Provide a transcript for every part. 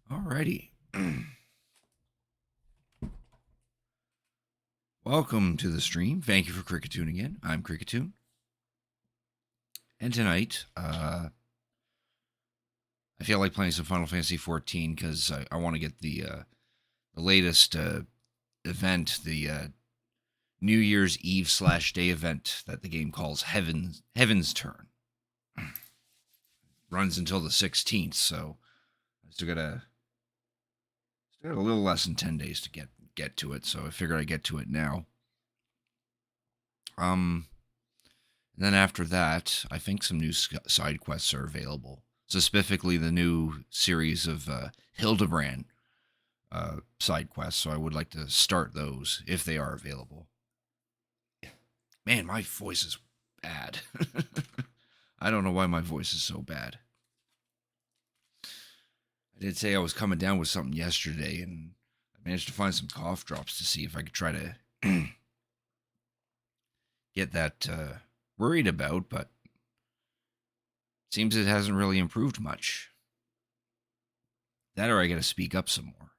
Alrighty. Welcome to the stream. Thank you for Cricketune again. I'm Cricketune. And tonight, I feel like playing some Final Fantasy XIV because I want to get the latest event, the New Year's Eve / day event that the game calls Heavensturn. Runs until the 16th, so I still got a little less than 10 days to get to it, so I figured I'd get to it now. Then after that, I think some new side quests are available. Specifically, the new series of Hildibrand side quests, so I would like to start those if they are available. Man, my voice is bad. I don't know why my voice is so bad. I did say I was coming down with something yesterday, and I managed to find some cough drops to see if I could try to get that worried about, but seems it hasn't really improved much. That or I gotta speak up some more.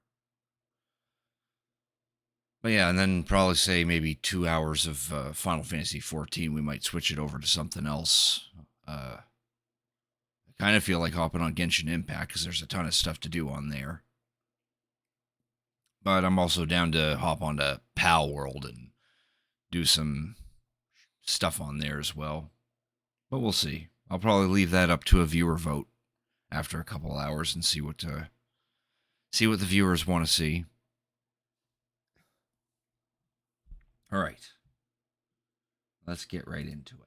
But yeah, and then probably say maybe 2 hours of Final Fantasy XIV, we might switch it over to something else. I kind of feel like hopping on Genshin Impact because there's a ton of stuff to do on there. But I'm also down to hop onto Pal World and do some stuff on there as well. But we'll see. I'll probably leave that up to a viewer vote after a couple hours and see what the viewers want to see. All right. Let's get right into it.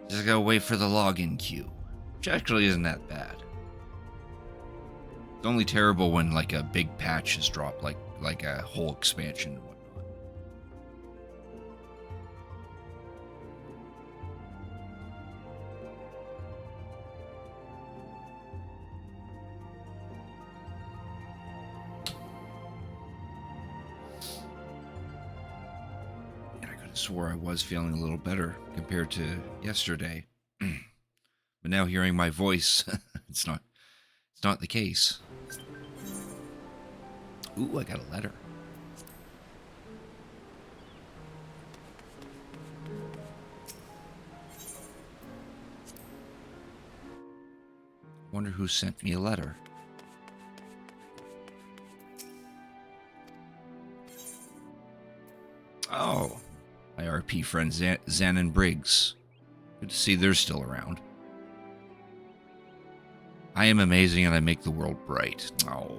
Just gotta wait for the login queue, which actually isn't that bad. It's only terrible when like a big patch is dropped, like a whole expansion and whatnot. And I could have swore I was feeling a little better compared to yesterday. But now hearing my voice, it's not the case. Ooh, I got a letter. Wonder who sent me a letter. Oh, my RP friend Zan and Briggs. Good to see they're still around. I am amazing and I make the world bright. Oh,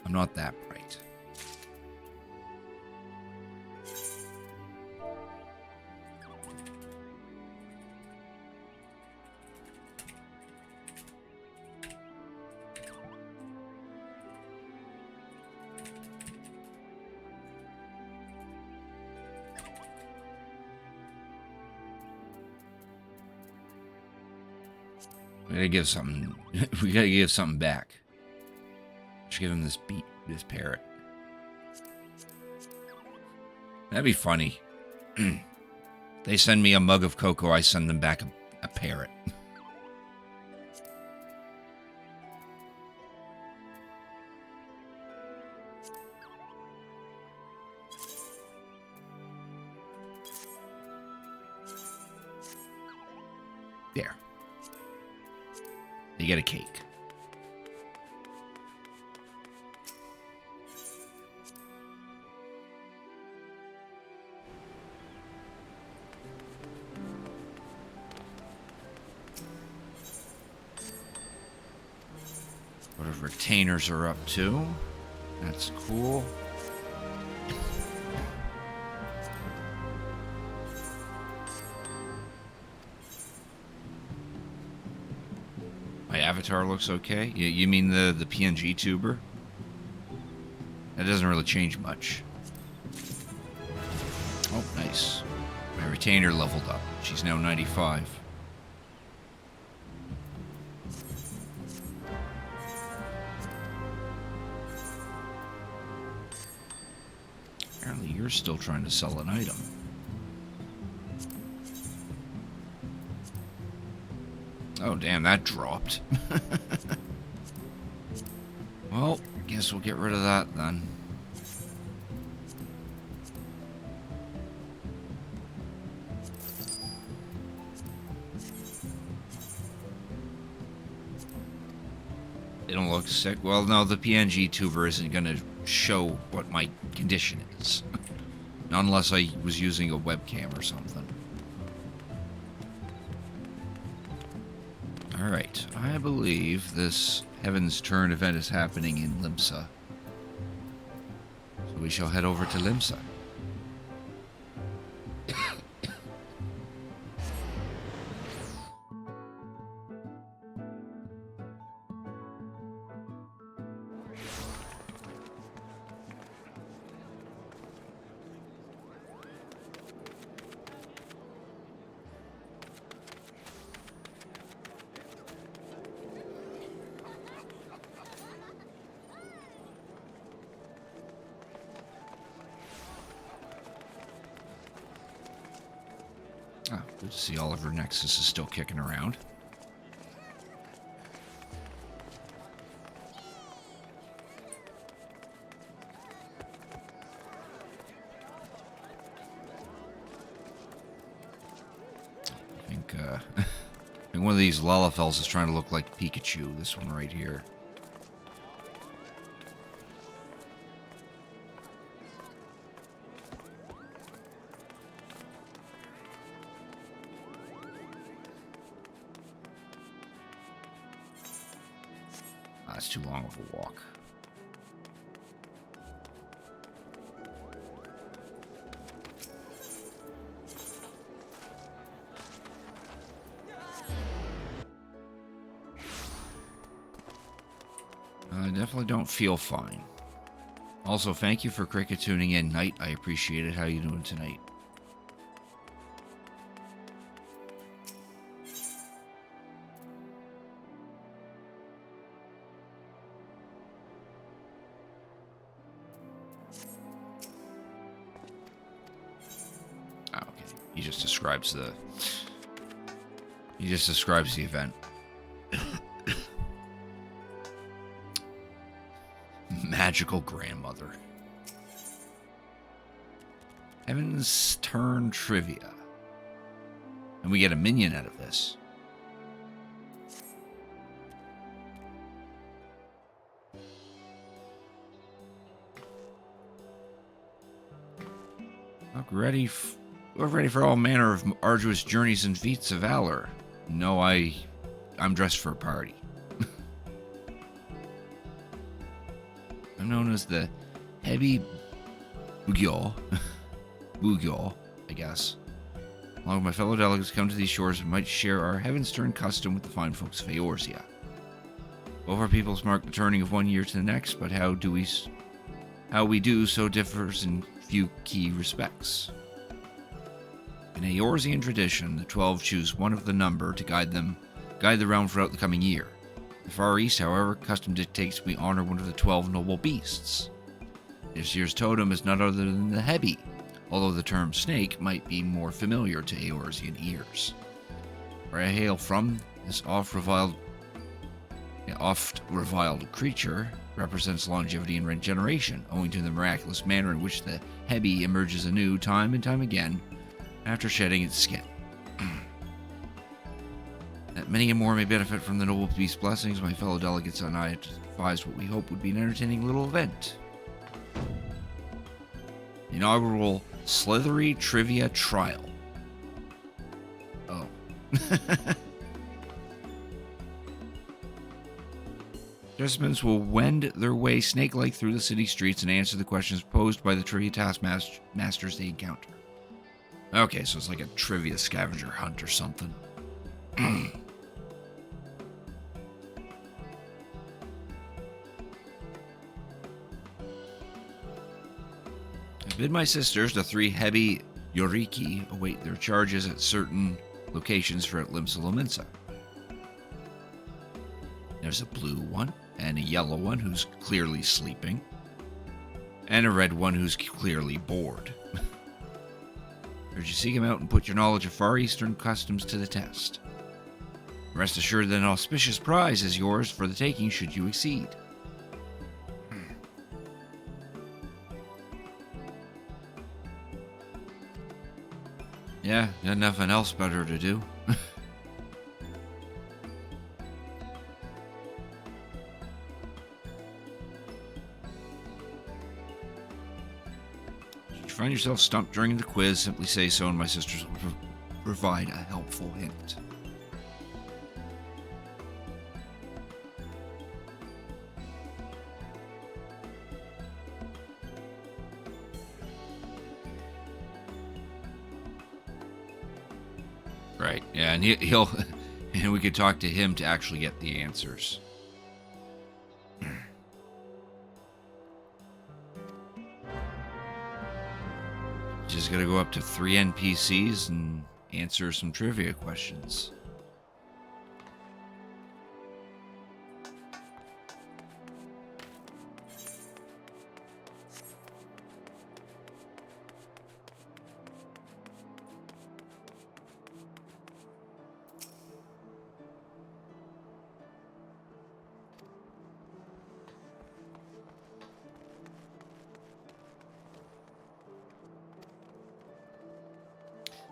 I'm not that bright. We gotta give something. We gotta give something back. Just give him this parrot. That'd be funny. They send me a mug of cocoa, I send them back a parrot. There. You get a cake. What if retainers are up too? That's cool. My avatar looks okay. You mean the PNG tuber? That doesn't really change much. Oh, nice. My retainer leveled up. She's now 95. Apparently you're still trying to sell an item. Oh, damn, that dropped. Well, guess we'll get rid of that then. They don't look sick. Well, no, the PNG tuber isn't going to show what my condition is. Not unless I was using a webcam or something. Alright, I believe this Heavensturn event is happening in Limsa. So we shall head over to Limsa. Oh, good to see Oliver Nexus is still kicking around. I think one of these Lalafels is trying to look like Pikachu, this one right here. That's too long of a walk. I definitely don't feel fine. Also, thank you for Cricket tuning in, Knight. I appreciate it. How you doing tonight? He just describes the event. Magical grandmother. Heavensturn trivia. And we get a minion out of this. We're ready for all manner of arduous journeys and feats of valor. No, I'm dressed for a party. I'm known as the Heavy Bugyo. Bugyo, I guess. Along with my fellow delegates come to these shores and might share our Heavensturn custom with the fine folks of Eorzea. Both our peoples mark the turning of one year to the next, but how we do so differs in few key respects. In Eorzean tradition, the 12 choose one of the number to guide them guide the realm throughout the coming year. In the Far East, however, custom dictates we honor one of the 12 noble beasts. This year's totem is none other than the Hebi, although the term snake might be more familiar to Eorzean ears. Where I hail from, this oft-reviled creature represents longevity and regeneration, owing to the miraculous manner in which the Hebi emerges anew time and time again after shedding its skin. That many and more may benefit from the noble beast's blessings, my fellow delegates and I devised what we hope would be an entertaining little event. Inaugural Slithery Trivia Trial. Oh. Participants will wend their way snake-like through the city streets and answer the questions posed by the trivia taskmasters they encounter. Okay, so it's like a trivia scavenger hunt or something. I bid my sisters, the 3 Hebi Yoriki, await their charges at certain locations for Limsa Lominsa. There's a blue one, and a yellow one who's clearly sleeping, and a red one who's clearly bored. Urge you seek him out and put your knowledge of Far Eastern customs to the test. Rest assured that an auspicious prize is yours for the taking should you exceed. Yeah, got nothing else better to do. If you find yourself stumped during the quiz, simply say so and my sisters will provide a helpful hint. Right, yeah, and he'll and we could talk to him to actually get the answers. Just gotta go up to 3 NPCs and answer some trivia questions.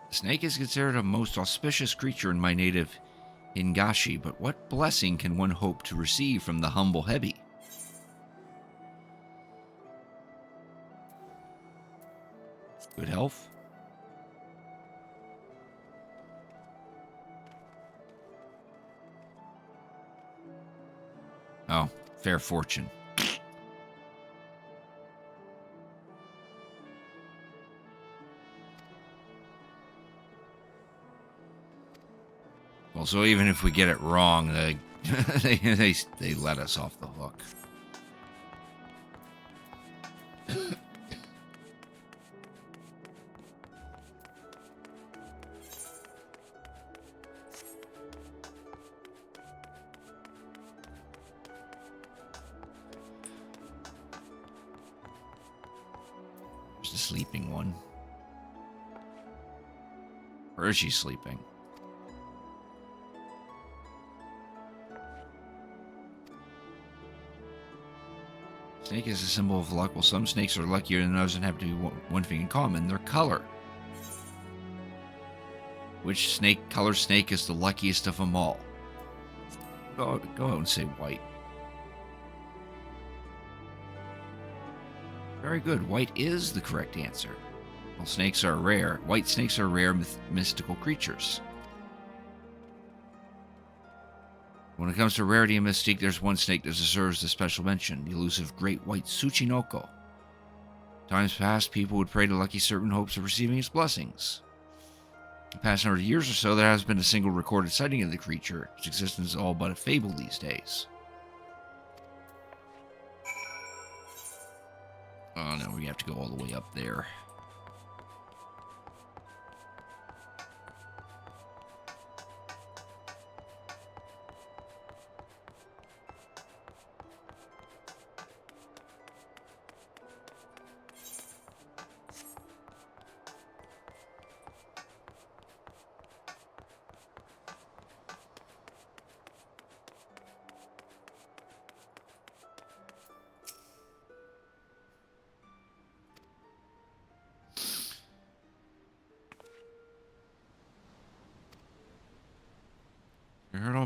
The snake is considered a most auspicious creature in my native Hingashi, but what blessing can one hope to receive from the humble Hebi? Good health? Oh, fair fortune. Well, so even if we get it wrong, they let us off the hook. There's the sleeping one. Where is she sleeping? Snake is a symbol of luck. Well, some snakes are luckier than others and have to be one thing in common: their color. Which color snake is the luckiest of them all? Go out and say white. Very good. White is the correct answer. Well, snakes are rare. White snakes are rare mystical creatures. When it comes to rarity and mystique, there's one snake that deserves a special mention, the elusive great white Tsuchinoko. Times past, people would pray to lucky serpent in hopes of receiving its blessings. In the past number of years or so, there has been a single recorded sighting of the creature. Its existence is all but a fable these days. Oh no, we have to go all the way up there.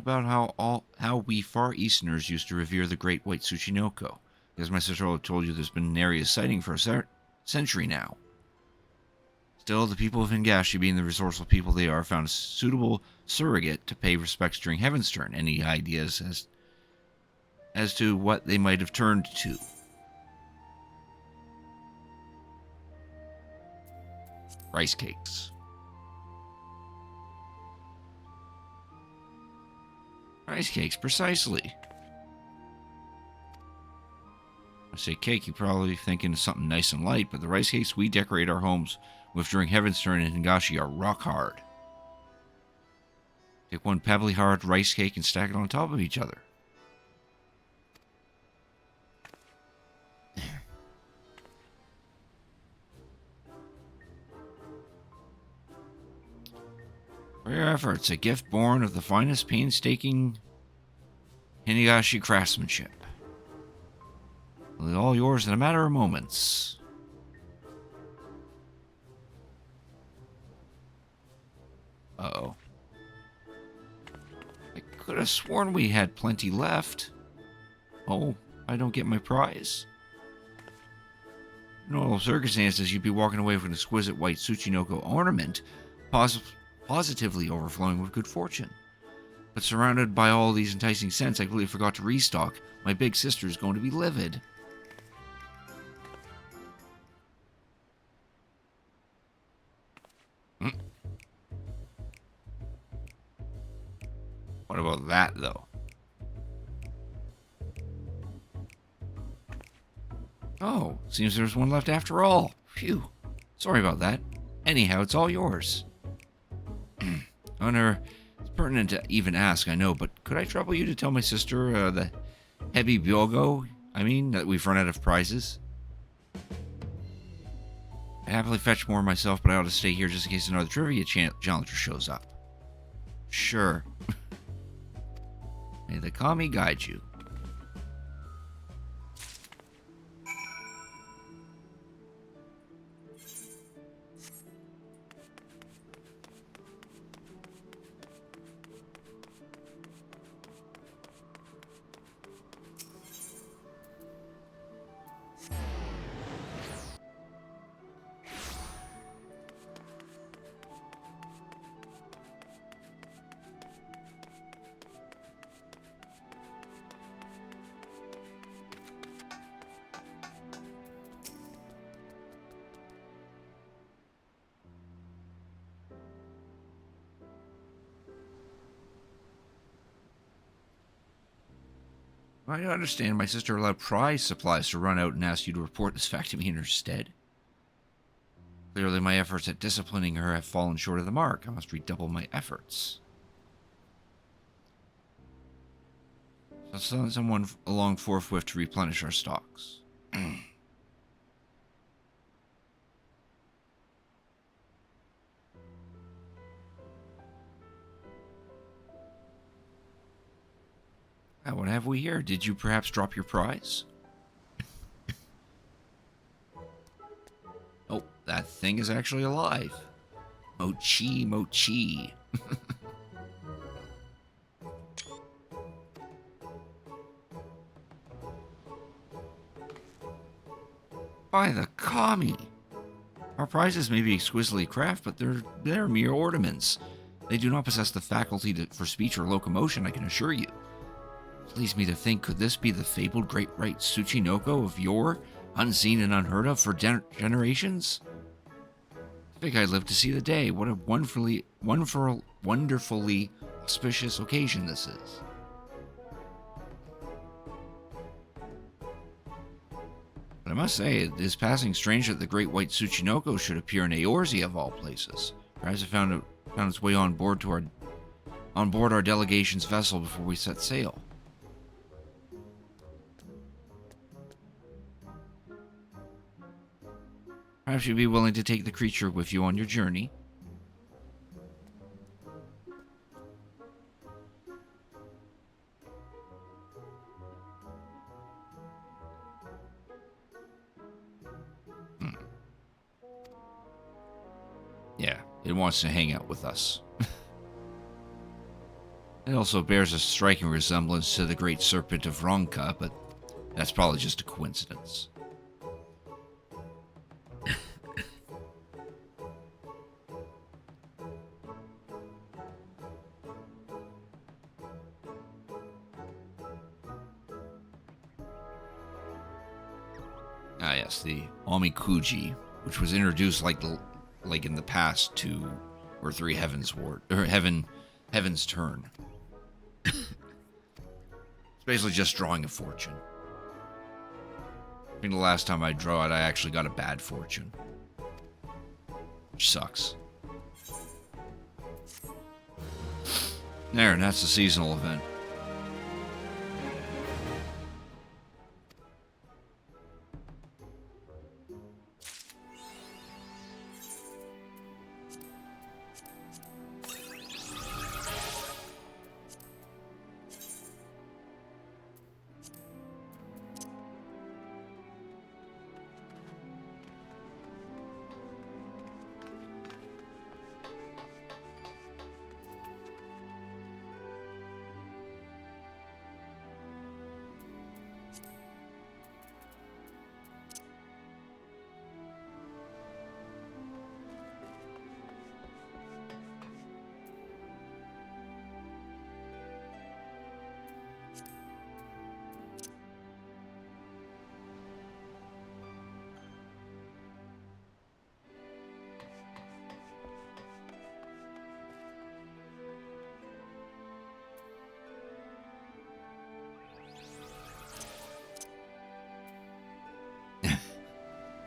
about how we Far Easterners used to revere the great white Tsuchinoko. As my sister told you, there's been an area sighting for a century now. Still, the people of Hingashi, being the resourceful people they are, found a suitable surrogate to pay respects during Heavensturn. Any ideas as to what they might have turned to? Rice cakes. Rice cakes, precisely. I say cake, you're probably thinking of something nice and light, but the rice cakes we decorate our homes with during Heavensturn and Hingashi are rock hard. Take one pebbly hard rice cake and stack it on top of each other. For your efforts, a gift born of the finest painstaking Hingashi craftsmanship. All yours in a matter of moments. Uh-oh. I could have sworn we had plenty left. Oh, I don't get my prize. In normal circumstances, you'd be walking away with an exquisite white Tsuchinoko ornament, positively overflowing with good fortune. But surrounded by all these enticing scents, I completely forgot to restock. My big sister is going to be livid. What about that, though? Oh, seems there's one left after all. Phew. Sorry about that. Anyhow, it's all yours. Honor, it's pertinent to even ask, I know, but could I trouble you to tell my sister, the Hebi Byogo, that we've run out of prizes? I'd happily fetch more myself, but I ought to stay here just in case another trivia challenger shows up. Sure. May the kami guide you. I understand my sister allowed prize supplies to run out and asked you to report this fact to me in her stead. Clearly my efforts at disciplining her have fallen short of the mark. I must redouble my efforts. So send someone along forthwith to replenish our stocks. What have we here? Did you perhaps drop your prize? Oh, that thing is actually alive. Mochi, mochi. By the kami! Our prizes may be exquisitely crafted, but they're mere ornaments. They do not possess the faculty for speech or locomotion, I can assure you. It leads me to think, could this be the fabled great right Tsuchinoko of yore, unseen and unheard of for generations? I think I'd live to see the day. What a wonderfully auspicious occasion this is. But I must say, it is passing strange that the great white Tsuchinoko should appear in Eorzea of all places. Perhaps it found its way on board our delegation's vessel before we set sail. Perhaps you'd be willing to take the creature with you on your journey. Yeah, it wants to hang out with us. It also bears a striking resemblance to the Great Serpent of Ronka, but that's probably just a coincidence. Ah, yes, the Omikuji, which was introduced like in the past 2 or 3 Heaven's Turn. It's basically just drawing a fortune. I think the last time I draw it, I actually got a bad fortune, which sucks. There, and that's the seasonal event.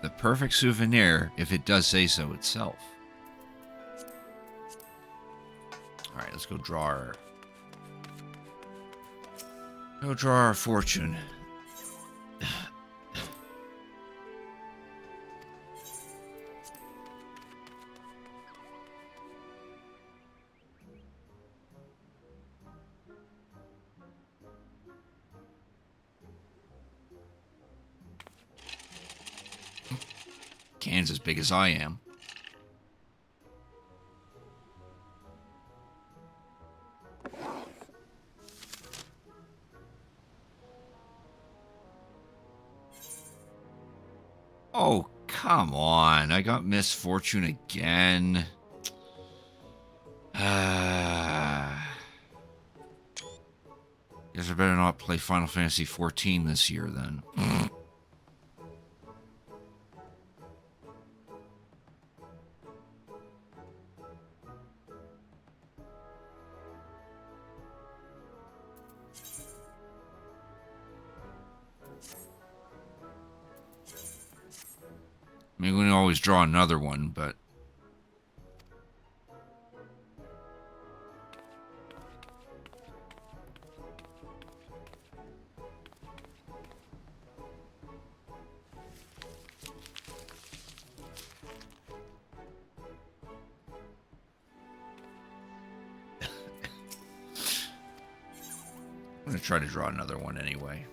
The perfect souvenir, if it does say so itself. Alright, let's go draw our... fortune. Can's as big as I am. Oh, come on. I got misfortune again. Guess I better not play Final Fantasy XIV this year then. I mean, we can always draw another one, but... I'm going to try to draw another one anyway.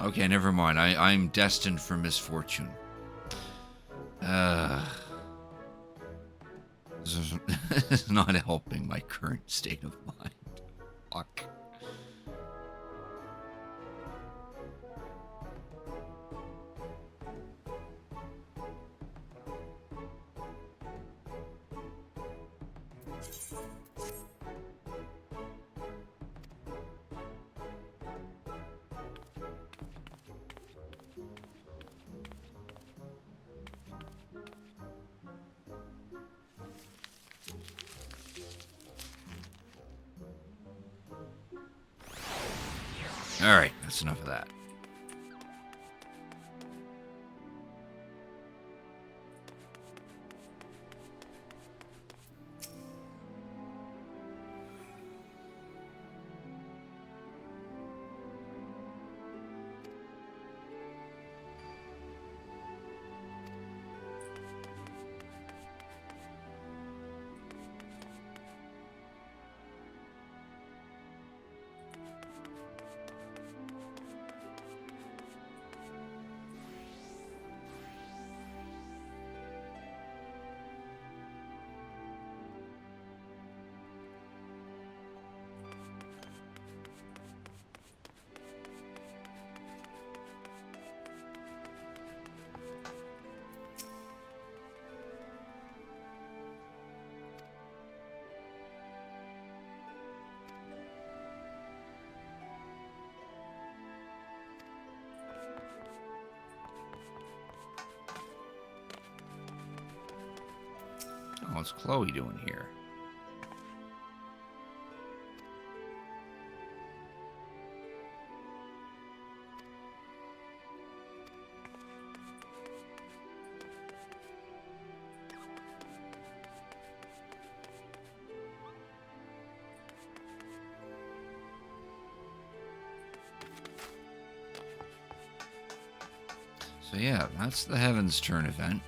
Okay, never mind. I'm destined for misfortune. This is not helping my current state of mind. Fuck. Alright, that's enough of that. What's Chloe doing here? So yeah, that's the Heavensturn event.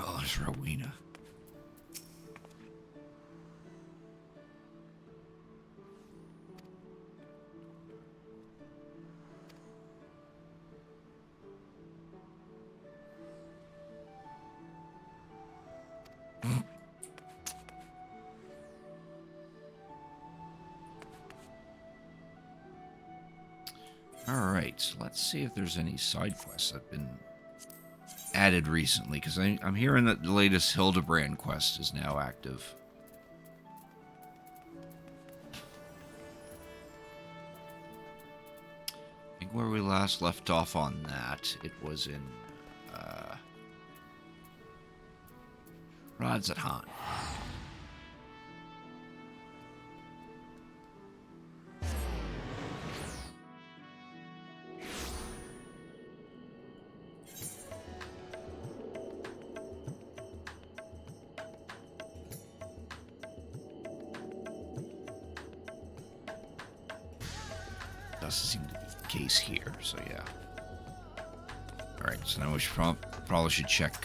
Oh, there's Rowena. Alright, let's see if there's any side quests that have been added recently, because I'm hearing that the latest Hildibrand quest is now active. I think where we last left off on that, it was in Radzathan. Doesn't seem to be the case here, so yeah. Alright, so now we should probably should check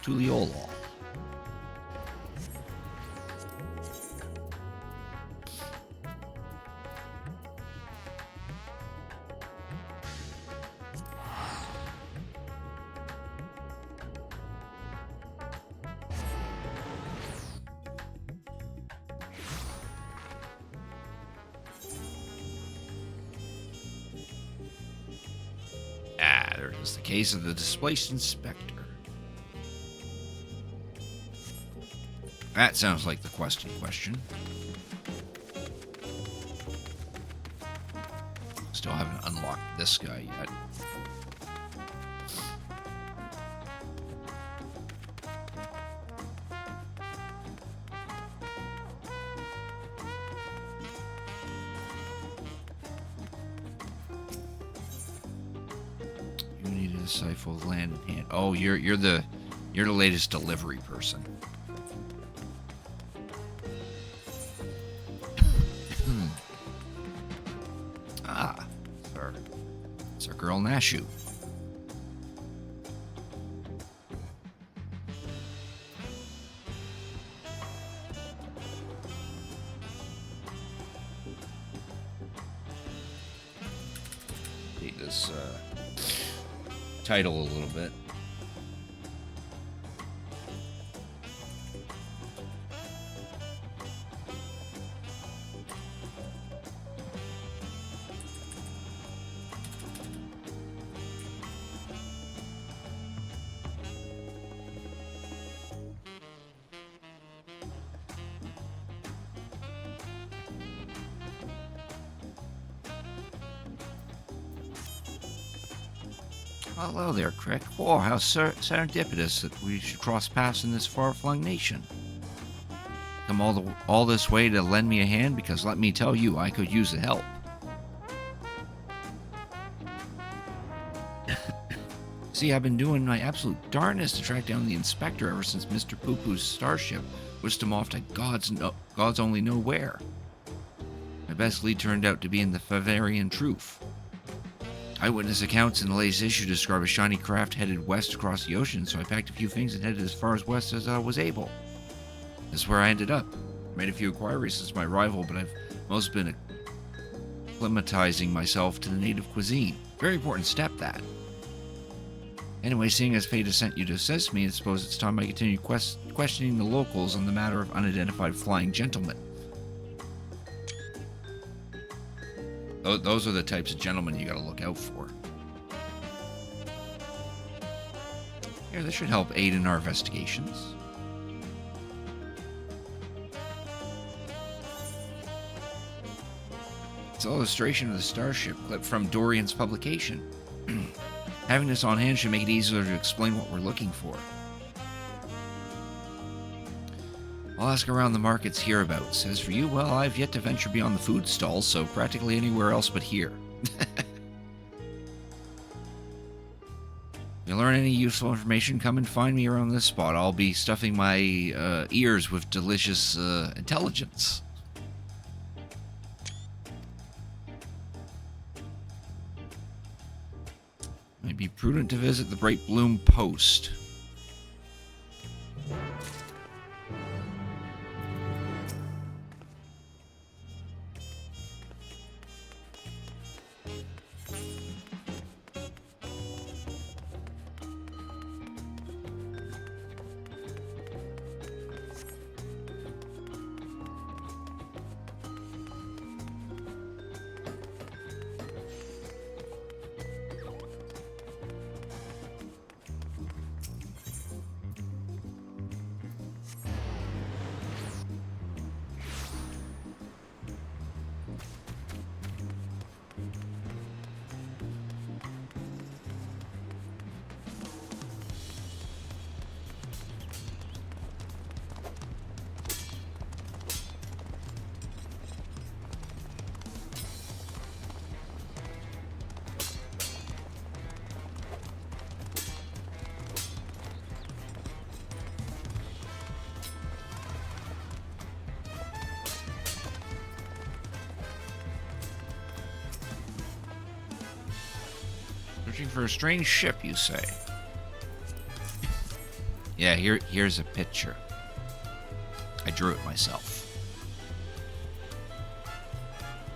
Tuliolol. Ah, there it is, the case of the displaced inspector. That sounds like the quest in question. Still haven't unlocked this guy yet. You need a decipher land in hand. Oh, you're the latest delivery person. It's our girl Nashu. Take this title a little bit. Oh, hello there, Crick. Oh, how serendipitous that we should cross paths in this far-flung nation. Come all this way to lend me a hand, because let me tell you, I could use the help. See, I've been doing my absolute darndest to track down the inspector ever since Mr. Poo-Poo's starship whisked him off to God's only know where. My best lead turned out to be in the Favarian Truth. Eyewitness accounts in the latest issue describe a shiny craft headed west across the ocean, so I packed a few things and headed as far as west as I was able. This is where I ended up. Made a few inquiries since my arrival, but I've mostly been acclimatizing myself to the native cuisine. Very important step, that. Anyway, seeing as fate has sent you to assist me, I suppose it's time I continue questioning the locals on the matter of unidentified flying gentlemen. Those are the types of gentlemen you gotta look out for. Here, this should help aid in our investigations. It's an illustration of the starship clip from Dorian's publication. Having this on hand should make it easier to explain what we're looking for. I'll ask around the markets hereabouts. As for you, well, I've yet to venture beyond the food stalls, so practically anywhere else but here. If you learn any useful information, come and find me around this spot. I'll be stuffing my ears with delicious intelligence. It might be prudent to visit the Bright Bloom Post. Searching for a strange ship, you say? Yeah, here's a picture. I drew it myself.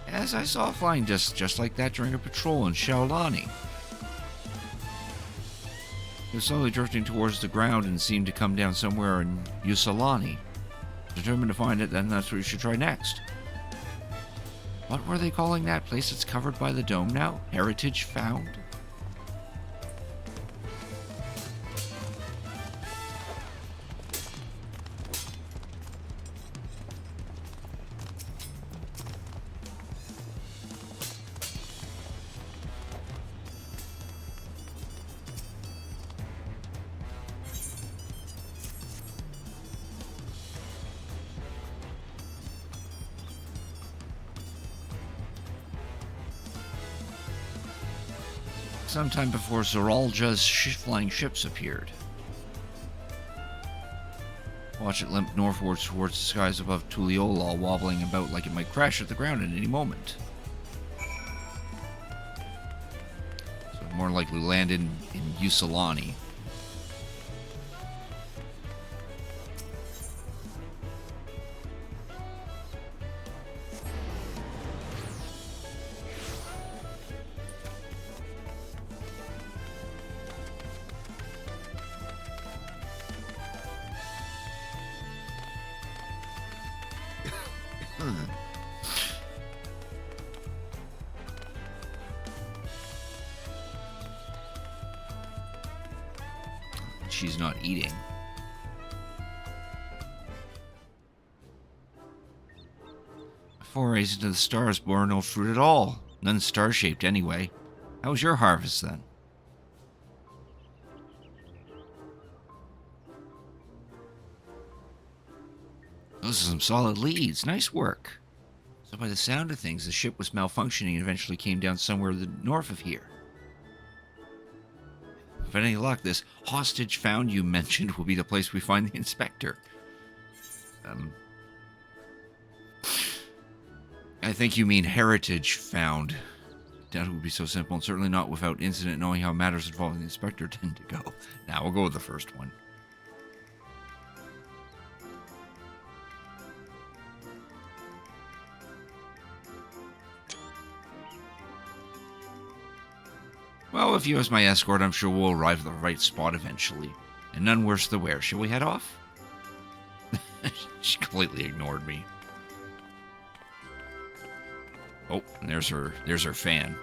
As I saw flying just like that during a patrol in Shaolani. It was slowly drifting towards the ground and seemed to come down somewhere in Usalani. Determined to find it, then that's what you should try next. What were they calling that place that's covered by the dome now? Heritage Found? Sometime before Zoralja's flying ships appeared. Watch it limp northwards towards the skies above Tuliyola, wobbling about like it might crash at the ground at any moment. So more likely land in Usalani. She's not eating. Forays into the stars bore no fruit at all. None star-shaped anyway. How was your harvest then? Those are some solid leads. Nice work. So by the sound of things, the ship was malfunctioning and eventually came down somewhere north of here. If any luck, this hostage found you mentioned will be the place we find the inspector. I think you mean heritage found. Doubt it would be so simple, and certainly not without incident, knowing how matters involving the inspector tend to go. Now, we'll go with the first one. Well, if you as my escort, I'm sure we'll arrive at the right spot eventually. And none worse the wear. Shall we head off? She completely ignored me. Oh, and there's her fan.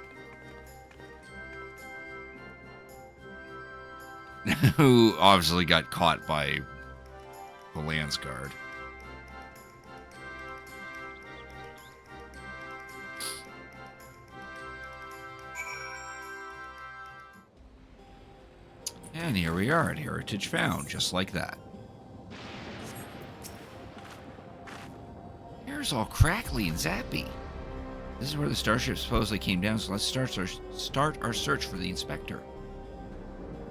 Who obviously got caught by the Lance Guard. And here we are at Heritage Found, just like that. Air's all crackly and zappy. This is where the starship supposedly came down, so let's start our search for the inspector.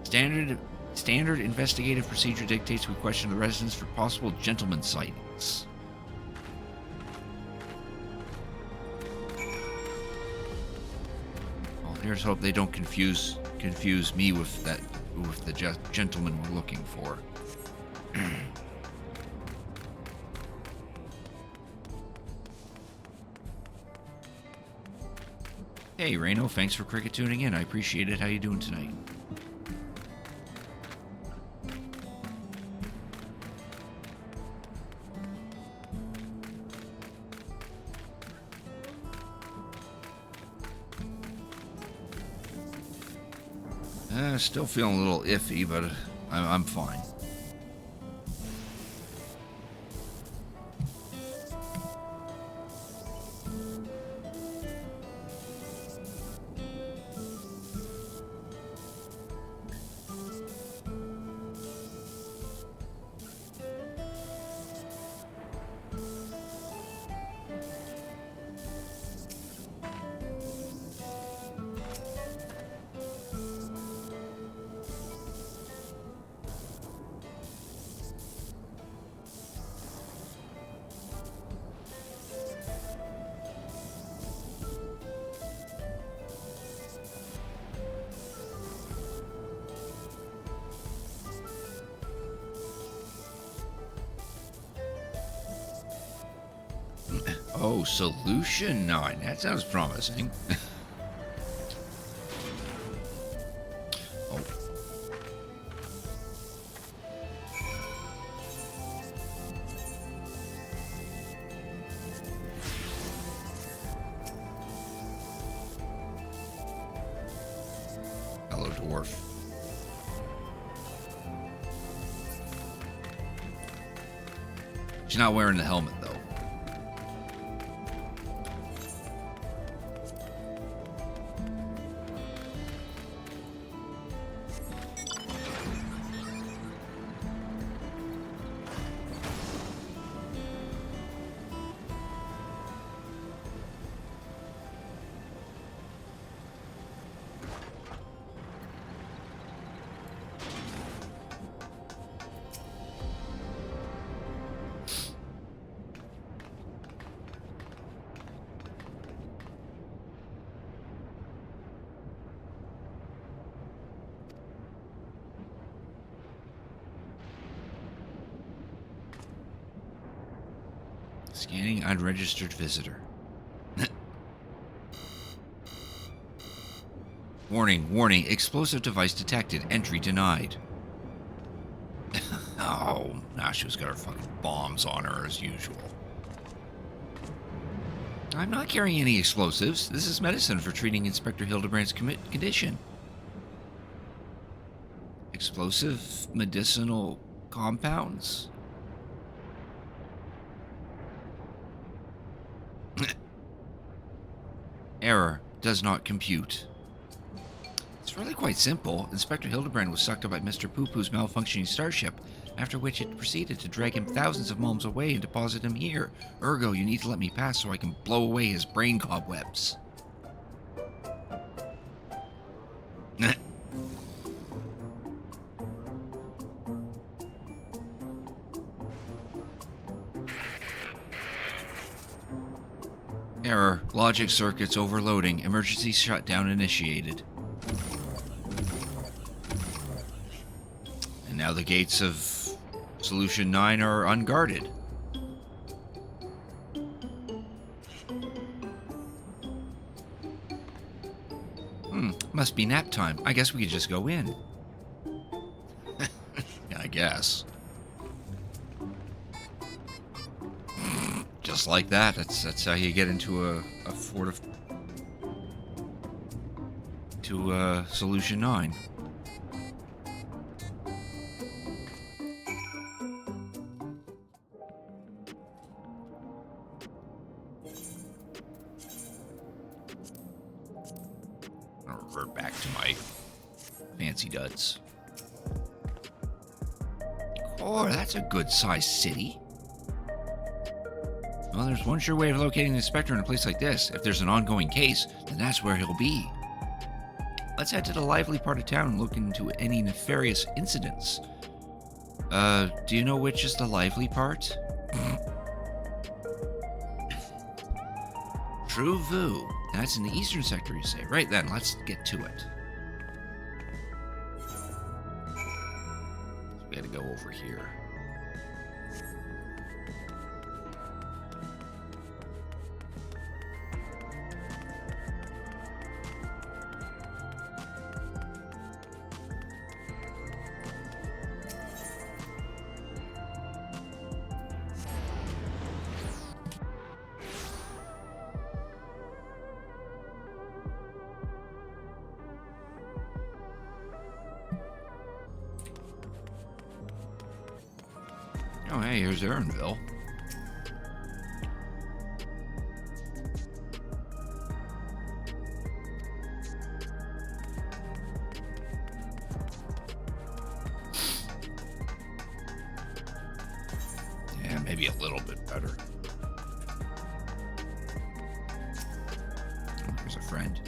Standard investigative procedure dictates we question the residents for possible gentleman sightings. Well, here's hope they don't confuse me with the gentleman we're looking for. Hey, Reno, thanks for cricket tuning in. I appreciate it. How you doing tonight? Still feeling a little iffy, but I'm fine. Oh, Solution 9. That sounds promising. Oh. Hello, dwarf. She's not wearing the helmet, though. Scanning unregistered visitor. Warning, explosive device detected, entry denied. Oh, now she's got her fucking bombs on her as usual. I'm not carrying any explosives. This is medicine for treating Inspector Hildibrand's condition. Explosive medicinal compounds? Error. Does not compute. It's really quite simple. Inspector Hildibrand was sucked up by Mr. Poo-Poo's malfunctioning starship, after which it proceeded to drag him thousands of miles away and deposit him here. Ergo, you need to let me pass so I can blow away his brain cobwebs. Error. Logic circuits overloading. Emergency shutdown initiated. And now the gates of Solution 9 are unguarded. Must be nap time. I guess we could just go in. Yeah, I guess. Just like that. That's how you get into a fort to Solution 9. I'll revert back to my fancy duds. Oh, that's a good-sized city. Well, there's one sure way of locating the Inspector in a place like this. If there's an ongoing case, then that's where he'll be. Let's head to the lively part of town and look into any nefarious incidents. Do you know which is the lively part? True Vu. That's in the eastern sector, you say. Right then, let's get to it. We gotta go over here. Oh, hey, here's Erinville. Yeah, maybe a little bit better. Oh, here's a friend.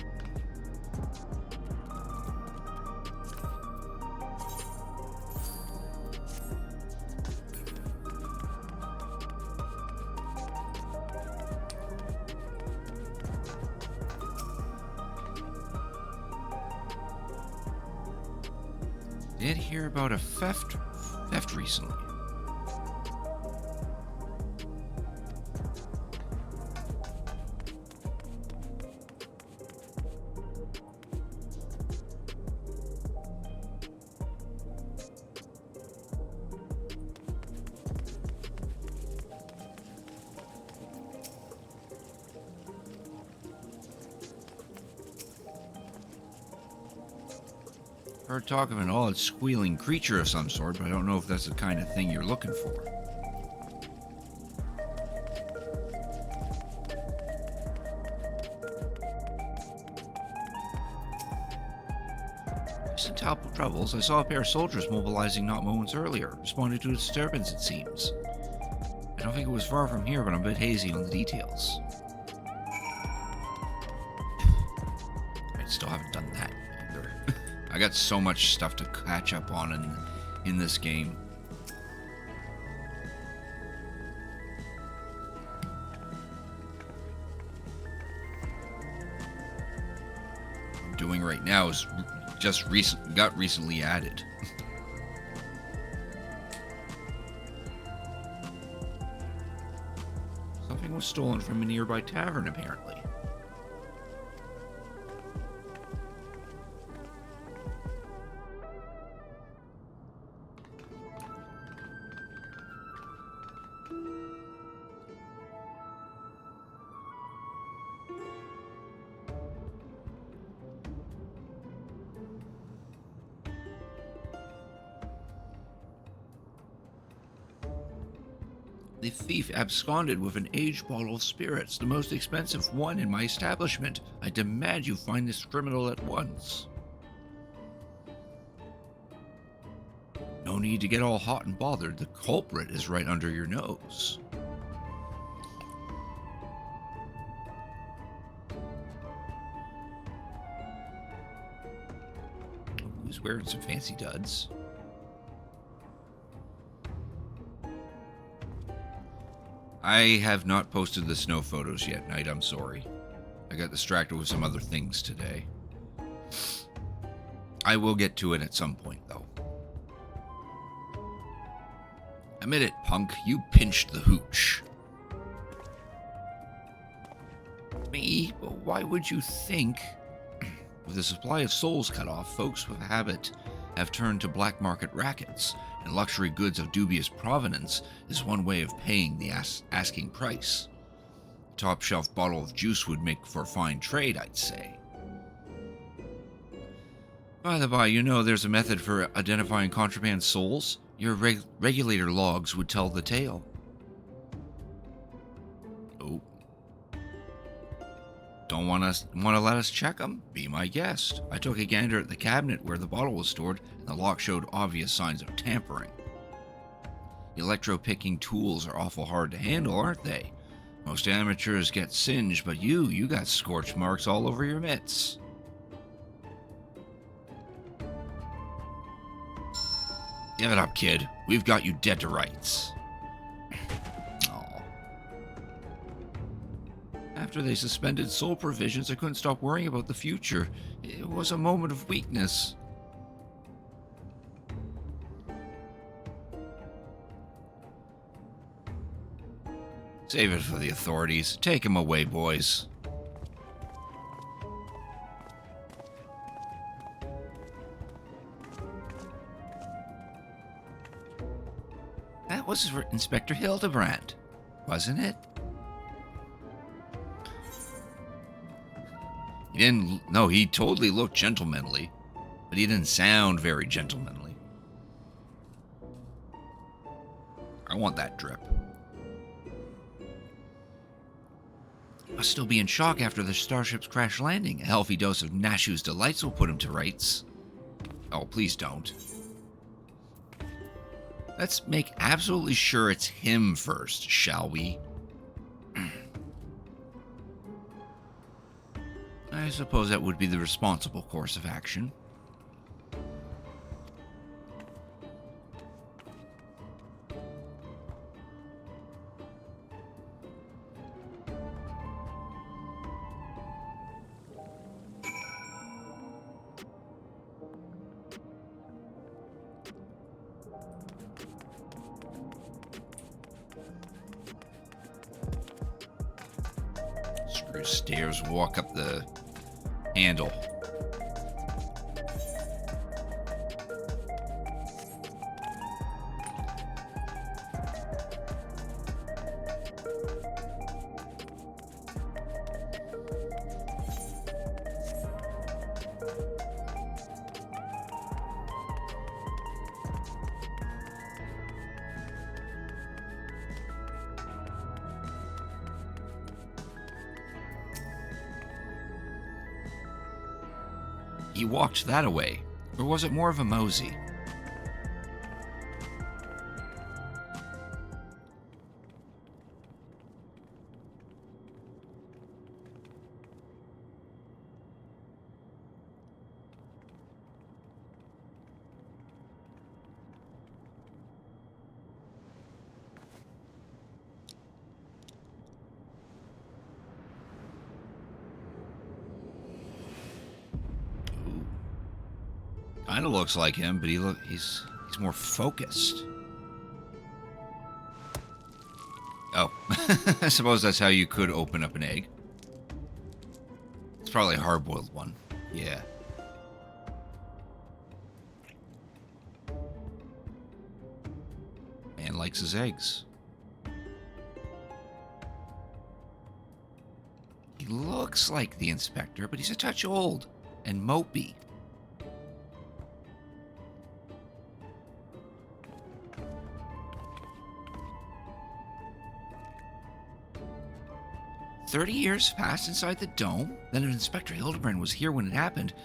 Did hear about a theft recently. Heard talk of an odd squealing creature of some sort, but I don't know if that's the kind of thing you're looking for. Recent troubles, I saw a pair of soldiers mobilizing not moments earlier, responding to a disturbance, it seems. I don't think it was far from here, but I'm a bit hazy on the details. I still haven't done that either. I got so much stuff to catch up on in this game. What I'm doing right now is just got recently added. Something was stolen from a nearby tavern, apparently. The thief absconded with an aged bottle of spirits, the most expensive one in my establishment. I demand you find this criminal at once. No need to get all hot and bothered. The culprit is right under your nose. Who's wearing some fancy duds? I have not posted the snow photos yet, Knight. I'm sorry. I got distracted with some other things today. I will get to it at some point, though. Admit it, punk. You pinched the hooch. Me? But why would you think? With the supply of souls cut off, folks with a habit have turned to black market rackets, and luxury goods of dubious provenance is one way of paying the asking price. A top-shelf bottle of juice would make for fine trade, I'd say. By the by, you know there's a method for identifying contraband souls? Your regulator logs would tell the tale. Oh. Don't want to let us check them? Be my guest. I took a gander at the cabinet where the bottle was stored, and the lock showed obvious signs of tampering. Electro-picking tools are awful hard to handle, aren't they? Most amateurs get singed, but you got scorch marks all over your mitts. Give it up, kid. We've got you dead to rights. Oh. After they suspended soul provisions, I couldn't stop worrying about the future. It was a moment of weakness. Save it for the authorities. Take him away, boys. That was Inspector Hildibrand, wasn't it? He didn't... No, he totally looked gentlemanly, but he didn't sound very gentlemanly. I want that drip. Must still be in shock after the starship's crash landing. A healthy dose of Nashu's delights will put him to rights. Oh, please don't. Let's make absolutely sure it's him first, shall we? I suppose that would be the responsible course of action. Screw stairs, walk up the handle. He walked that away, or was it more of a mosey? Kind of looks like him, but he's more focused. Oh, I suppose that's how you could open up an egg. It's probably a hard-boiled one. Yeah. Man likes his eggs. He looks like the inspector, but he's a touch old and mopey. "30 years passed inside the dome? Then if Inspector Hildibrand was here when it happened,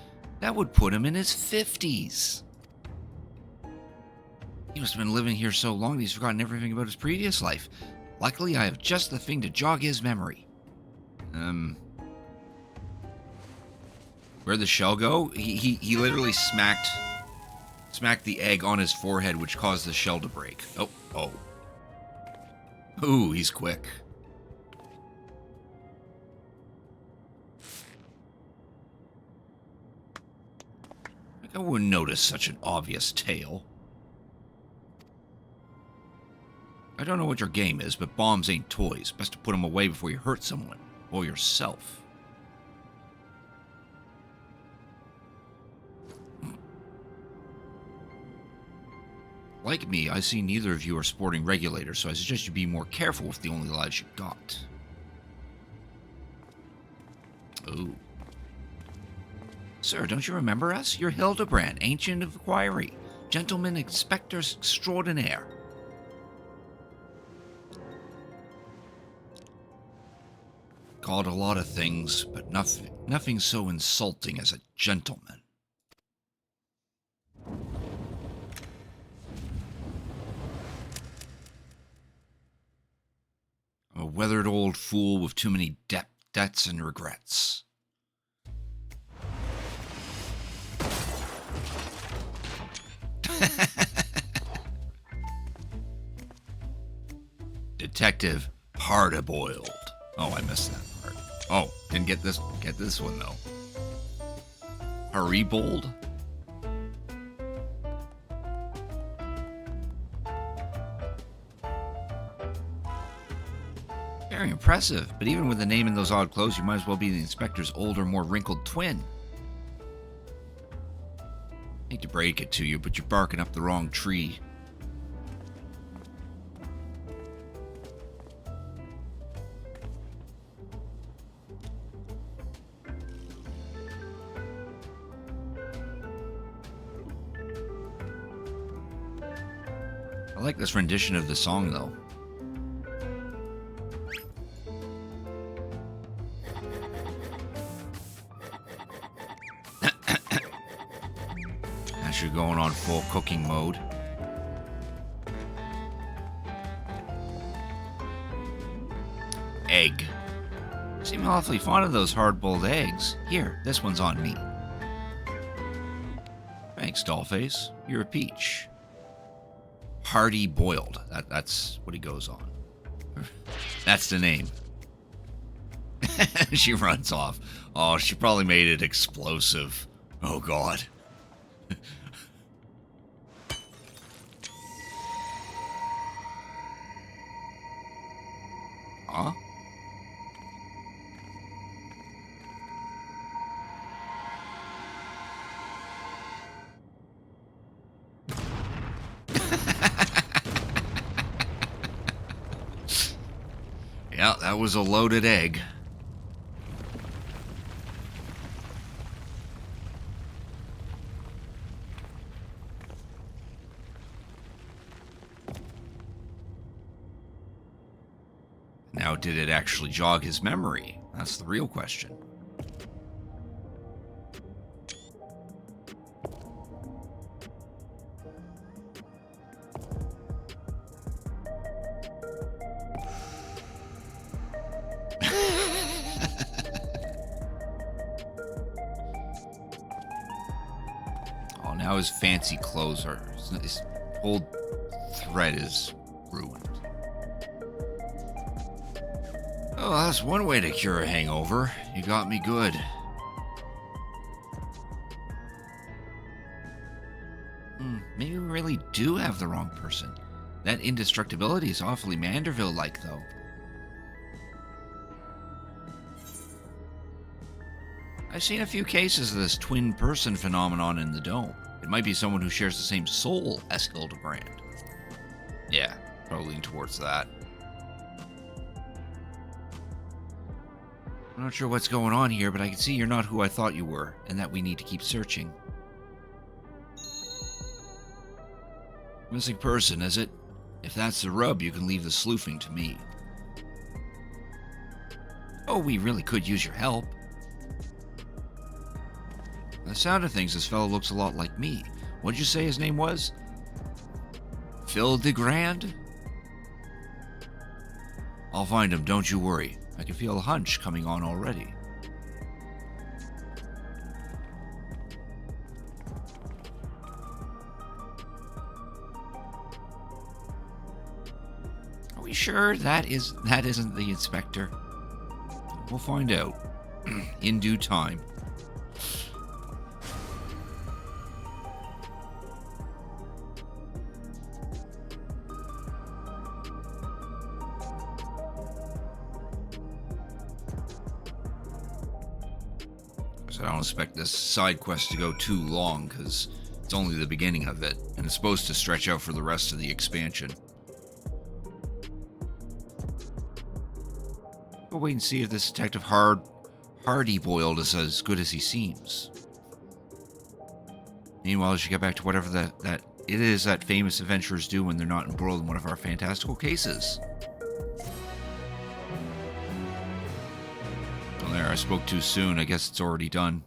that would put him in his 50s. He must have been living here so long that he's forgotten everything about his previous life. Luckily, I have just the thing to jog his memory." Where'd the shell go? He literally smacked the egg on his forehead, which caused the shell to break. Oh. Ooh, he's quick. I wouldn't notice such an obvious tail. I don't know what your game is, but bombs ain't toys. Best to put them away before you hurt someone, or yourself. Like me, I see neither of you are sporting regulators, so I suggest you be more careful with the only lives you got. Ooh. "Sir, don't you remember us? You're Hildibrand, Ancient of Inquiry, Gentleman Inspector Extraordinaire." Called a lot of things, but nothing so insulting as a gentleman. weathered old fool with too many debts and regrets. Detective Hard-boiled. Oh, I missed that part. Oh, didn't get this one though. Hurry-bold? Very impressive, but even with the name and those odd clothes, you might as well be the inspector's older, more wrinkled twin. Hate to break it to you, but you're barking up the wrong tree. I like this rendition of the song, though. As you're going on full cooking mode. Egg. Seem awfully fond of those hard-boiled eggs. Here, this one's on me. Thanks, Dollface. You're a peach. Hardy boiled. That's what he goes on. That's the name. She runs off. Oh, she probably made it explosive. Oh, God. Huh? Yeah, that was a loaded egg. Now, did it actually jog his memory? That's the real question. Oh, now his fancy clothes are... His whole thread is ruined. Oh, that's one way to cure a hangover. You got me good. Maybe we really do have the wrong person. That indestructibility is awfully Manderville-like, though. I've seen a few cases of this twin person phenomenon in the Dome. It might be someone who shares the same soul as Hildibrand. Yeah, probably lean towards that. I'm not sure what's going on here, but I can see you're not who I thought you were, and that we need to keep searching. Missing person, is it? If that's the rub, you can leave the sleuthing to me. Oh, we really could use your help. By the sound of things, this fellow looks a lot like me. What'd you say his name was? Hildibrand? I'll find him, don't you worry. I can feel a hunch coming on already. Are we sure that isn't the inspector? We'll find out in due time. I don't expect this side quest to go too long, because it's only the beginning of it, and it's supposed to stretch out for the rest of the expansion. We'll wait and see if this Detective Hardy-boiled is as good as he seems. Meanwhile, I should get back to whatever that it is that famous adventurers do when they're not embroiled in one of our fantastical cases. There, I spoke too soon. I guess it's already done.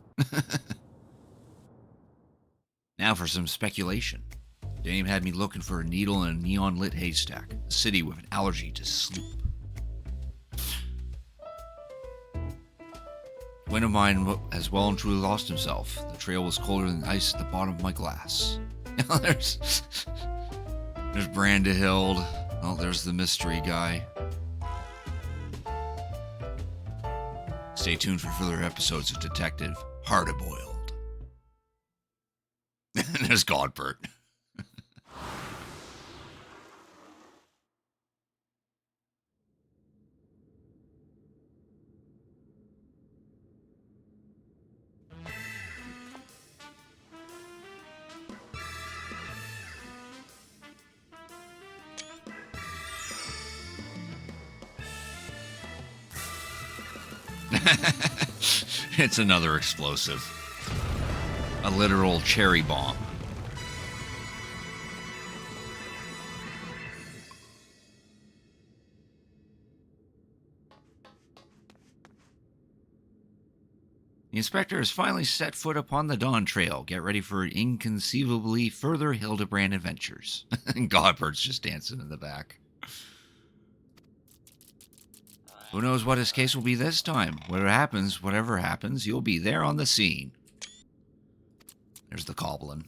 Now for some speculation. Dame had me looking for a needle in a neon-lit haystack. A city with an allergy to sleep. twin of mine has well and truly lost himself. The trail was colder than ice at the bottom of my glass. there's Brandahild. Oh, there's the mystery guy. Stay tuned for further episodes of Detective Hardaboiled. And there's Godbert. It's another explosive. A literal cherry bomb. The inspector has finally set foot upon the Dawntrail. Get ready for inconceivably further Hildibrand adventures. And Godbert's just dancing in the back. Who knows what his case will be this time? Whatever happens, you'll be there on the scene. There's the Goblin.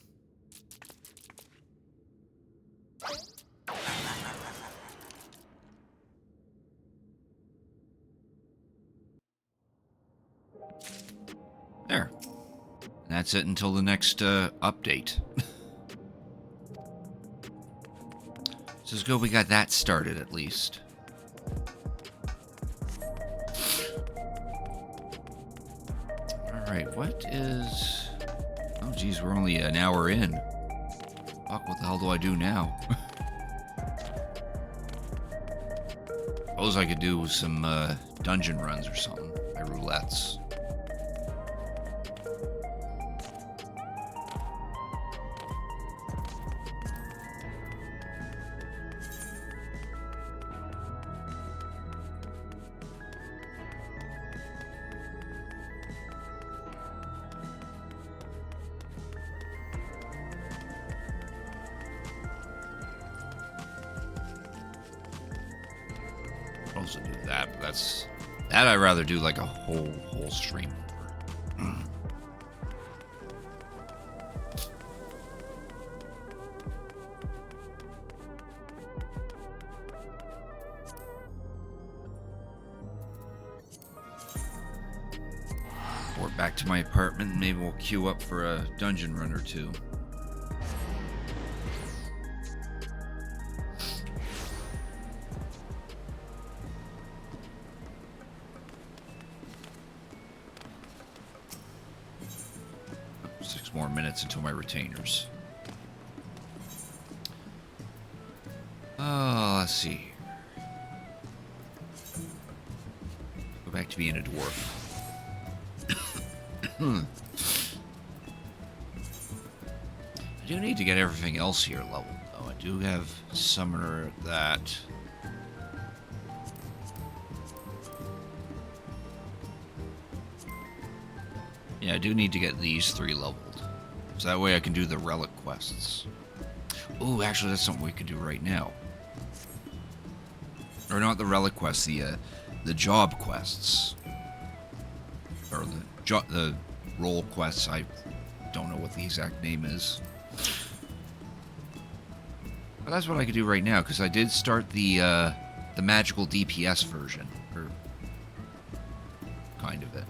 There. And that's it until the next update. So it's good we got that started at least. Alright, what is... Oh geez, we're only an hour in. Fuck, what the hell do I do now? Suppose I could do some dungeon runs or something. My roulettes. Also do that, but that I'd rather do like a whole stream over. Or back to my apartment, maybe we'll queue up for a dungeon run or two. More minutes until my retainers. Oh, let's see. Go back to being a dwarf. I do need to get everything else here leveled, though. I do have Summoner that. Yeah, I do need to get these 3 leveled. So that way I can do the relic quests. Oh, actually, that's something we could do right now. Or not the relic quests, the job quests. Or the role quests. I don't know what the exact name is. But that's what I could do right now, because I did start the magical DPS version. Or kind of it.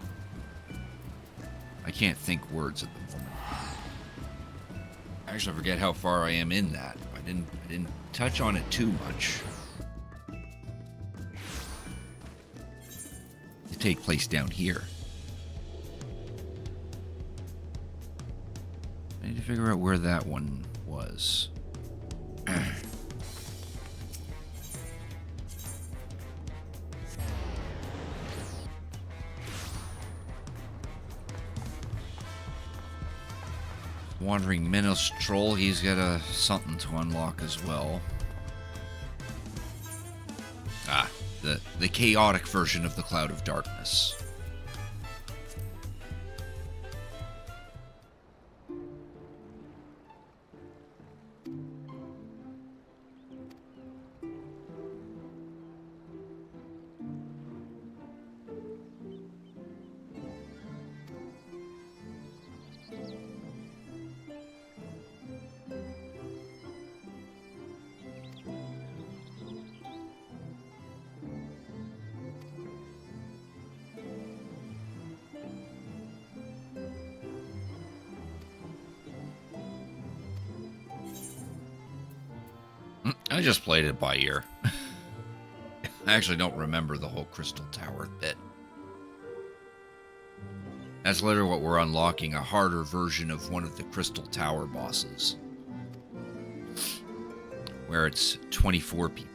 I can't think words at the moment. Actually, I forget how far I am in that. I didn't touch on it too much. To take place down here. I need to figure out where that one was. Wandering Minstrel, he's got something to unlock as well. Ah, the chaotic version of the Cloud of Darkness. I just played it by ear. I actually don't remember the whole Crystal Tower bit. That's literally what we're unlocking, a harder version of one of the Crystal Tower bosses. Where it's 24 people.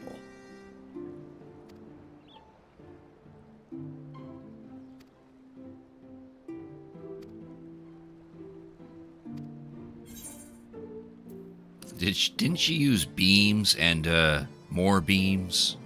Didn't she use beams and more beams?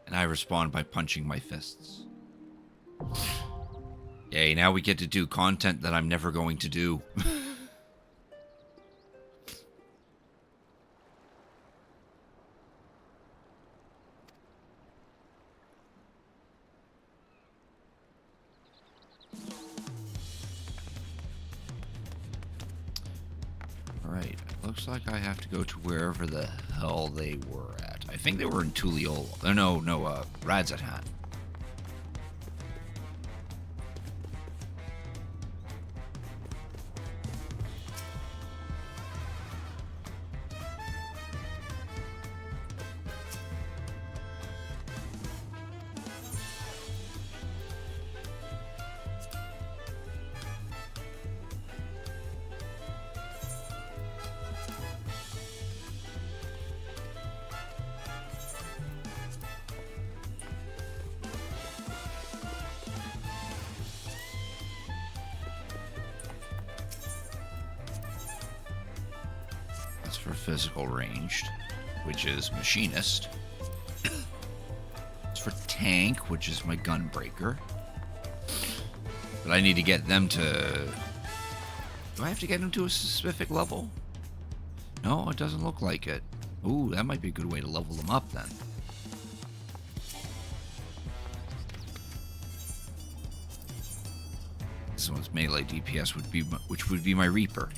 And I respond by punching my fists. Yay, now we get to do content that I'm never going to do. Alright, looks like I have to go to wherever the hell they were at. I think they were in Tuliol. Oh, no, Radzatan. For physical ranged, which is machinist. It's for tank, which is my gunbreaker. But I need to get them to... Do I have to get them to a specific level? No, it doesn't look like it. Ooh, that might be a good way to level them up then. This one's melee DPS which would be my Reaper.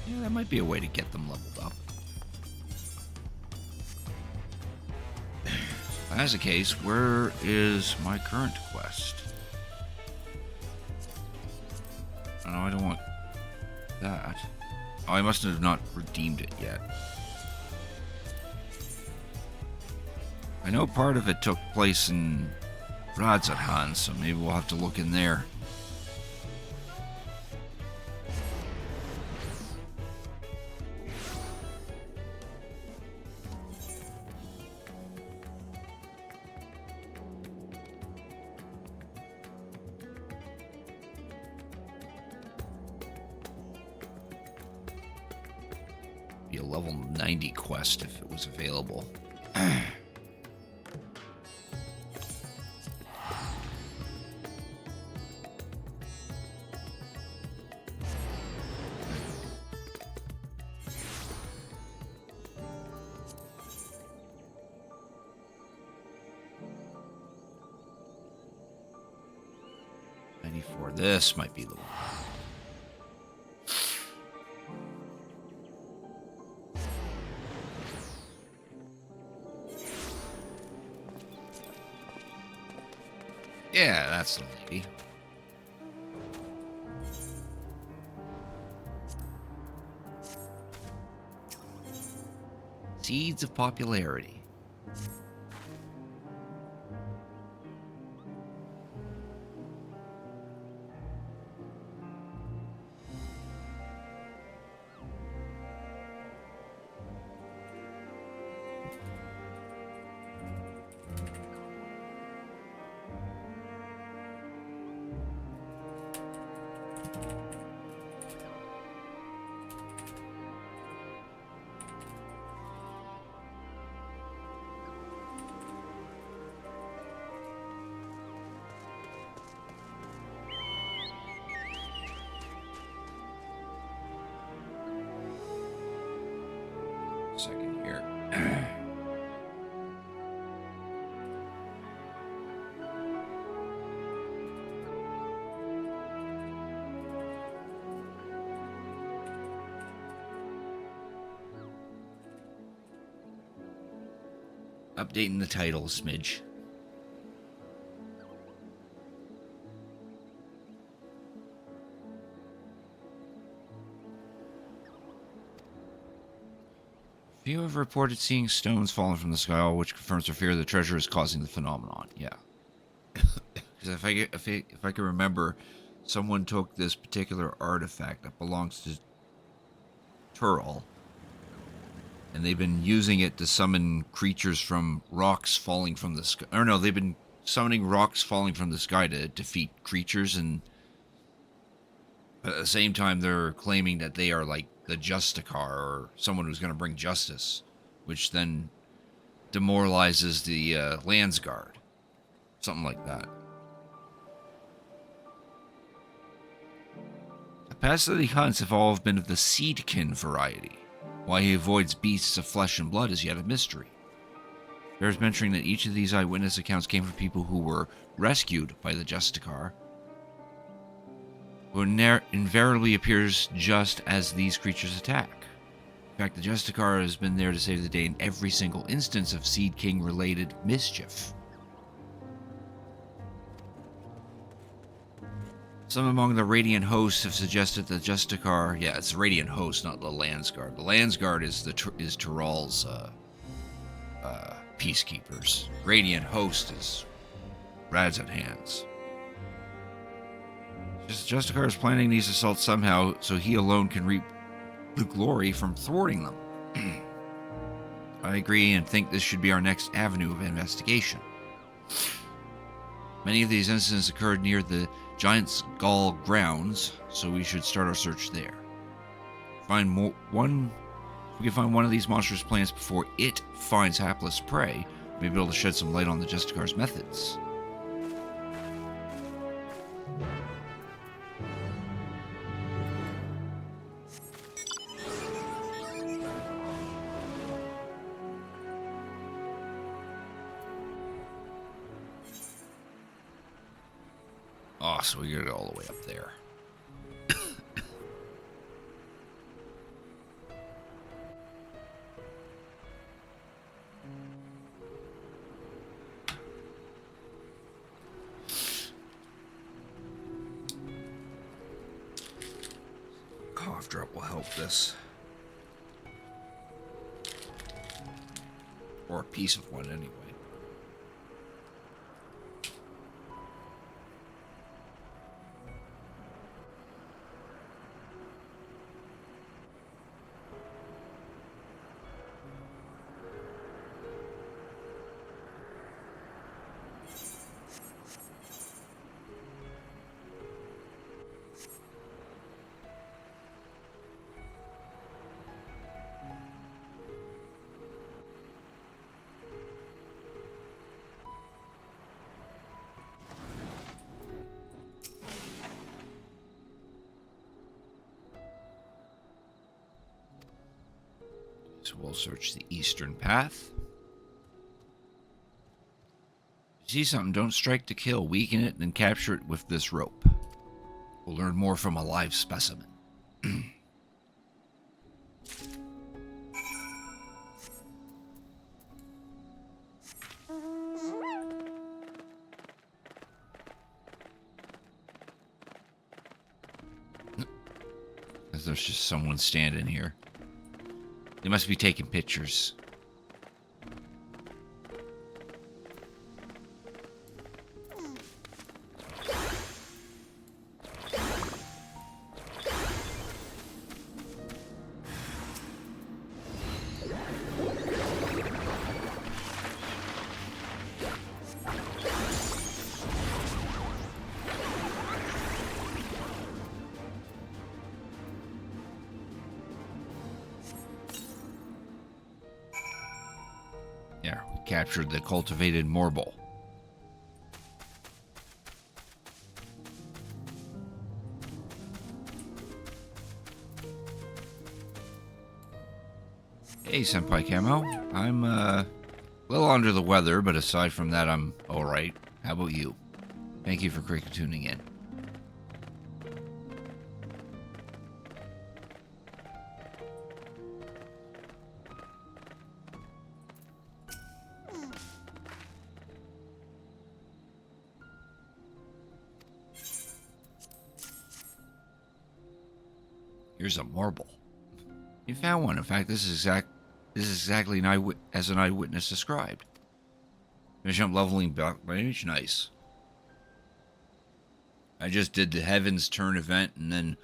Yeah, that might be a way to get them leveled up. As a case, where is my current quest? Oh, I don't want that. Oh, I must have not redeemed it yet. I know part of it took place in Radzatan, so maybe we'll have to look in there. Be a level 90 quest if it was available. This might be the one. Yeah, that's the lady. Seeds of popularity. Updating the title, smidge. Few have reported seeing stones falling from the sky, all which confirms their fear the treasure is causing the phenomenon. Yeah. Because if I can remember, someone took this particular artifact that belongs to Turl, and they've been using it to summon creatures from rocks falling from the sky. Or no, they've been summoning rocks falling from the sky to defeat creatures, and at the same time they're claiming that they are like the Justicar or someone who's going to bring justice, which then demoralizes the Landsguard. Something like that. The past that he hunts have all been of the seedkin variety. Why he avoids beasts of flesh and blood is yet a mystery. There's mentioning that each of these eyewitness accounts came from people who were rescued by the Justicar, who invariably appears just as these creatures attack. In fact, the Justicar has been there to save the day in every single instance of Seed King-related mischief. Some among the Radiant Hosts have suggested the Justicar... Yeah, it's the Radiant Host, not the Landsguard. The Landsguard is Tyrell's peacekeepers. Radiant Host is Rad's at hands. Justicar is planning these assaults somehow, so he alone can reap the glory from thwarting them. I agree and think this should be our next avenue of investigation. Many of these incidents occurred near the Giant Skull grounds, so we should start our search there. If we can find one of these monstrous plants before it finds hapless prey, we may be able to shed some light on the Justicar's methods. Oh, so we gotta go all the way up there. Cough drop will help this. Or a piece of one, anyway. So we'll search the eastern path. If you see something, don't strike to kill. Weaken it, then capture it with this rope. We'll learn more from a live specimen. There's just someone standing here. They must be taking pictures. Yeah, we captured the cultivated Morbol. Hey, Senpai Camo. I'm a little under the weather, but aside from that, I'm alright. How about you? Thank you for tuning in. Here's a marble. You found one. In fact, this is exactly as an eyewitness described. Finish up leveling damage. Nice. I just did the Heavensturn event and then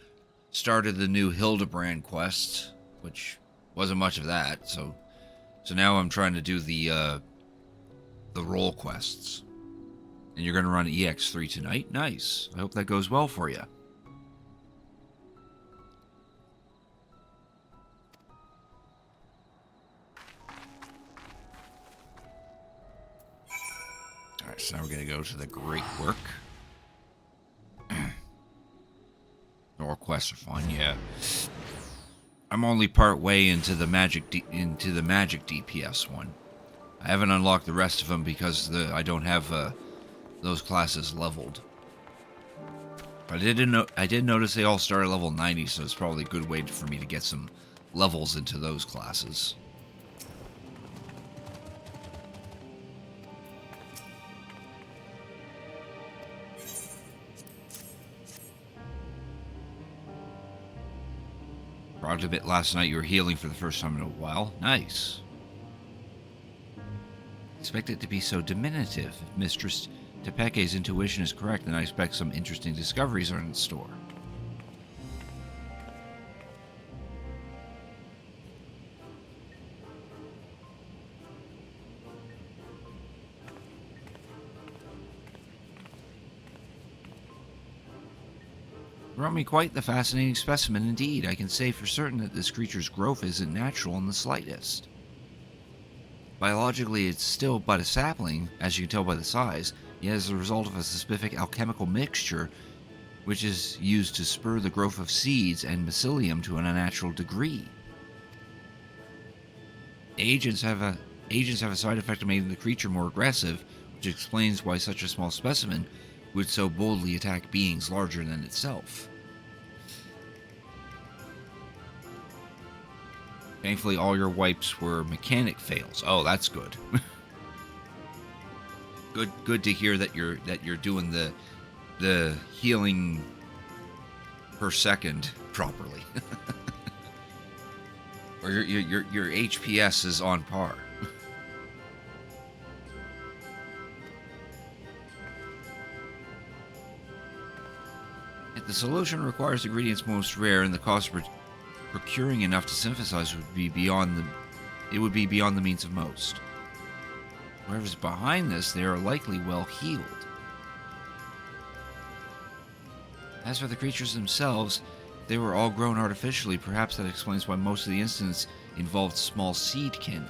started the new Hildibrand quest, which wasn't much of that. So now I'm trying to do the role quests. And you're going to run EX3 tonight? Nice. I hope that goes well for you. Alright, so now we're going to go to the Great Work. All quests are fun, yeah. I'm only part way into the magic DPS one. I haven't unlocked the rest of them because I don't have those classes leveled. I did notice they all start at level 90, so it's probably a good way for me to get some levels into those classes. Rocked a bit last night. You were healing for the first time in a while. Nice. Expect it to be so diminutive. If Mistress Tepeke's intuition is correct, then I expect some interesting discoveries are in store. Brought me quite the fascinating specimen indeed. I can say for certain that this creature's growth isn't natural in the slightest. Biologically, it's still but a sapling, as you can tell by the size, yet as a result of a specific alchemical mixture, which is used to spur the growth of seeds and mycelium to an unnatural degree. Agents have a side effect of making the creature more aggressive, which explains why such a small specimen would so boldly attack beings larger than itself. Thankfully, all your wipes were mechanic fails. Oh, that's good. Good to hear that you're doing the healing per second properly. Or your HPS is on par. If the solution requires ingredients most rare and the cost of procuring enough to synthesize would be beyond the means of most. Whoever's behind this, they are likely well healed. As for the creatures themselves, they were all grown artificially. Perhaps that explains why most of the incidents involved small seedkin.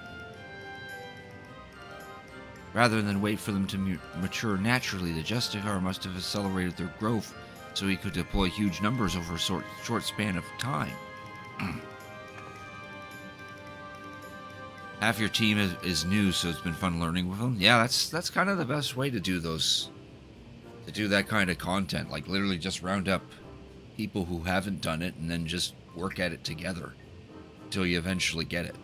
Rather than wait for them to mature naturally, the Justicar must have accelerated their growth so he could deploy huge numbers over a short span of time. Half your team is new, so it's been fun learning with them. Yeah, that's kind of the best way to do that kind of content. Like, literally just round up people who haven't done it and then just work at it together until you eventually get it.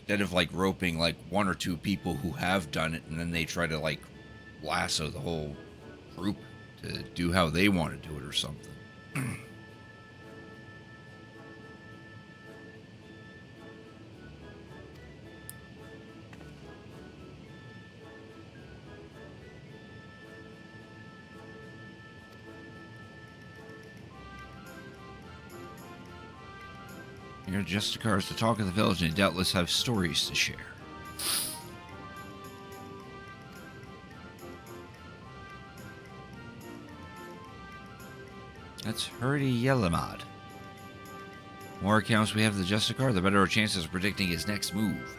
Instead of like roping like one or two people who have done it and then they try to like lasso the whole group to do how they want to do it or something. Your Justicar is the talk of the village and doubtless have stories to share. That's Hurdy Yelamad. The more accounts we have of the Justicar, the better our chances of predicting his next move.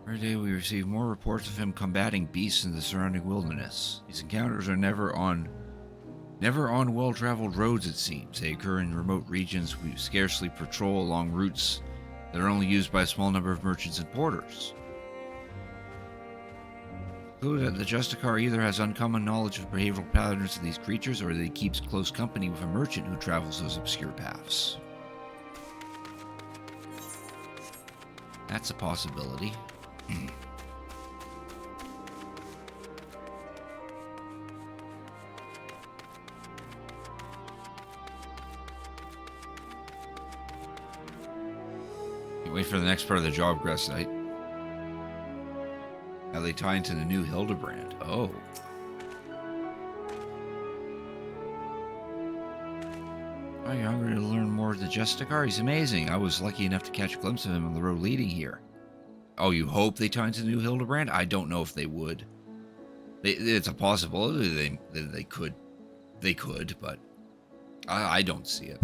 Every day we receive more reports of him combating beasts in the surrounding wilderness. These encounters are never on well-traveled roads, it seems. They occur in remote regions. We scarcely patrol along routes that are only used by a small number of merchants and porters. Conclude that the Justicar either has uncommon knowledge of behavioral patterns of these creatures, or that he keeps close company with a merchant who travels those obscure paths. That's a possibility. Wait for the next part of the job quest site. How they tie into the new Hildibrand. Oh. Are you hungry to learn more of the Justicar? He's amazing. I was lucky enough to catch a glimpse of him on the road leading here. Oh, you hope they tie into the new Hildibrand? I don't know if they would. It's a possibility they could. They could, but I don't see it.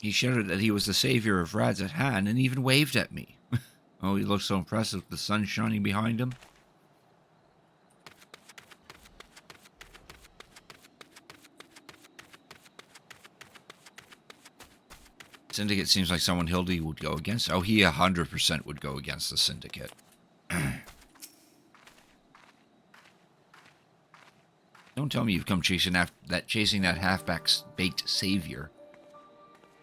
He shouted that he was the savior of Rads at hand and even waved at me. Oh, he looked so impressive with the sun shining behind him. Syndicate seems like someone Hildy would go against. Oh, he 100% would go against the Syndicate. Don't tell me you've come chasing that halfback's baked savior.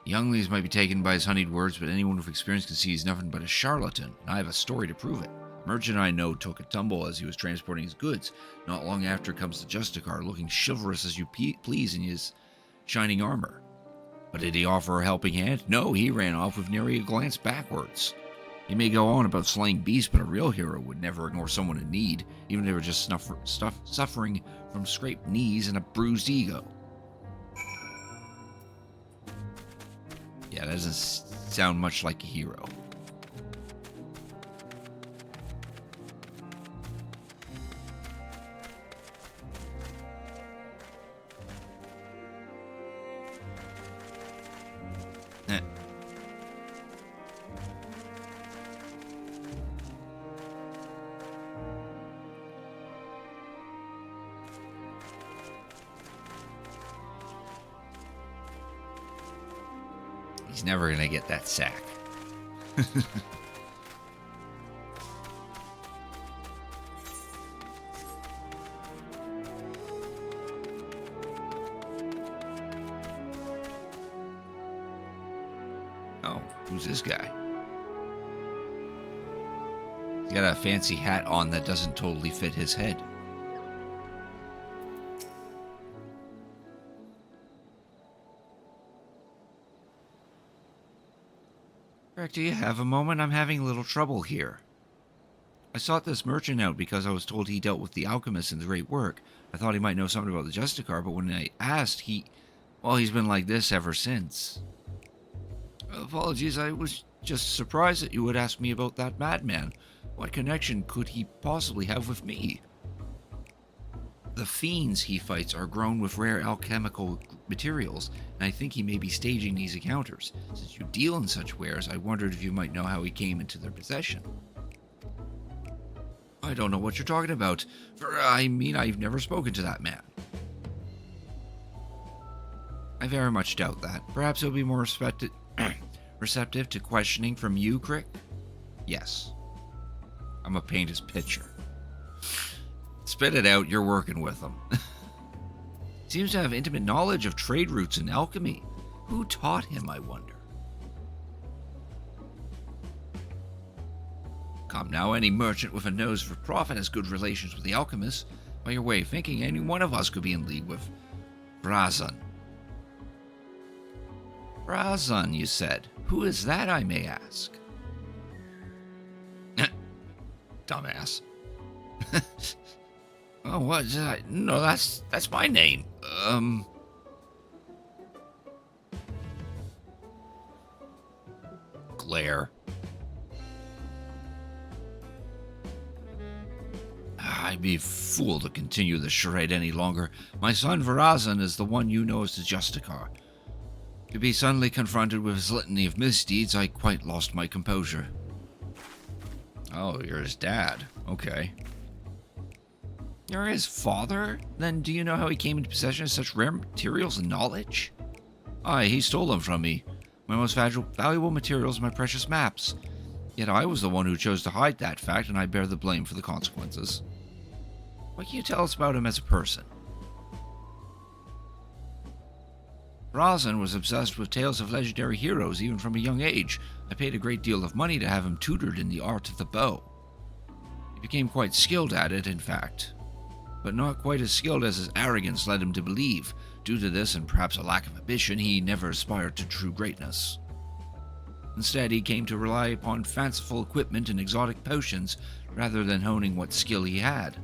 Younglings might be taken by his honeyed words, but anyone with experience can see he's nothing but a charlatan, and I have a story to prove it. A merchant I know took a tumble as he was transporting his goods. Not long after comes the Justicar, looking chivalrous as you please in his shining armor. But did he offer a helping hand? No, he ran off with nary a glance backwards. He may go on about slaying beasts, but a real hero would never ignore someone in need, even if they were just suffering from scraped knees and a bruised ego. Yeah, that doesn't sound much like a hero. He's never going to get that sack. Oh, who's this guy? He's got a fancy hat on that doesn't totally fit his head. Do you have a moment? I'm having a little trouble here. I sought this merchant out because I was told he dealt with the alchemists in the great work. I thought he might know something about the Justicar, but when I asked, he's been like this ever since. Apologies, I was just surprised that you would ask me about that madman. What connection could he possibly have with me? The fiends he fights are grown with rare alchemical materials, and I think he may be staging these encounters. Since you deal in such wares, I wondered if you might know how he came into their possession. I don't know what you're talking about. I've never spoken to that man. I very much doubt that. Perhaps he'll be more receptive to questioning from you, Crick? Yes. I'm a paint his picture. Spit it out, you're working with him. Seems to have intimate knowledge of trade routes and alchemy. Who taught him, I wonder? Come now, any merchant with a nose for profit has good relations with the alchemists. By your way of thinking, any one of us could be in league with Brazan. Brazan, you said. Who is that, I may ask? Dumbass. Oh, what? No, that's my name. Glare. I'd be a fool to continue the charade any longer. My son Varazan is the one you know as the Justicar. To be suddenly confronted with his litany of misdeeds, I quite lost my composure. Oh, you're his dad. Okay. You're his father? Then do you know how he came into possession of such rare materials and knowledge? Aye, he stole them from me. My most valuable materials, my precious maps. Yet I was the one who chose to hide that fact, and I bear the blame for the consequences. What can you tell us about him as a person? Razan was obsessed with tales of legendary heroes even from a young age. I paid a great deal of money to have him tutored in the art of the bow. He became quite skilled at it, in fact, but not quite as skilled as his arrogance led him to believe. Due to this, and perhaps a lack of ambition, he never aspired to true greatness. Instead, he came to rely upon fanciful equipment and exotic potions rather than honing what skill he had.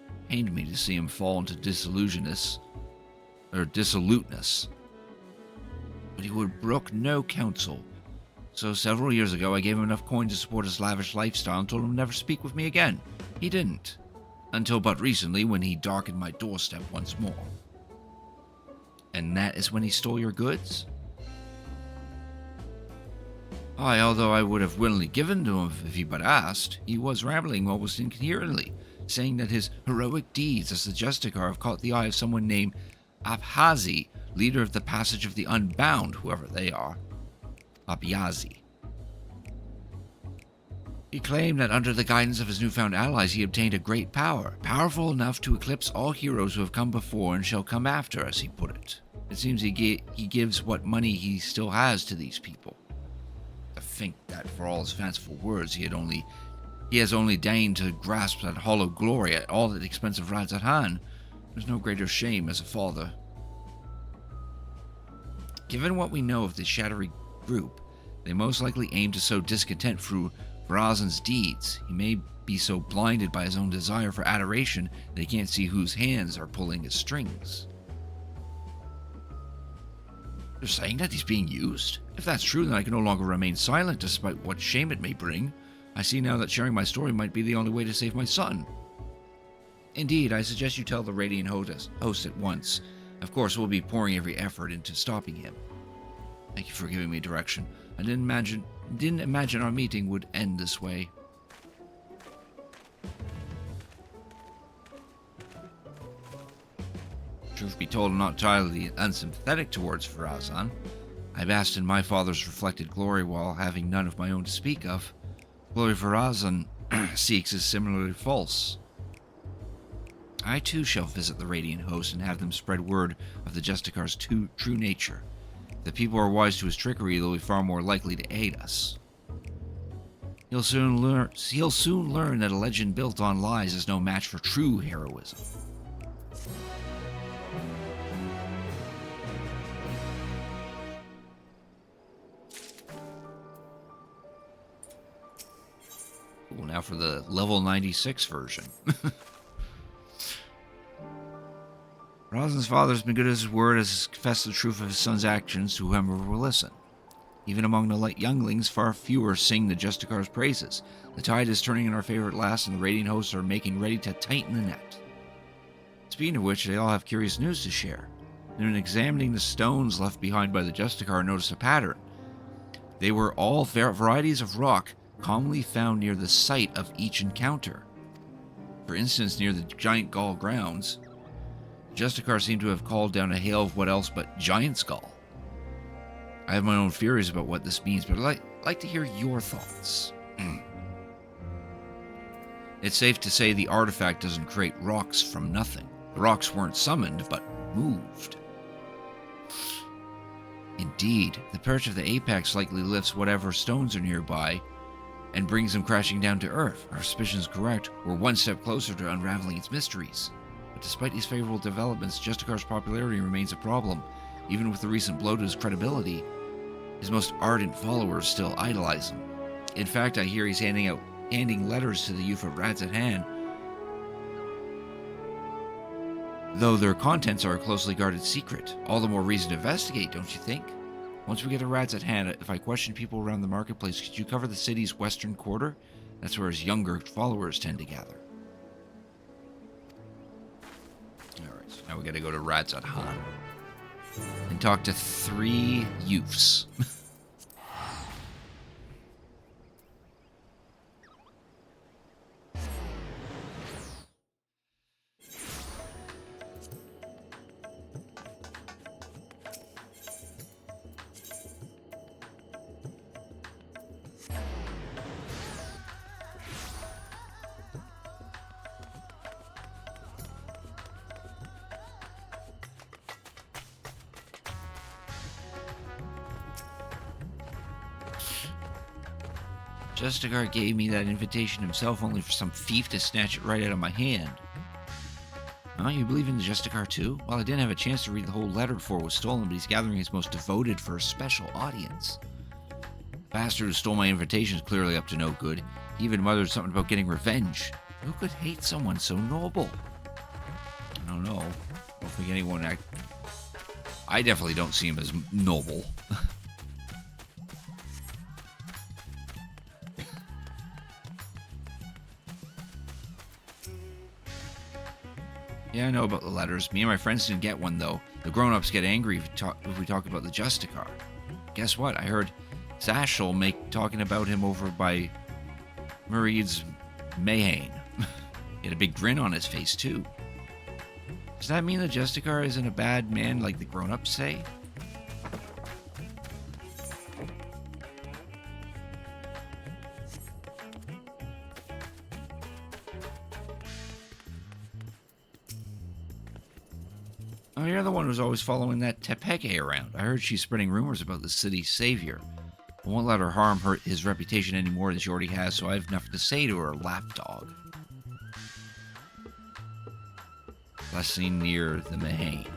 It pained me to see him fall into dissoluteness. But he would brook no counsel. So several years ago, I gave him enough coin to support his lavish lifestyle and told him never speak with me again. He didn't. Until but recently, when he darkened my doorstep once more. And that is when he stole your goods? Aye, although I would have willingly given to him if he but asked, he was rambling almost incoherently, saying that his heroic deeds as the Justicar have caught the eye of someone named Abhazi, leader of the Passage of the Unbound, whoever they are. Abhazi. He claimed that under the guidance of his newfound allies he obtained a great power, powerful enough to eclipse all heroes who have come before and shall come after, as he put it. It seems he gives what money he still has to these people. To think that for all his fanciful words he has only deigned to grasp that hollow glory at all the expense of Radzatan. There's no greater shame as a father. Given what we know of the Shattery group, they most likely aim to sow discontent through Varazan's deeds. He may be so blinded by his own desire for adoration that he can't see whose hands are pulling his strings. You're saying that he's being used? If that's true, then I can no longer remain silent despite what shame it may bring. I see now that sharing my story might be the only way to save my son. Indeed, I suggest you tell the Radiant host at once. Of course, we'll be pouring every effort into stopping him. Thank you for giving me direction. I didn't imagine our meeting would end this way. Truth be told, I'm not entirely unsympathetic towards Varazan. I basked in my father's reflected glory while having none of my own to speak of. Glory Varazan seeks is similarly false. I too shall visit the Radiant host and have them spread word of the Justicar's true nature. If the people are wise to his trickery, they'll be far more likely to aid us. He'll soon learn that a legend built on lies is no match for true heroism. Cool, now for the level 96 version. Razan's father has been good as his word, as confessed the truth of his son's actions to whoever will listen. Even among the light younglings, far fewer sing the Justicar's praises. The tide is turning in our favor at last, and the Radiant hosts are making ready to tighten the net. Speaking of which, they all have curious news to share. And in examining the stones left behind by the Justicar, I noticed a pattern. They were all varieties of rock commonly found near the site of each encounter. For instance, near the giant Gaul grounds, Justicar seemed to have called down a hail of what else but giant skull. I have my own theories about what this means, but I'd like to hear your thoughts. It's safe to say the artifact doesn't create rocks from nothing. The rocks weren't summoned, but moved. Indeed, the perch of the apex likely lifts whatever stones are nearby and brings them crashing down to earth. Our suspicion is correct. We're one step closer to unraveling its mysteries. But despite these favorable developments, Justicar's popularity remains a problem. Even with the recent blow to his credibility, his most ardent followers still idolize him. In fact, I hear he's handing letters to the youth of Radzatan, though their contents are a closely guarded secret. All the more reason to investigate, don't you think? Once we get to Radzatan, if I question people around the marketplace, could you cover the city's western quarter? That's where his younger followers tend to gather. Now we gotta go to Radzat Han and talk to 3 youths. Justicar gave me that invitation himself only for some thief to snatch it right out of my hand. Oh, you believe in the Justicar too? Well, I didn't have a chance to read the whole letter before it was stolen, but he's gathering his most devoted for a special audience. The bastard who stole my invitation is clearly up to no good. He even muttered something about getting revenge. Who could hate someone so noble? I don't know. I don't think anyone... I definitely don't see him as noble. Yeah, I know about the letters. Me and my friends didn't get one, though. The grown-ups get angry if we talk about the Justicar. Guess what? I heard Sashel talking about him over by Muried's Mayhane. He had a big grin on his face, too. Does that mean the Justicar isn't a bad man like the grown-ups say? Oh, you're the one who's always following that Tepeke around. I heard she's spreading rumors about the city's savior. I won't let her harm his reputation any more than she already has, so I have nothing to say to her lapdog. Last seen near the Mayhane.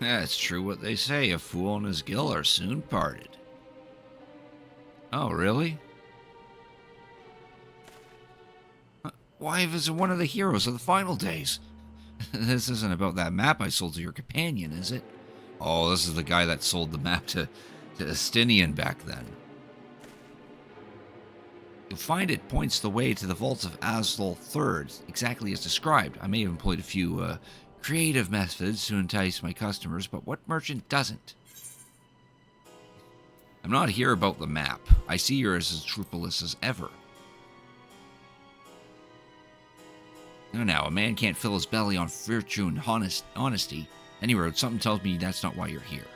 Yeah, it's true what they say. A fool and his gill are soon parted. Oh, really? Why visit one of the heroes of the final days? This isn't about that map I sold to your companion, is it? Oh, this is the guy that sold the map to Estinian back then. You'll find it points the way to the vaults of Asdol III, exactly as described. I may have employed a few creative methods to entice my customers, but what merchant doesn't? I'm not here about the map. I see you're as scrupulous as ever. Now, a man can't fill his belly on virtue and honesty. Anyway, something tells me that's not why you're here.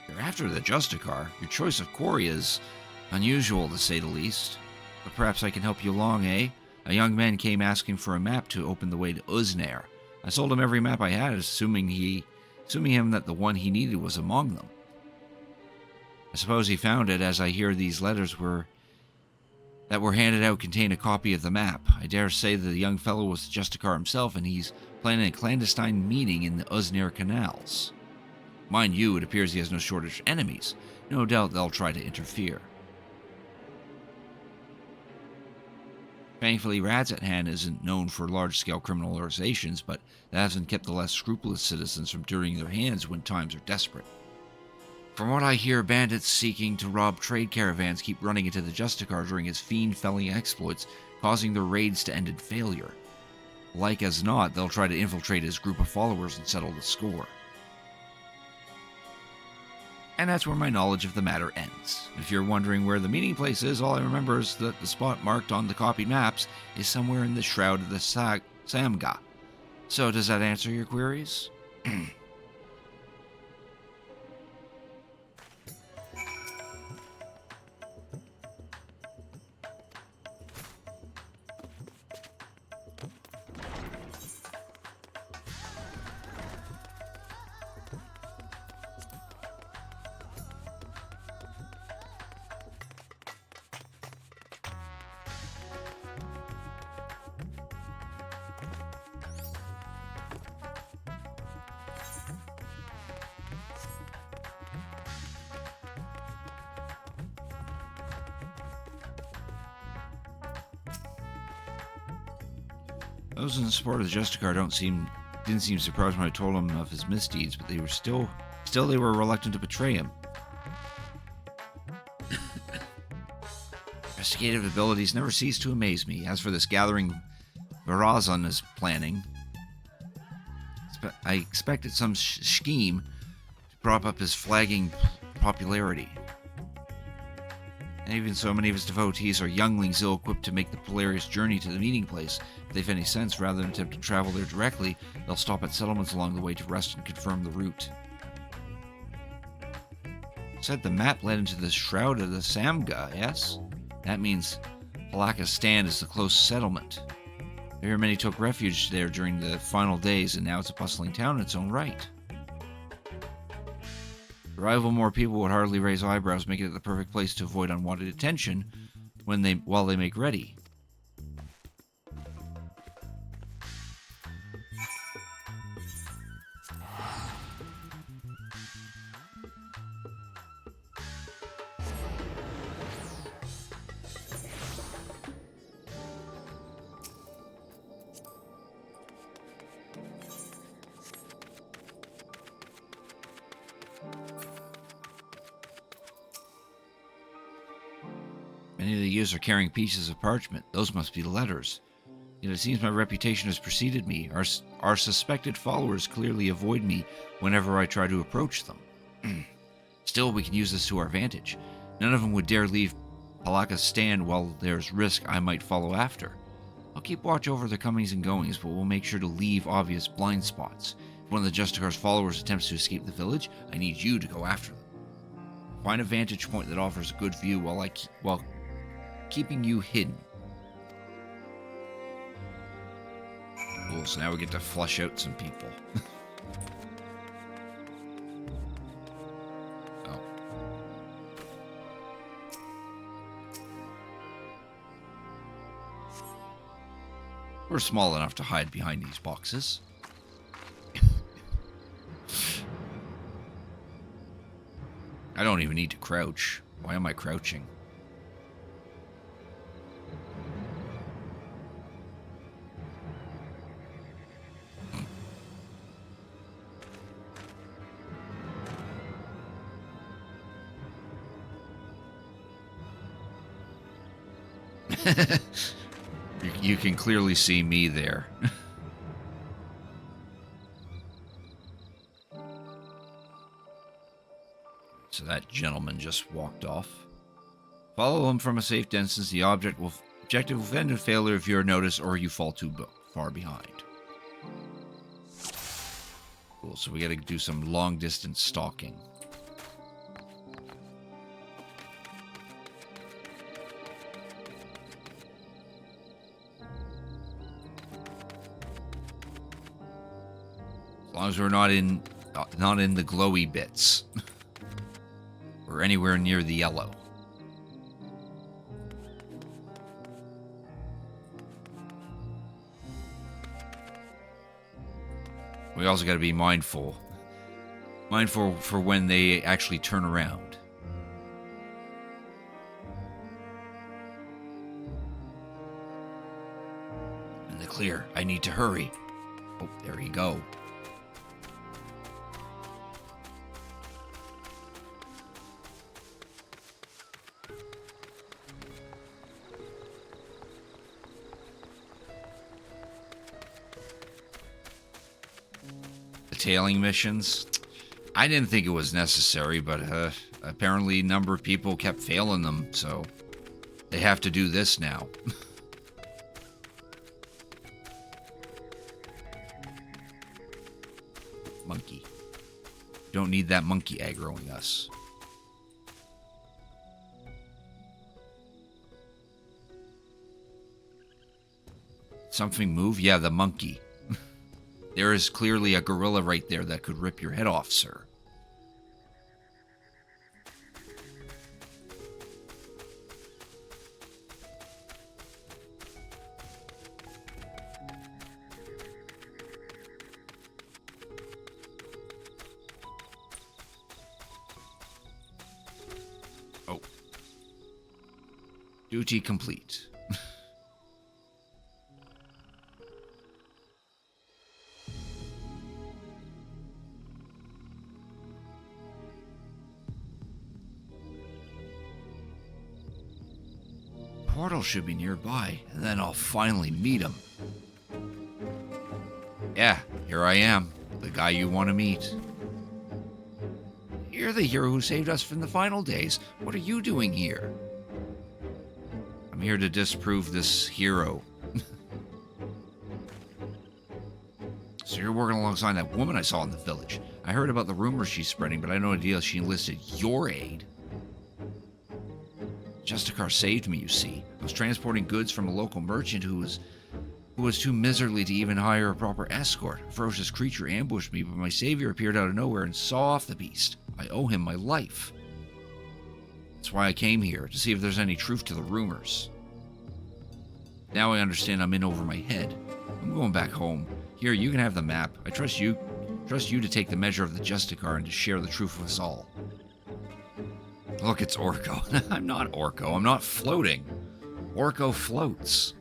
You're after the Justicar. Your choice of quarry is unusual, to say the least. But perhaps I can help you along, eh? A young man came asking for a map to open the way to Uznair. I sold him every map I had, assuming him that the one he needed was among them. I suppose he found it, as I hear these letters that were handed out contain a copy of the map. I dare say that the young fellow was the Justicar himself, and he's planning a clandestine meeting in the Uznair canals. Mind you, it appears he has no shortage of enemies. No doubt they'll try to interfere. Thankfully, Radzat Han isn't known for large-scale criminal organizations, but that hasn't kept the less scrupulous citizens from turning their hands when times are desperate. From what I hear, bandits seeking to rob trade caravans keep running into the Justicar during his fiend-felling exploits, causing their raids to end in failure. Like as not, they'll try to infiltrate his group of followers and settle the score. And that's where my knowledge of the matter ends. If you're wondering where the meeting place is, all I remember is that the spot marked on the copied maps is somewhere in the Shroud of the Samga. So does that answer your queries? Those in support of the Justicar didn't seem surprised when I told him of his misdeeds, but they were still they were reluctant to betray him. Investigative abilities never cease to amaze me. As for this gathering Varazan is planning, I expected some scheme to prop up his flagging popularity. And even so, many of his devotees are younglings ill-equipped to make the Polarious journey to the meeting place. If they've any sense, rather than attempt to travel there directly, they'll stop at settlements along the way to rest and confirm the route. Said the map led into the Shroud of the Samga, yes? That means Palaka's Stand is the closest settlement. I hear many took refuge there during the final days, and now it's a bustling town in its own right. The arrival of more people would hardly raise eyebrows, making it the perfect place to avoid unwanted attention while they make ready. Many of the youths are carrying pieces of parchment. Those must be the letters. Yet it seems my reputation has preceded me. Our suspected followers clearly avoid me whenever I try to approach them. Still, we can use this to our advantage. None of them would dare leave Palaka's Stand while there's risk I might follow after. I'll keep watch over their comings and goings, but we'll make sure to leave obvious blind spots. If one of the Justicar's followers attempts to escape the village, I need you to go after them. Find a vantage point that offers a good view while keeping you hidden. Cool, so now we get to flush out some people. Oh. We're small enough to hide behind these boxes. I don't even need to crouch. Why am I crouching? You can clearly see me there. So that gentleman just walked off. Follow him from a safe distance. The objective will end in failure if you're noticed or you fall too far behind. Cool, so we gotta do some long distance stalking. As long as we're not in the glowy bits. Or anywhere near the yellow. We also got to be mindful. Mindful for when they actually turn around. In the clear. I need to hurry. Oh, there you go. Tailing missions. I didn't think it was necessary, but apparently a number of people kept failing them, so they have to do this now. Monkey. Don't need that monkey aggroing us. Something move? Yeah, the monkey. There is clearly a gorilla right there that could rip your head off, sir. Oh. Duty complete. portal should be nearby, and then I'll finally meet him. Yeah, here I am, the guy you want to meet. You're the hero who saved us from the final days. What are you doing here? I'm here to disprove this hero. So you're working alongside that woman I saw in the village. I heard about the rumors she's spreading, but I had no idea she enlisted your aid. Justicar saved me, you see. I was transporting goods from a local merchant who was too miserly to even hire a proper escort. A ferocious creature ambushed me, but my savior appeared out of nowhere and saw off the beast. I owe him my life. That's why I came here, to see if there's any truth to the rumors. Now I understand I'm in over my head. I'm going back home. Here, you can have the map. I trust you to take the measure of the Justicar and to share the truth with us all. Look, it's Orko. I'm not Orko. I'm not floating. Orko floats.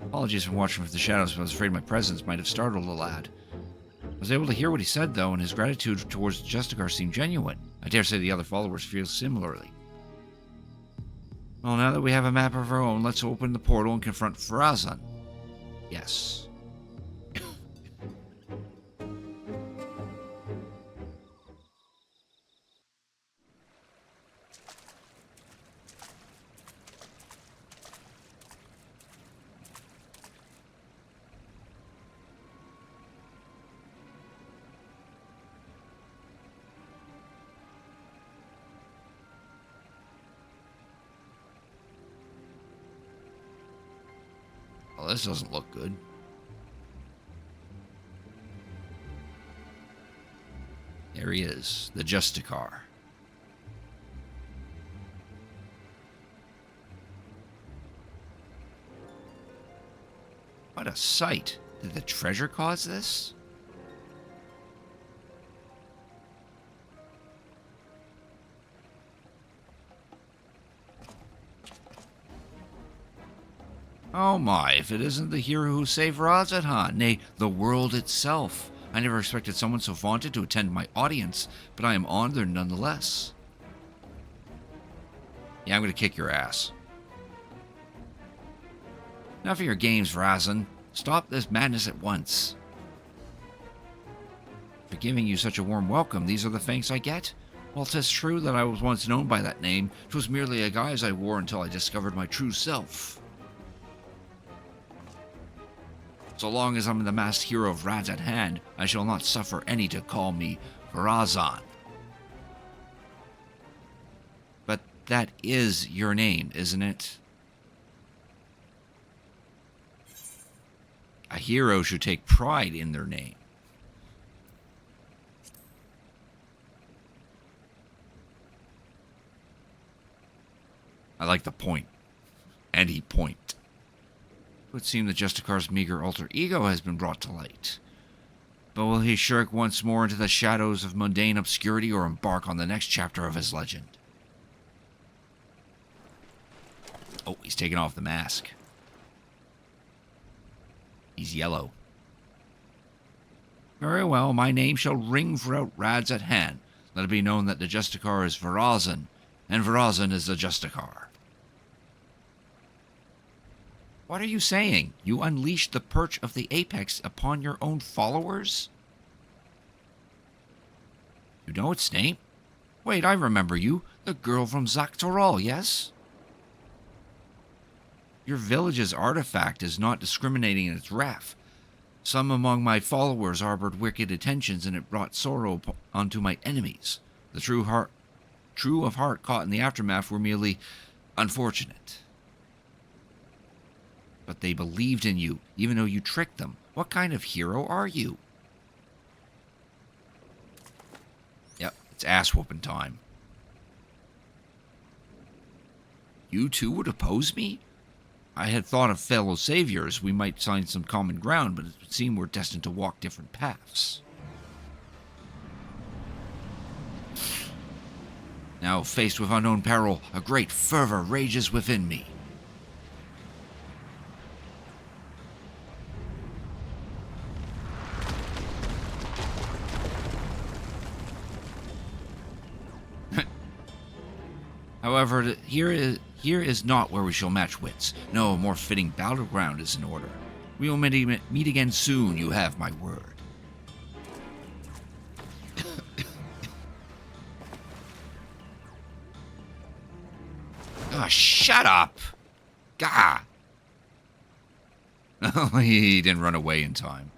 Apologies for watching from the shadows, but I was afraid my presence might have startled the lad. I was able to hear what he said, though, and his gratitude towards Justicar seemed genuine. I dare say the other followers feel similarly. Well, now that we have a map of our own, let's open the portal and confront Farazan. Yes. Well, this doesn't look good. There he is, the Justicar. What a sight. Did the treasure cause this? Oh my, if it isn't the hero who saved Razadhan, nay, the world itself. I never expected someone so vaunted to attend my audience, but I am honored nonetheless. Yeah, I'm gonna kick your ass. Enough of your games, Razan. Stop this madness at once. For giving you such a warm welcome, these are the thanks I get? Well, 'tis true that I was once known by that name. 'Twas merely a guise I wore until I discovered my true self. So long as I'm the masked hero of Radz at hand, I shall not suffer any to call me Farazan. But that is your name, isn't it? A hero should take pride in their name. I like the point. And he point. It would seem that Justicar's meager alter ego has been brought to light. But will he shirk once more into the shadows of mundane obscurity or embark on the next chapter of his legend? Oh, he's taking off the mask. He's yellow. Very well, my name shall ring throughout Radz at hand. Let it be known that the Justicar is Farazan, and Farazan is the Justicar. What are you saying? You unleashed the perch of the apex upon your own followers? You know its name? Wait, I remember you. The girl from Zaktoral, yes? Your village's artifact is not discriminating in its wrath. Some among my followers harbored wicked intentions, and it brought sorrow onto my enemies. The true of heart caught in the aftermath were merely unfortunate. But they believed in you, even though you tricked them. What kind of hero are you? Yep, it's ass-whooping time. You too would oppose me? I had thought of fellow saviors. We might find some common ground, but it would seem we're destined to walk different paths. Now, faced with unknown peril, a great fervor rages within me. However, here is not where we shall match wits. No, a more fitting battleground is in order. We will meet again soon, you have my word. Oh, shut up! Gah! Oh, he didn't run away in time.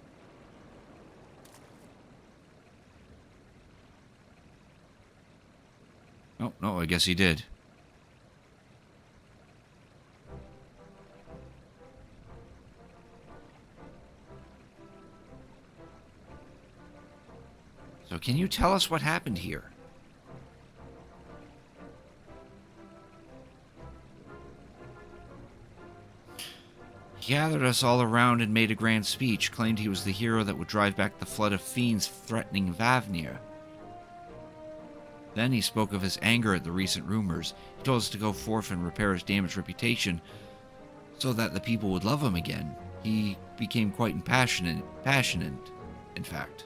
Oh, no, I guess he did. So can you tell us what happened here? He gathered us all around and made a grand speech, claimed he was the hero that would drive back the flood of fiends threatening Vavnir. Then he spoke of his anger at the recent rumors. He told us to go forth and repair his damaged reputation so that the people would love him again. He became quite passionate, in fact.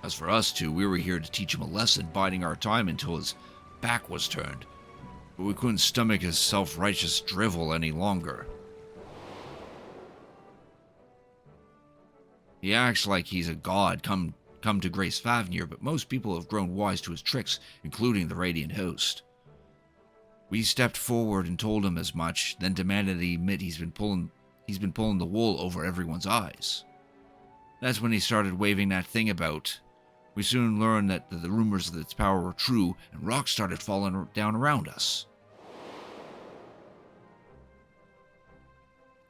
As for us two, we were here to teach him a lesson, biding our time until his back was turned. But we couldn't stomach his self-righteous drivel any longer. He acts like he's a god come to grace Vavnir, but most people have grown wise to his tricks, including the Radiant Host. We stepped forward and told him as much, then demanded that he admit he's been pulling the wool over everyone's eyes. That's when he started waving that thing about. We soon learned that the rumors of its power were true, and rocks started falling down around us.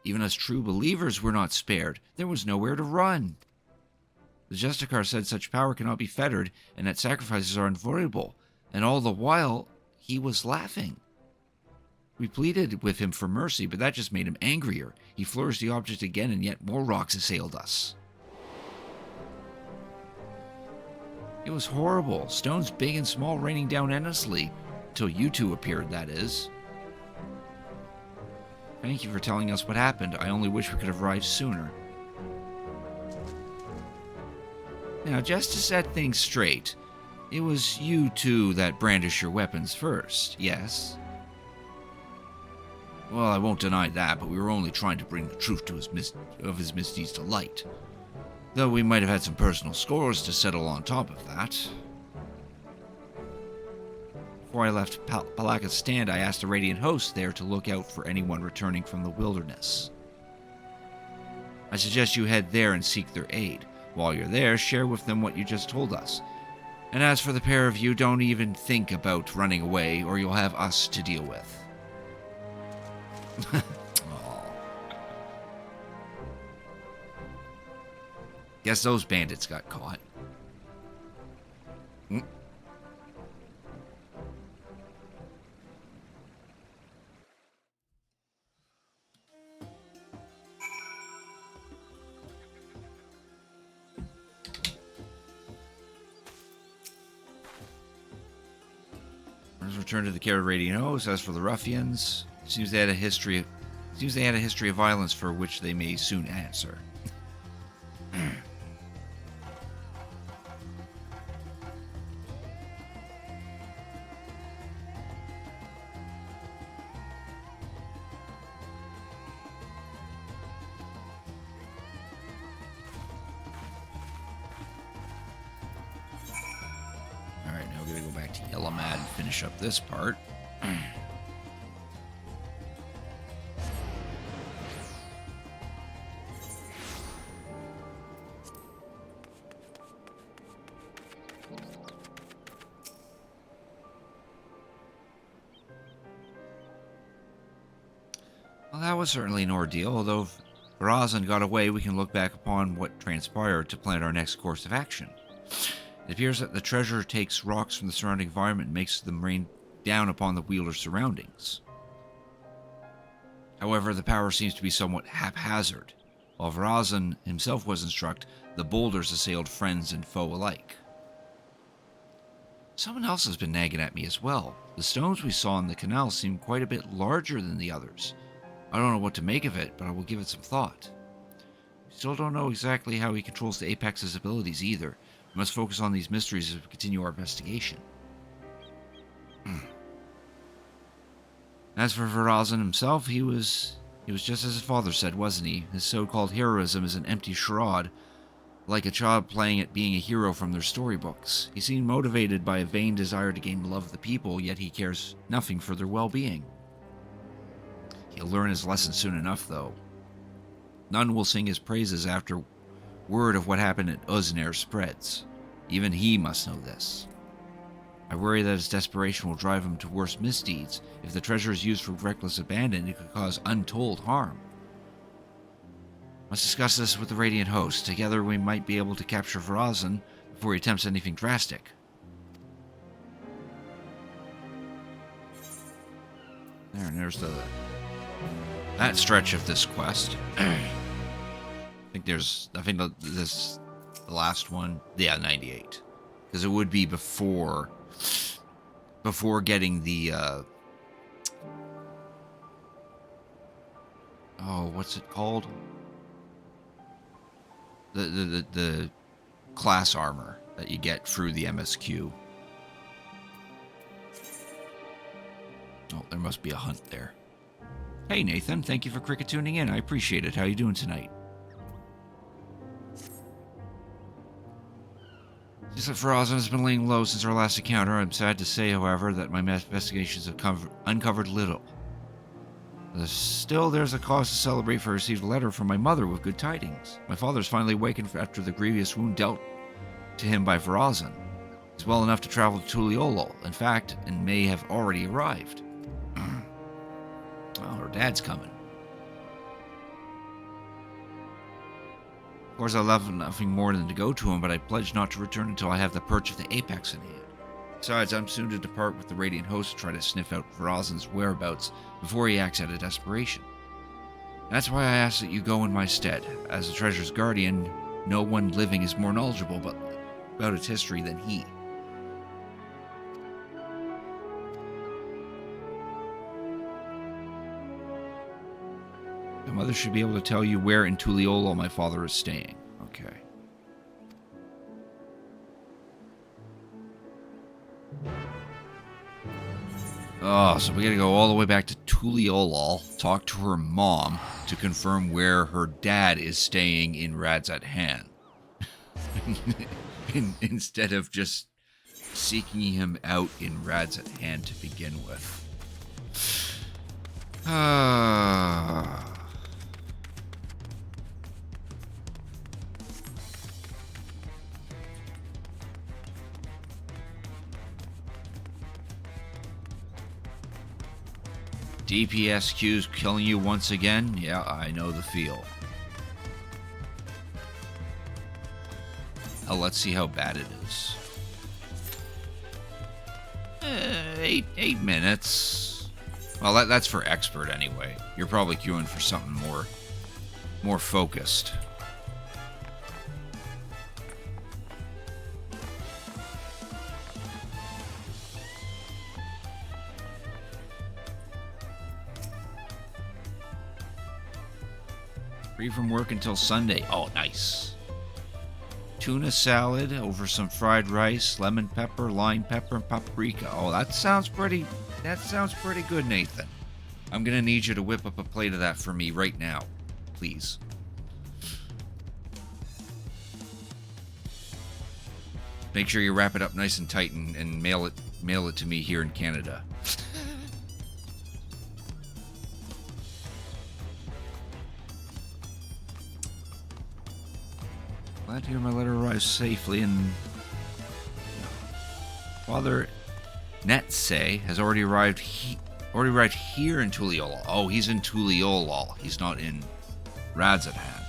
Even as true believers were not spared. There was nowhere to run. The Justicar said such power cannot be fettered, and that sacrifices are unavoidable, and all the while, he was laughing. We pleaded with him for mercy, but that just made him angrier. He flourished the object again, and yet more rocks assailed us. It was horrible. Stones big and small raining down endlessly. Until you two appeared, that is. Thank you for telling us what happened. I only wish we could have arrived sooner. Now, just to set things straight, it was you two that brandished your weapons first, yes? Well, I won't deny that, but we were only trying to bring the truth to his misdeeds to light. Though we might have had some personal scores to settle on top of that. Before I left Palaka's stand, I asked the Radiant Host there to look out for anyone returning from the wilderness. I suggest you head there and seek their aid. While you're there, share with them what you just told us. And as for the pair of you, don't even think about running away, or you'll have us to deal with. Guess those bandits got caught. Let's return to the care of Radiant Host. As for the ruffians, seems they had a history of violence for which they may soon answer. Up this part. Well, that was certainly an ordeal, although if Farazan got away, we can look back upon what transpired to plan our next course of action. It appears that the treasure takes rocks from the surrounding environment and makes them rain down upon the wielder's surroundings. However, the power seems to be somewhat haphazard. While Farazan himself was instructed, the boulders assailed friends and foe alike. Someone else has been nagging at me as well. The stones we saw in the canal seem quite a bit larger than the others. I don't know what to make of it, but I will give it some thought. We still don't know exactly how he controls the Apex's abilities either. We must focus on these mysteries as we continue our investigation. As for Verazan himself, he was just as his father said, wasn't he? His so-called heroism is an empty charade, like a child playing at being a hero from their storybooks. He seemed motivated by a vain desire to gain the love of the people, yet he cares nothing for their well-being. He'll learn his lesson soon enough, though. None will sing his praises after word of what happened at Uznair spreads. Even he must know this. I worry that his desperation will drive him to worse misdeeds. If the treasure is used for reckless abandon, it could cause untold harm. Must discuss this with the Radiant Host. Together we might be able to capture Verazan before he attempts anything drastic. There's that stretch of this quest. I think this the last one. Yeah, 98. Because it would be before getting the what's it called? The class armor that you get through the MSQ. Oh, there must be a hunt there. Hey Nathan, thank you for cricket tuning in. I appreciate it. How you doing tonight? Seems like Verazan has been laying low since our last encounter. I'm sad to say, however, that my investigations have uncovered little. Still, there's a cause to celebrate, for I received a letter from my mother with good tidings. My father's finally awakened after the grievous wound dealt to him by Verazan. He's well enough to travel to Tuliolol, in fact, and may have already arrived. Oh, her dad's coming. Of course, I love nothing more than to go to him, but I pledge not to return until I have the perch of the apex in hand. Besides, I'm soon to depart with the Radiant Host to try to sniff out Verazan's whereabouts before he acts out of desperation. That's why I ask that you go in my stead. As the treasure's guardian, no one living is more knowledgeable about its history than he. My mother should be able to tell you where in Tuliolol my father is staying. Okay. Oh, so we gotta go all the way back to Tuliolol, talk to her mom to confirm where her dad is staying in Radzat Han. Instead of just seeking him out in Radzat Han to begin with. DPS queues killing you once again? Yeah, I know the feel. Oh, let's see how bad it is. 8 minutes. Well, that's for expert anyway. You're probably queuing for something more focused. Free from work until Sunday. Oh, nice. Tuna salad over some fried rice, lemon pepper, lime pepper, and paprika. Oh, that sounds pretty good, Nathan. I'm gonna need you to whip up a plate of that for me right now, please. Make sure you wrap it up nice and tight and mail it to me here in Canada. Glad to hear my letter arrived safely, and Father Netse has already arrived here in Tuliolol. Oh, he's in Tuliolol. He's not in Radzat Han.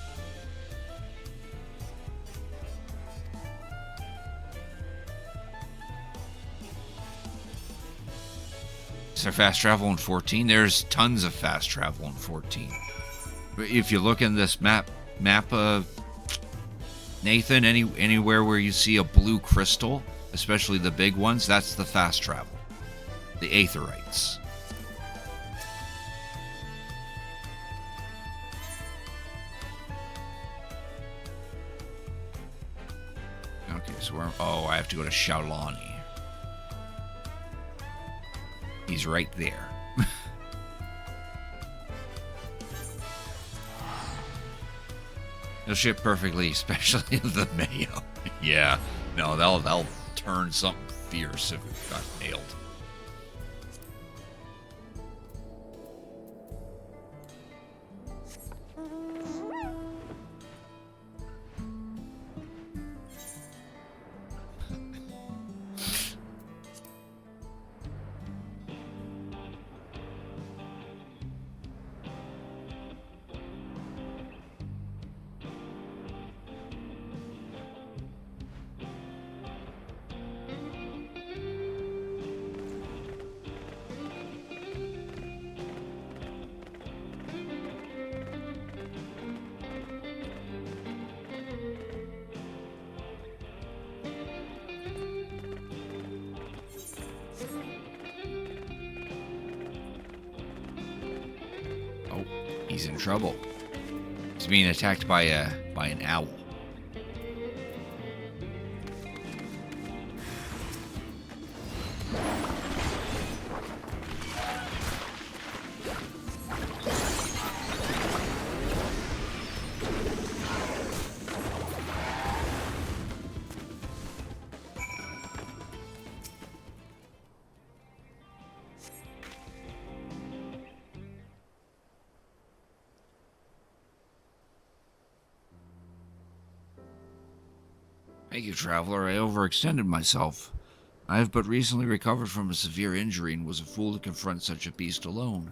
Is there fast travel in 14? There's tons of fast travel in 14. If you look in this map of Nathan, anywhere where you see a blue crystal, especially the big ones, that's the fast travel. The Aetherites. Okay, so where... Oh, I have to go to Shaolani. He's right there. He'll ship perfectly, especially the mayo. Yeah, no, they'll turn something fierce if it got nailed. He's in trouble. He's being attacked by an owl. Thank you, traveler. I overextended myself. I have but recently recovered from a severe injury and was a fool to confront such a beast alone.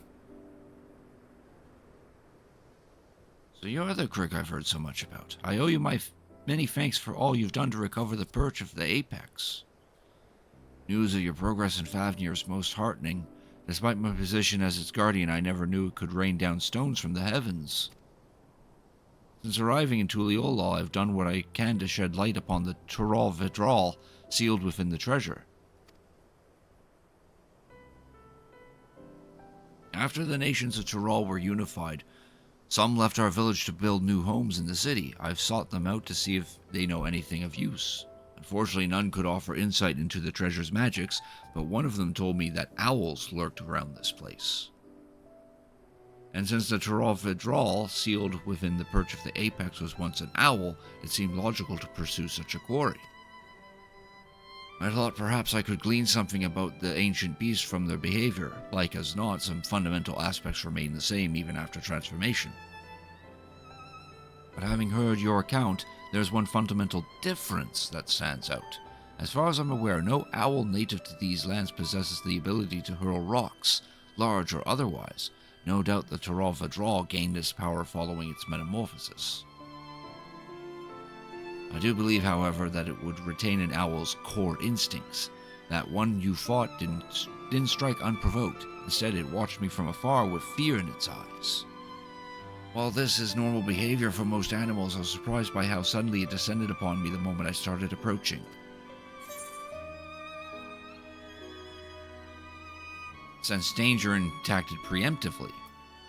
So you're the Crick I've heard so much about. I owe you my many thanks for all you've done to recover the perch of the Apex. News of your progress in Fafnir is most heartening. Despite my position as its guardian, I never knew it could rain down stones from the heavens. Since arriving in Tuliyola, I've done what I can to shed light upon the Tural Vidral sealed within the treasure. After the nations of Tural were unified, some left our village to build new homes in the city. I've sought them out to see if they know anything of use. Unfortunately, none could offer insight into the treasure's magics, but one of them told me that owls lurked around this place. And since the Tural Vidral sealed within the perch of the Apex was once an owl, it seemed logical to pursue such a quarry. I thought perhaps I could glean something about the ancient beast from their behavior. Like as not, some fundamental aspects remain the same even after transformation. But having heard your account, there's one fundamental difference that stands out. As far as I'm aware, no owl native to these lands possesses the ability to hurl rocks, large or otherwise. No doubt the Tural Vidral gained this power following its metamorphosis. I do believe, however, that it would retain an owl's core instincts. That one you fought didn't strike unprovoked. Instead, it watched me from afar with fear in its eyes. While this is normal behavior for most animals, I was surprised by how suddenly it descended upon me the moment I started approaching. It sensed danger and acted preemptively.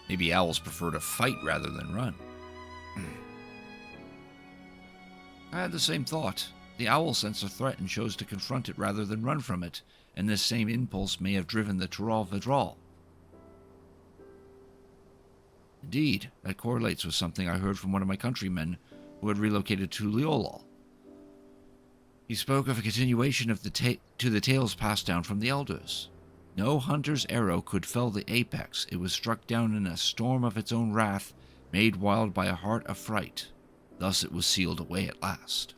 Maybe owls prefer to fight rather than run. I had the same thought. The owl sensed a threat and chose to confront it rather than run from it, and this same impulse may have driven the Tural Vidral. Indeed, that correlates with something I heard from one of my countrymen who had relocated to Liolal. He spoke of a continuation of to the tales passed down from the elders. No hunter's arrow could fell the apex. It was struck down in a storm of its own wrath, made wild by a heart of fright. Thus it was sealed away at last.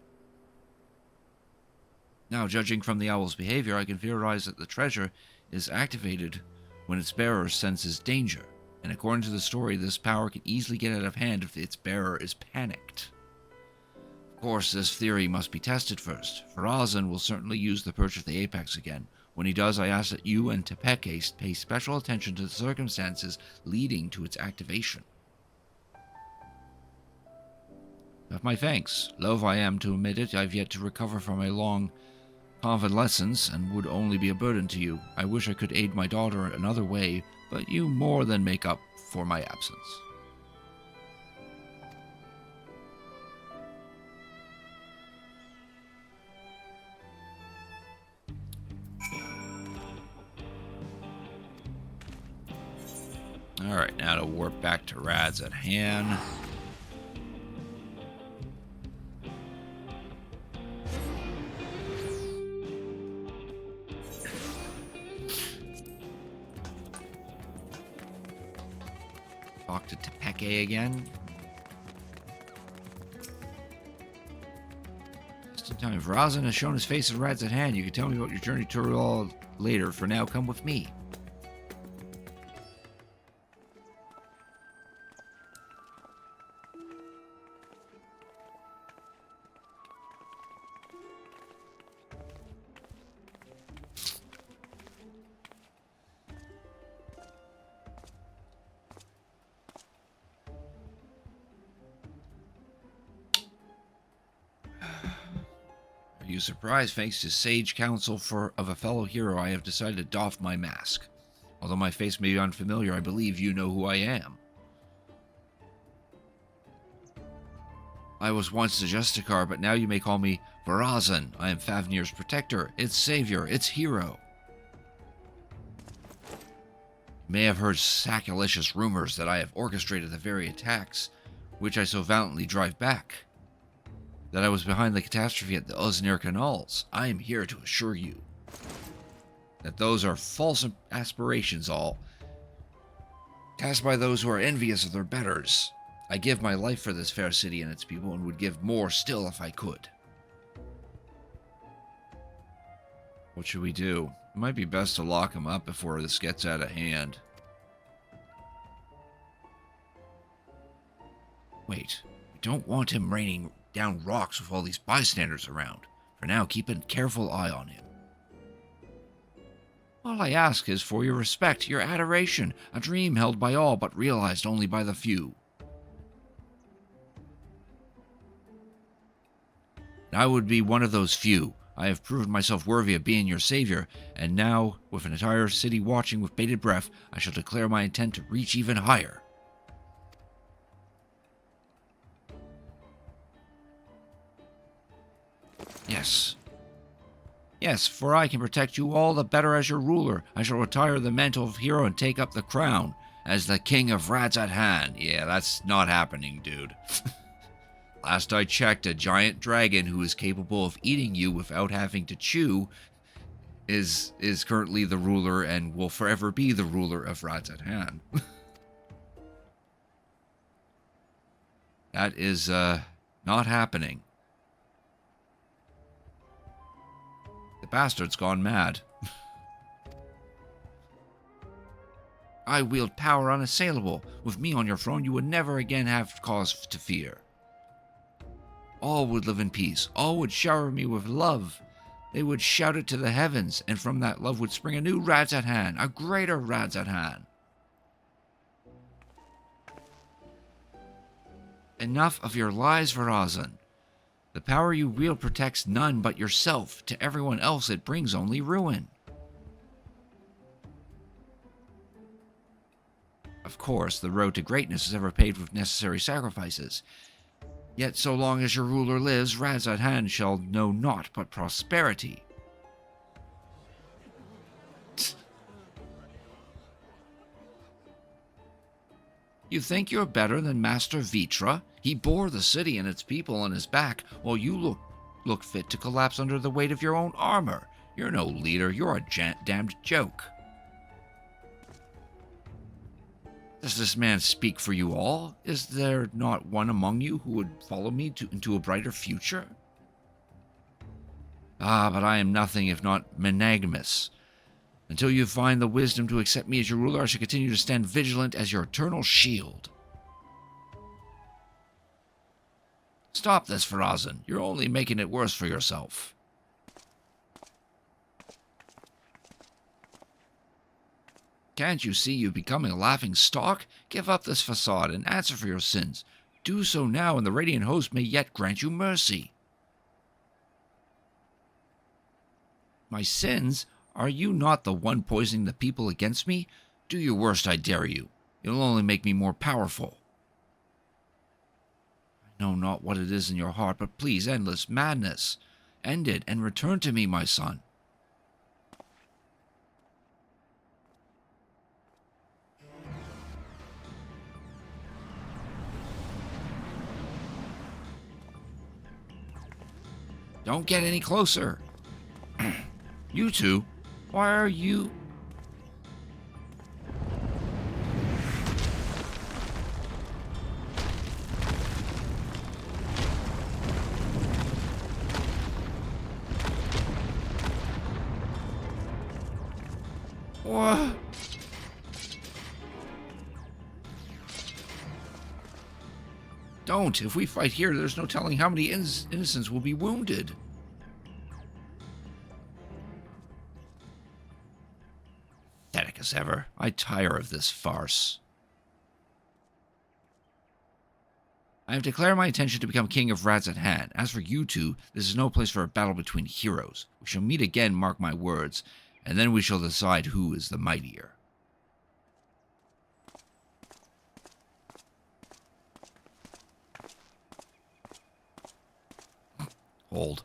Now, judging from the owl's behavior, I can theorize that the treasure is activated when its bearer senses danger, and according to the story, this power can easily get out of hand if its bearer is panicked. Of course, this theory must be tested first. Farazan will certainly use the perch of the apex again. When he does, I ask that you and Tepeke pay special attention to the circumstances leading to its activation. Of my thanks. Loath I am to admit it, I've yet to recover from a long convalescence and would only be a burden to you. I wish I could aid my daughter another way, but you more than make up for my absence. Alright, now to warp back to Rad's at hand. Talk to Tepeke again. Just in time. Verazan has shown his face at Rad's at hand. You can tell me about your journey to R'hllor later. For now, come with me. Are you surprised? Thanks to sage counsel of a fellow hero, I have decided to doff my mask. Although my face may be unfamiliar, I believe you know who I am. I was once a Justicar, but now you may call me Verazan. I am Favnir's protector, its savior, its hero. You may have heard sacrilegious rumors that I have orchestrated the very attacks which I so valiantly drive back. That I was behind the catastrophe at the Uznir Canals. I am here to assure you that those are false aspirations, all cast by those who are envious of their betters. I give my life for this fair city and its people, and would give more still if I could. What should we do? It might be best to lock him up before this gets out of hand. Wait, we don't want him raining down rocks with all these bystanders around. For now, keep a careful eye on him. All I ask is for your respect, your adoration, a dream held by all but realized only by the few. I would be one of those few. I have proven myself worthy of being your savior, and now, with an entire city watching with bated breath, I shall declare my intent to reach even higher. Yes. Yes, for I can protect you all the better as your ruler. I shall retire the mantle of hero and take up the crown as the king of Rad's at hand. Yeah, that's not happening, dude. Last I checked, a giant dragon who is capable of eating you without having to chew is currently the ruler and will forever be the ruler of Rad's at hand. That is not happening. The bastard's gone mad. I wield power unassailable. With me on your throne, you would never again have cause to fear. All would live in peace. All would shower me with love. They would shout it to the heavens, and from that love would spring a new Rad's at hand, a greater Rad's at hand. Enough of your lies, Verazan. The power you wield protects none but yourself. To everyone else, it brings only ruin. Of course, the road to greatness is ever paved with necessary sacrifices. Yet so long as your ruler lives, Rad's at hand shall know naught but prosperity. You think you're better than Master Vitra? He bore the city and its people on his back, while you look fit to collapse under the weight of your own armor. You're no leader, you're a damned joke. Does this man speak for you all? Is there not one among you who would follow me into a brighter future? Ah, but I am nothing if not monogamous. Until you find the wisdom to accept me as your ruler, I shall continue to stand vigilant as your eternal shield. Stop this, Verazan. You're only making it worse for yourself. Can't you see you becoming a laughing stock? Give up this facade and answer for your sins. Do so now, and the Radiant Host may yet grant you mercy. My sins? Are you not the one poisoning the people against me? Do your worst, I dare you. It'll only make me more powerful. I know not what it is in your heart, but please end this madness. End it, and return to me, my son. Don't get any closer. You two? Why are you... What? Don't. If we fight here, there's no telling how many innocents will be wounded. Pathetic as ever. I tire of this farce. I have declared my intention to become king of Razathan. As for you two, this is no place for a battle between heroes. We shall meet again, mark my words, and then we shall decide who is the mightier. Hold.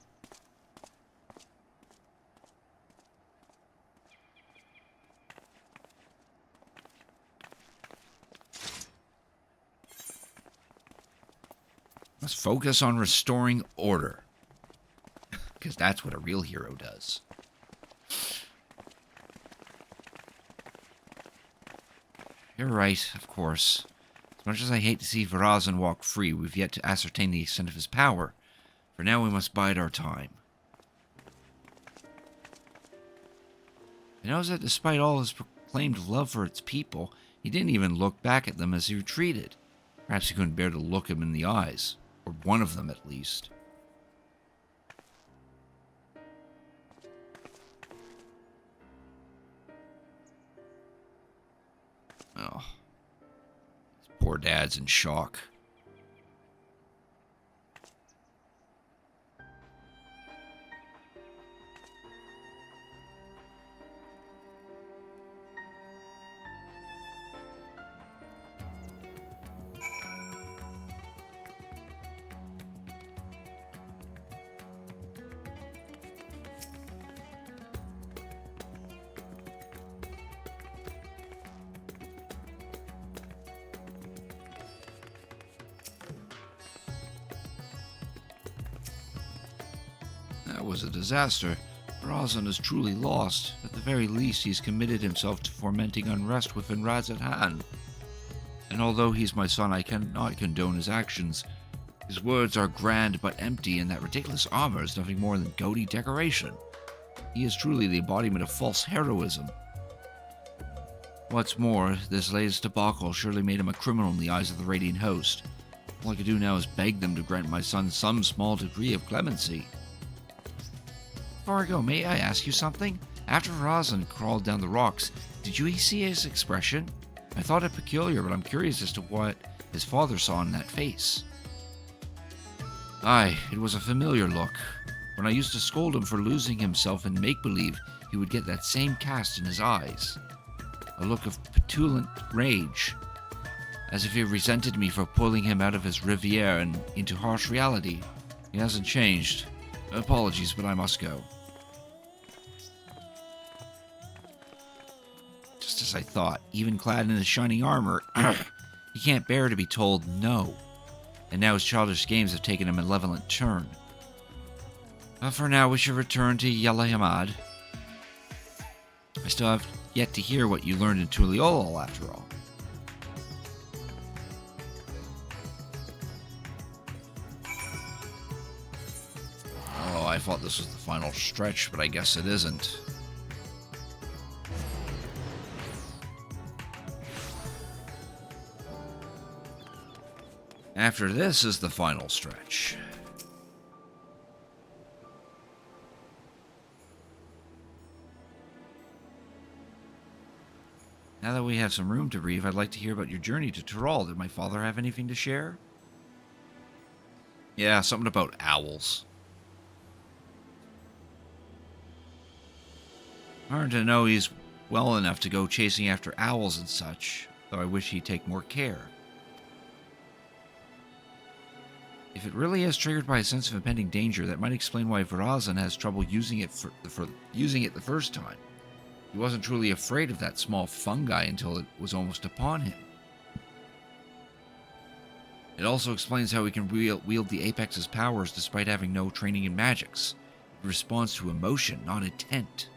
Let's focus on restoring order. Because that's what a real hero does. You're right, of course. As much as I hate to see Varazan walk free, we've yet to ascertain the extent of his power. For now, we must bide our time. It knows that despite all his proclaimed love for its people, he didn't even look back at them as he retreated. Perhaps he couldn't bear to look him in the eyes. Or one of them, at least. Oh. His poor dad's in shock. That was a disaster. Varazan is truly lost. At the very least, he's committed himself to fomenting unrest within Razathan. And although he's my son, I cannot condone his actions. His words are grand but empty, and that ridiculous armor is nothing more than gaudy decoration. He is truly the embodiment of false heroism. What's more, this latest debacle surely made him a criminal in the eyes of the Radiant Host. All I can do now is beg them to grant my son some small degree of clemency. Before I go, may I ask you something? After Varazan crawled down the rocks, did you see his expression? I thought it peculiar, but I'm curious as to what his father saw in that face. Aye, it was a familiar look. When I used to scold him for losing himself in make-believe, he would get that same cast in his eyes. A look of petulant rage, as if he resented me for pulling him out of his riviere and into harsh reality. He hasn't changed. Apologies, but I must go. Just as I thought, even clad in his shining armor, he can't bear to be told no. And now his childish games have taken a malevolent turn. For now, we should return to Yelahimad. I still have yet to hear what you learned in Tuliolol, after all. Oh, I thought this was the final stretch, but I guess it isn't. After this is the final stretch. Now that we have some room to breathe, I'd like to hear about your journey to Tyrol. Did my father have anything to share? Yeah, something about owls. Hard to know he's well enough to go chasing after owls and such, though I wish he'd take more care. If it really is triggered by a sense of impending danger, that might explain why Varazan has trouble using it the first time. He wasn't truly afraid of that small fungi until it was almost upon him. It also explains how he can wield the Apex's powers despite having no training in magics. It responds to emotion, not intent.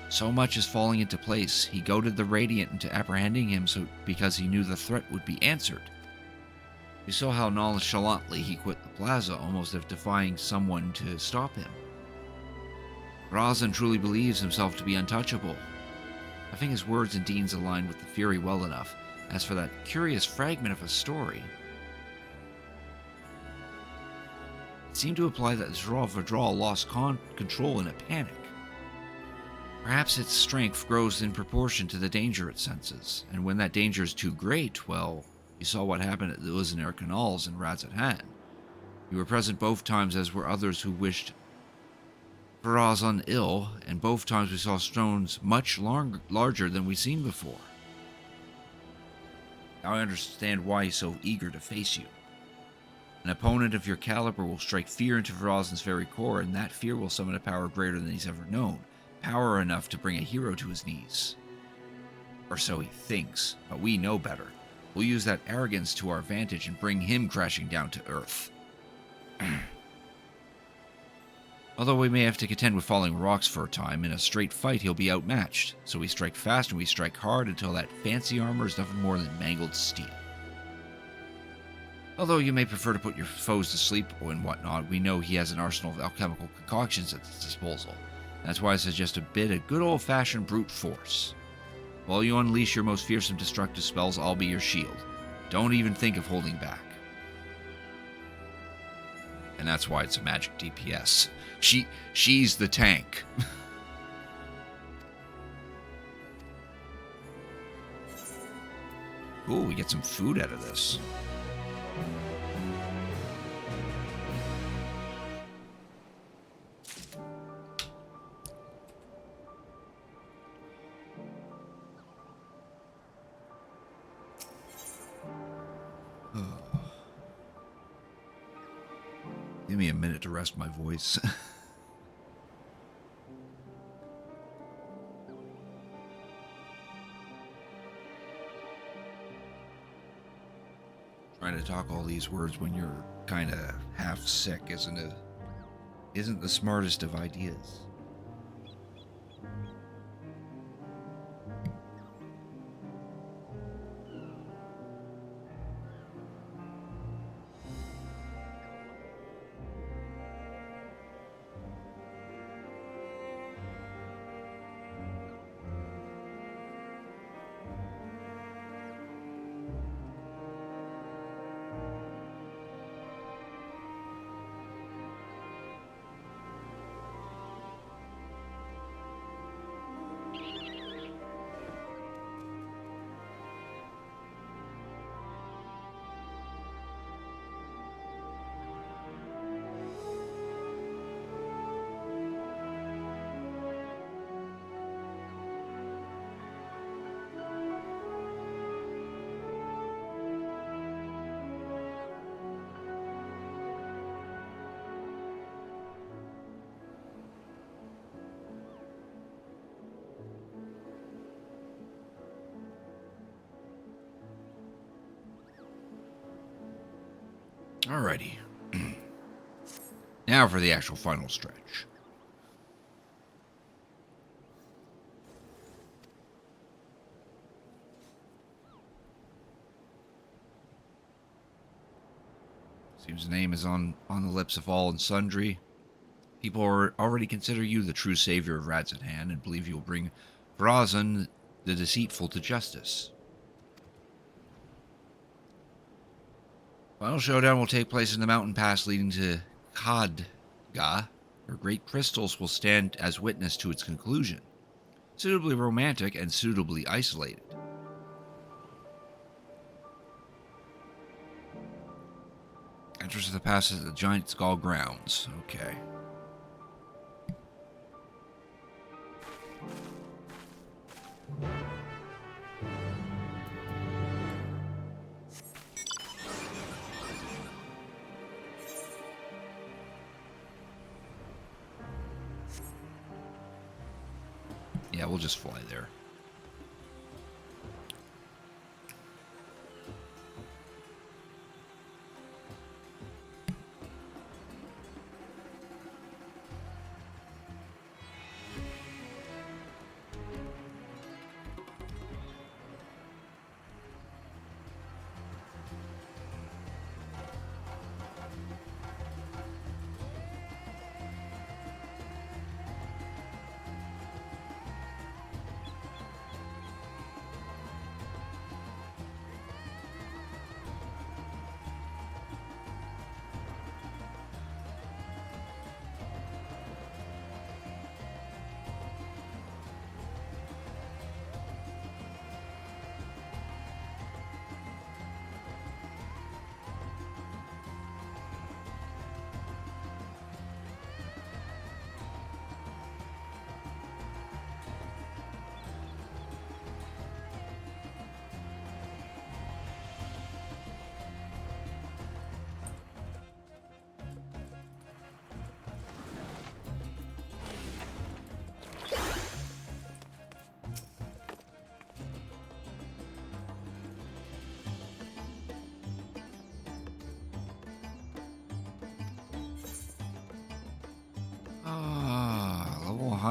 So much is falling into place. He goaded the Radiant into apprehending him because he knew the threat would be answered. You saw how nonchalantly he quit the plaza, almost as if defying someone to stop him. Razan truly believes himself to be untouchable. I think his words and deeds align with the Fury well enough. As for that curious fragment of a story, it seemed to imply that Vidral lost control in a panic. Perhaps its strength grows in proportion to the danger it senses, and when that danger is too great, well, you saw what happened at the Uzenair Canals in Razathan. You were present both times, as were others who wished Farazan ill, and both times we saw stones much larger than we've seen before. Now I understand why he's so eager to face you. An opponent of your caliber will strike fear into Farazan's very core, and that fear will summon a power greater than he's ever known. Power enough to bring a hero to his knees. Or so he thinks, but we know better. We'll use that arrogance to our advantage and bring him crashing down to earth. Although we may have to contend with falling rocks for a time, in a straight fight he'll be outmatched, so we strike fast and we strike hard until that fancy armor is nothing more than mangled steel. Although you may prefer to put your foes to sleep and whatnot, we know he has an arsenal of alchemical concoctions at his disposal. That's why I suggest a bit of good old-fashioned brute force. While you unleash your most fearsome destructive spells, I'll be your shield. Don't even think of holding back. And that's why it's a magic DPS. She's the tank. Ooh, we get some food out of this. Give me a minute to rest my voice. Trying to talk all these words when you're kind of half sick isn't the smartest of ideas. Alrighty. Now for the actual final stretch. Seems the name is on the lips of all and sundry. People already consider you the true savior of Razathan and believe you'll bring Farazan the deceitful to justice. Final showdown will take place in the mountain pass leading to Khadga, where great crystals will stand as witness to its conclusion. Suitably romantic and suitably isolated. Entrance to the pass is the Giant Skull grounds. Okay. Yeah, we'll just fly there.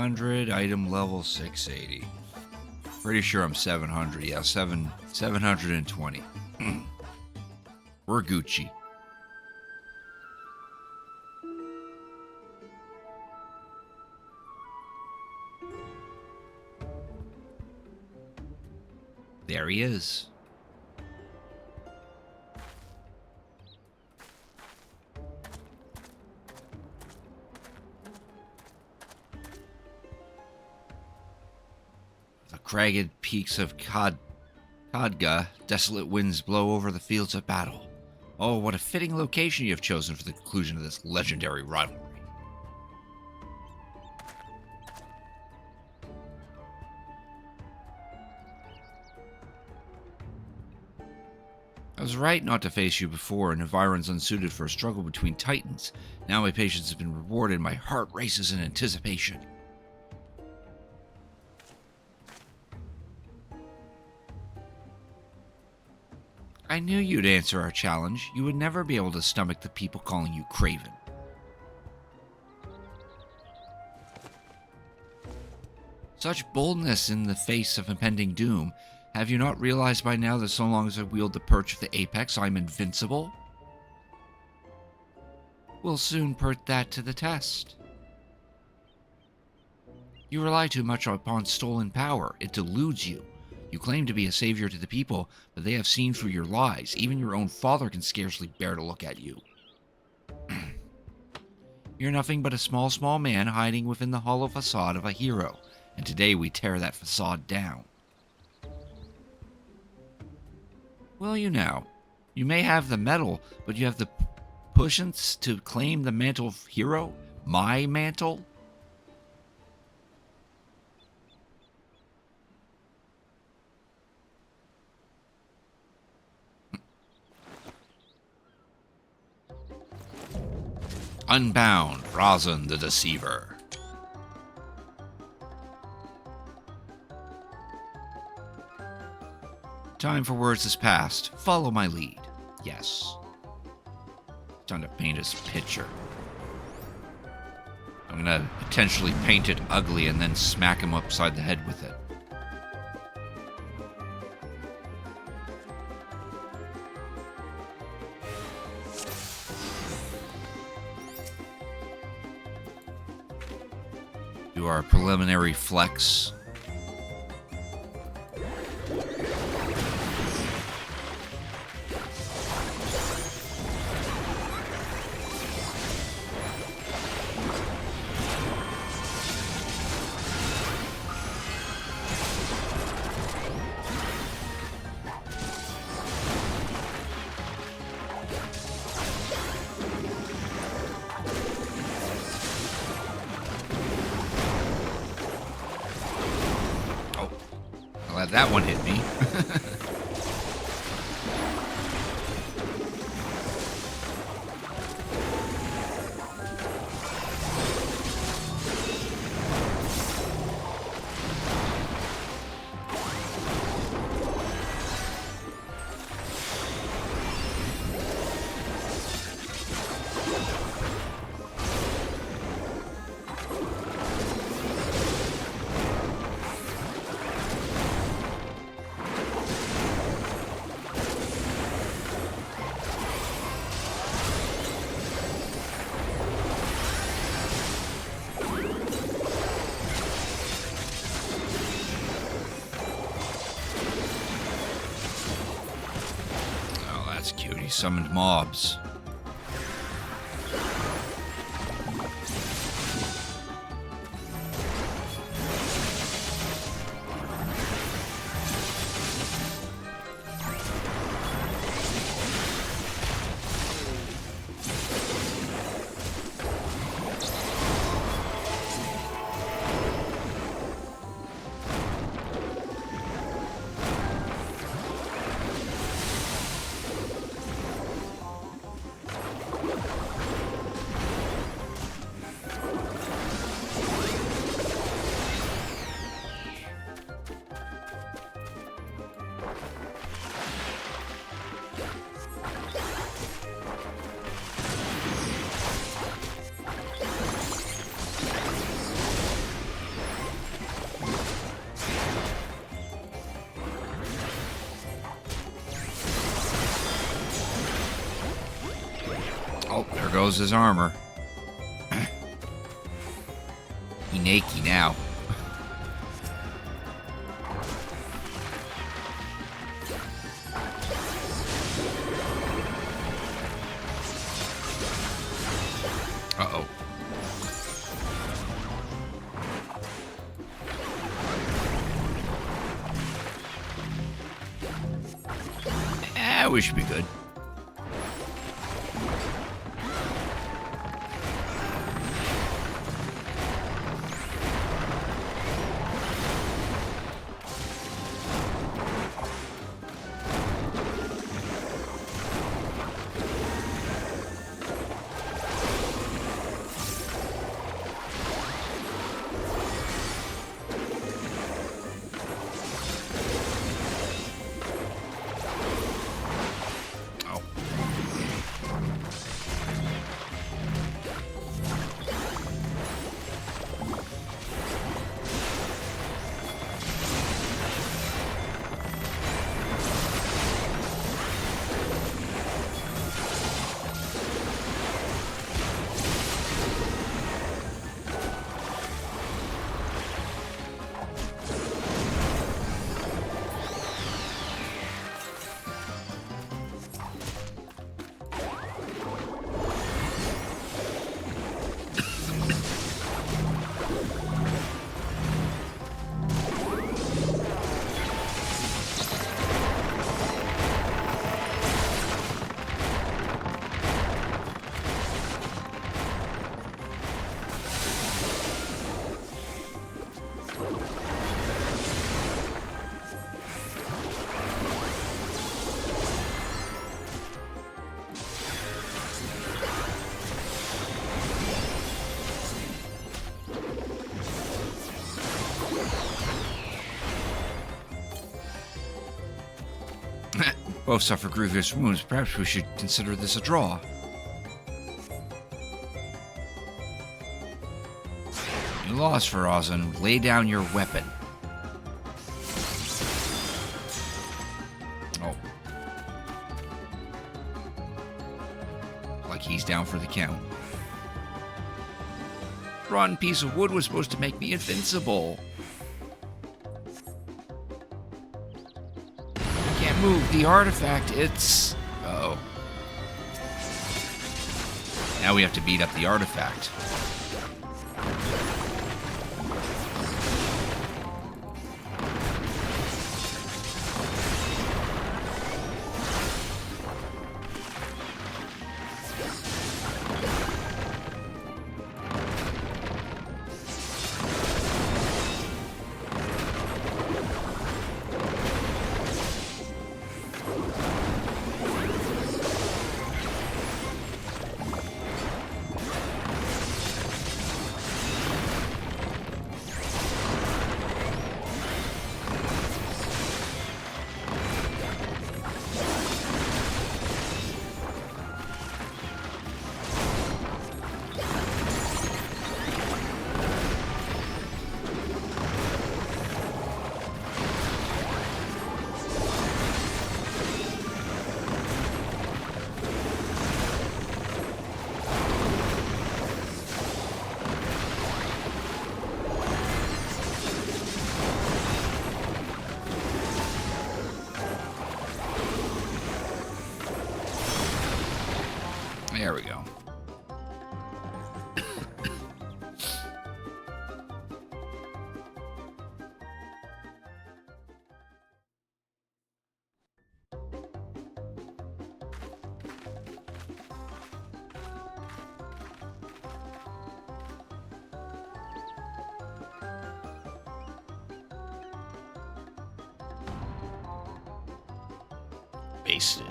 600, item level 680. Pretty sure I'm 700. Yeah, 720. We're Gucci. There he is. The cragged peaks of Kadga, desolate winds blow over the fields of battle. Oh, what a fitting location you have chosen for the conclusion of this legendary rivalry. I was right not to face you before, an environs unsuited for a struggle between titans. Now my patience has been rewarded, my heart races in anticipation. I knew you'd answer our challenge. You would never be able to stomach the people calling you craven. Such boldness in the face of impending doom. Have you not realized by now that so long as I wield the perch of the apex, I'm invincible? We'll soon put that to the test. You rely too much upon stolen power. It deludes you. You claim to be a savior to the people, but they have seen through your lies. Even your own father can scarcely bear to look at you. You're nothing but a small man hiding within the hollow facade of a hero, and today we tear that facade down. Will you now? You may have the medal, but you have the puissance to claim the mantle of hero? My mantle? Unbound, Razan the Deceiver. Time for words is past. Follow my lead. Yes. Time to paint his picture. I'm gonna potentially paint it ugly and then smack him upside the head with it. Do our preliminary flex. That one hit me. Cute, he summoned mobs. goes his armor. He naked now. Uh-oh. We should be good. Both suffer grievous wounds. Perhaps we should consider this a draw. You lost, Farazan. Lay down your weapon. Oh. Like he's down for the count. Rotten piece of wood was supposed to make me invincible. Move the artifact. It's... Uh-oh. Now we have to beat up the artifact. There we go. Wasted.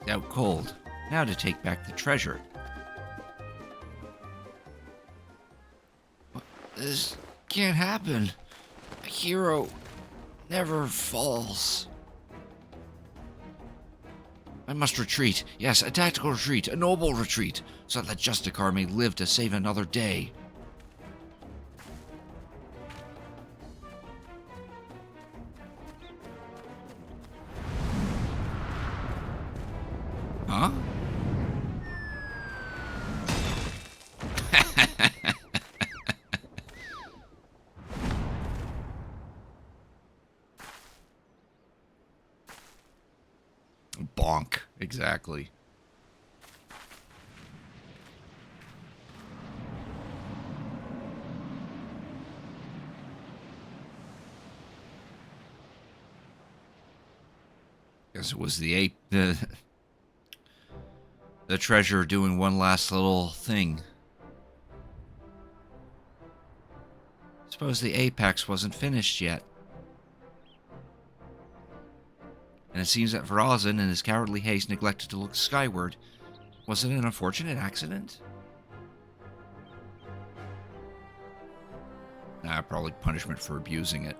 Out cold. Now to take back the treasure. This can't happen. A hero never falls. I must retreat. Yes, a tactical retreat, a noble retreat, so that Justicar may live to save another day. Exactly. Guess it was the ape, the treasure doing one last little thing. Suppose the apex wasn't finished yet. And it seems that Verazan, in his cowardly haste, neglected to look skyward. Was it an unfortunate accident? Nah, probably punishment for abusing it.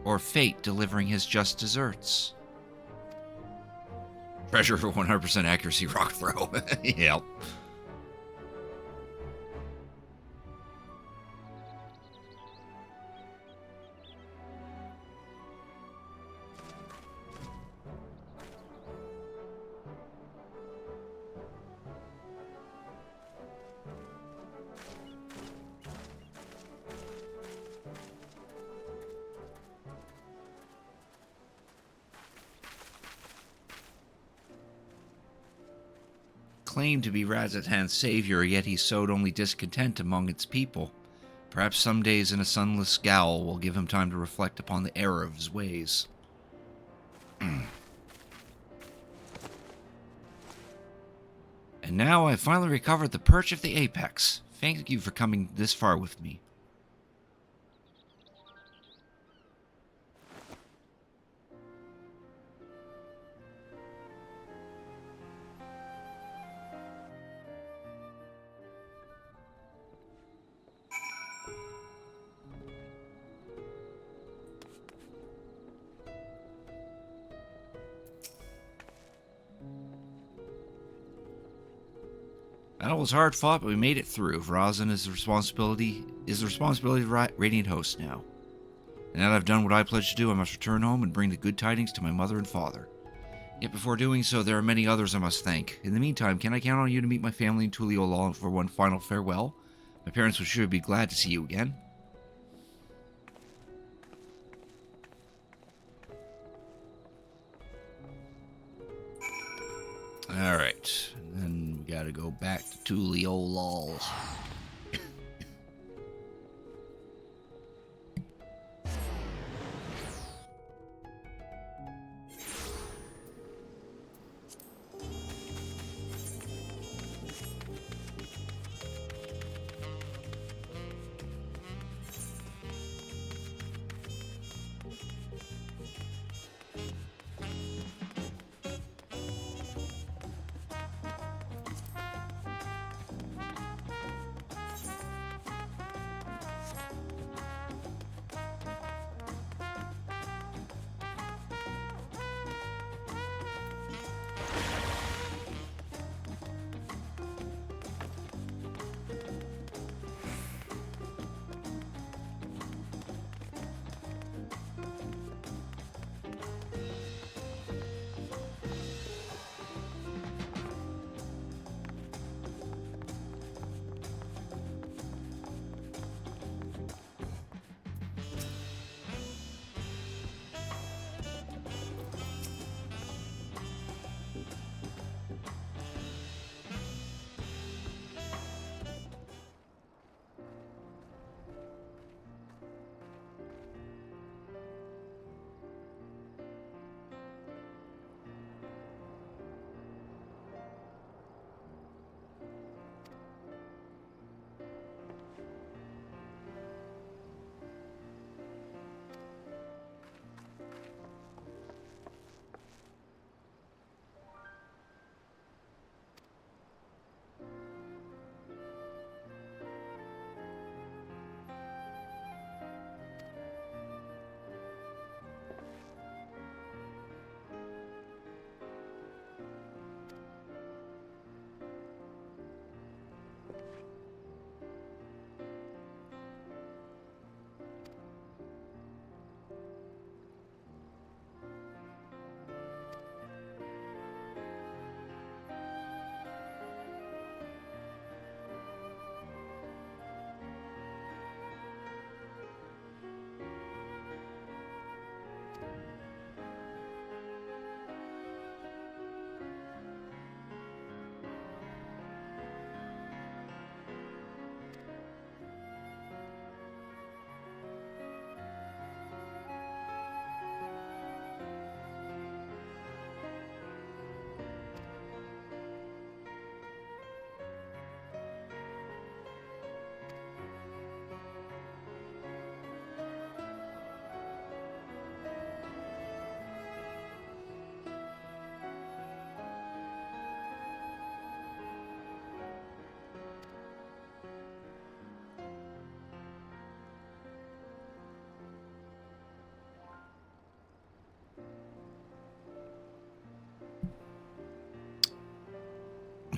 Or fate delivering his just desserts. Treasure for 100% accuracy rock throw. Yep. Claimed to be Razatan's savior, yet he sowed only discontent among its people. Perhaps some days in a sunless scowl will give him time to reflect upon the error of his ways. And now I've finally recovered the perch of the apex. Thank you for coming this far with me. Battle was hard fought, but we made it through. Verazan is the responsibility of Radiant Host now. And now that I've done what I pledged to do, I must return home and bring the good tidings to my mother and father. Yet before doing so, there are many others I must thank. In the meantime, can I count on you to meet my family in Tuliolal for one final farewell? My parents would sure be glad to see you again. Alright, and then we gotta go back to Tuliolal.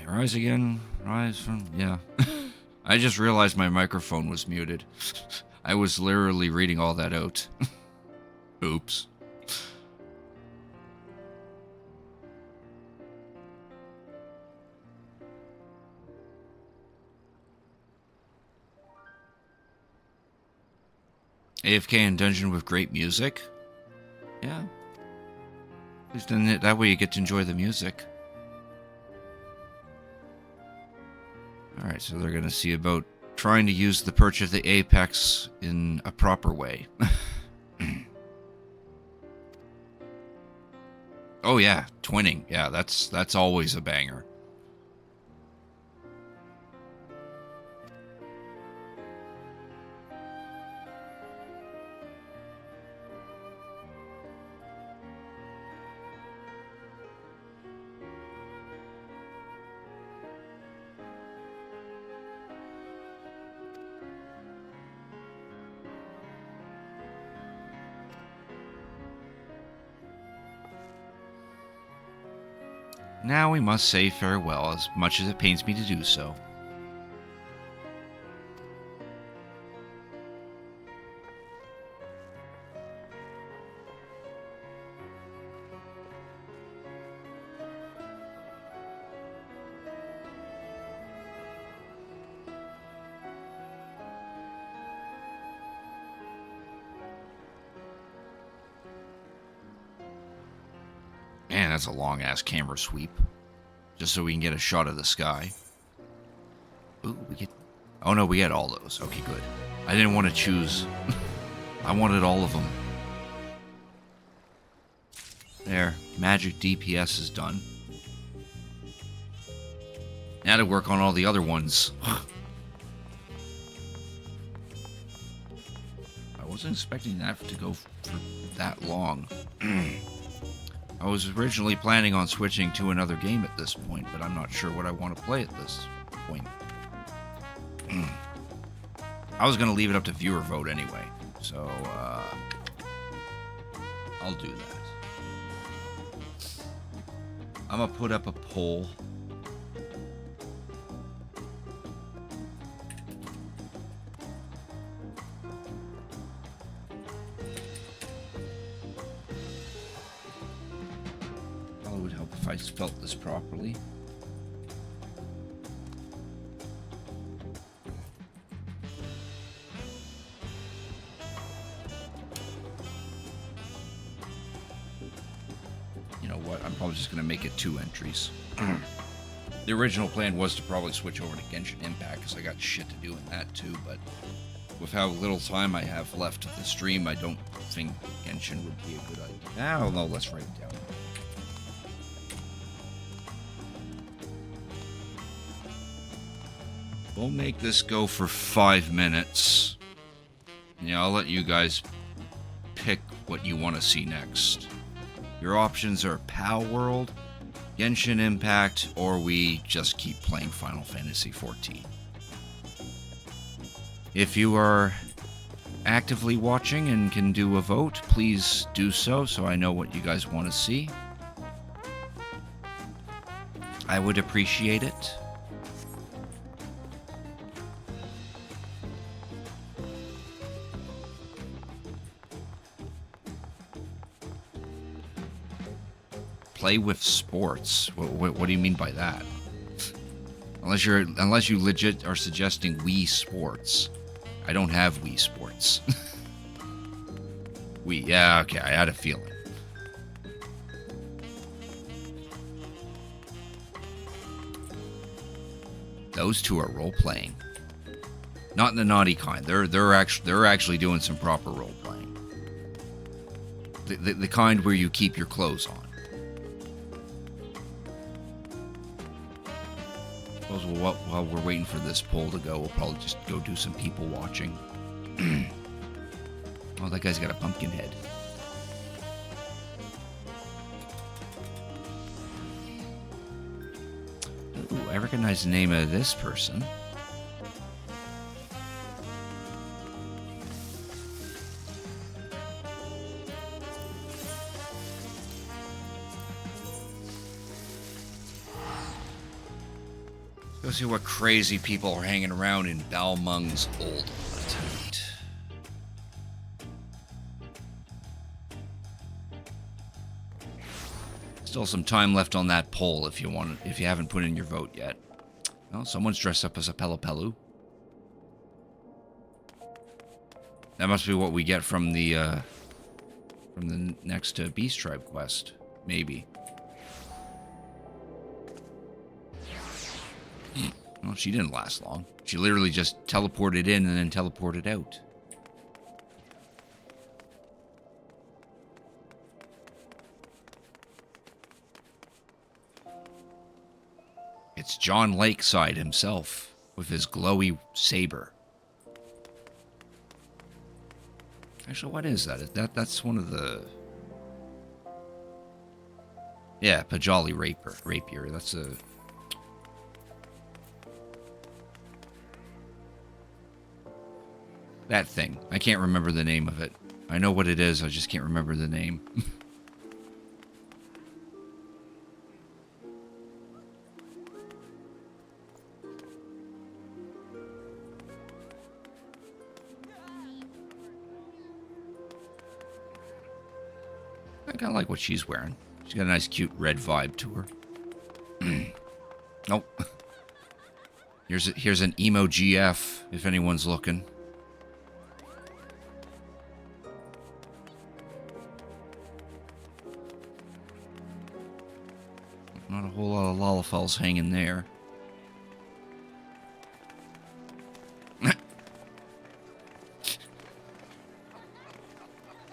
Rise again. Rise from... Yeah. I just realized my microphone was muted. I was literally reading all that out. Oops. AFK in dungeon with great music? Yeah. At least then that way you get to enjoy the music. Alright, so they're going to see about trying to use the perch of the apex in a proper way. Oh yeah, twinning. Yeah, that's always a banger. Now we must say farewell, as much as it pains me to do so. Man, that's a long-ass camera sweep. Just so we can get a shot of the sky. Ooh, we get... Oh no, we get all those. Okay, good. I didn't want to choose. I wanted all of them. There. Magic DPS is done. Now to work on all the other ones. I wasn't expecting that to go for that long. I was originally planning on switching to another game at this point, but I'm not sure what I want to play at this point. I was going to leave it up to viewer vote anyway, so I'll do that. I'm going to put up a poll. If I spelt this properly. You know what? I'm probably just going to make it 2 entries. The original plan was to probably switch over to Genshin Impact because I got shit to do in that too, but with how little time I have left of the stream, I don't think Genshin would be a good idea. I don't know, let's write it down. We'll make this go for 5 minutes. Yeah, I'll let you guys pick what you want to see next. Your options are PAL World, Genshin Impact, or we just keep playing Final Fantasy XIV. If you are actively watching and can do a vote, please do so I know what you guys want to see. I would appreciate it. Play with sports. What do you mean by that? Unless you legit are suggesting Wii Sports. I don't have Wii Sports. Wii, yeah, okay, I had a feeling. Those two are role playing. Not in the naughty kind. They're actually doing some proper role playing. The kind where you keep your clothes on. While we're waiting for this poll to go, we'll probably just go do some people watching. Oh, that guy's got a pumpkin head. Ooh, I recognize the name of this person. Go see what crazy people are hanging around in Balmung's old hut. Still some time left on that poll if you haven't put in your vote yet. Well, someone's dressed up as a Pelapelu. That must be what we get from the next Beast Tribe quest, maybe. Well, she didn't last long. She literally just teleported in and then teleported out. It's John Lakeside himself with his glowy saber. Actually, what is that? That's one of the... Yeah, Pajali Rapier. That's a... That thing. I can't remember the name of it. I know what it is, I just can't remember the name. I kind of like what she's wearing. She's got a nice, cute red vibe to her. Nope. Here's an emo GF, if anyone's looking. Not a whole lot of Lollifels hanging there.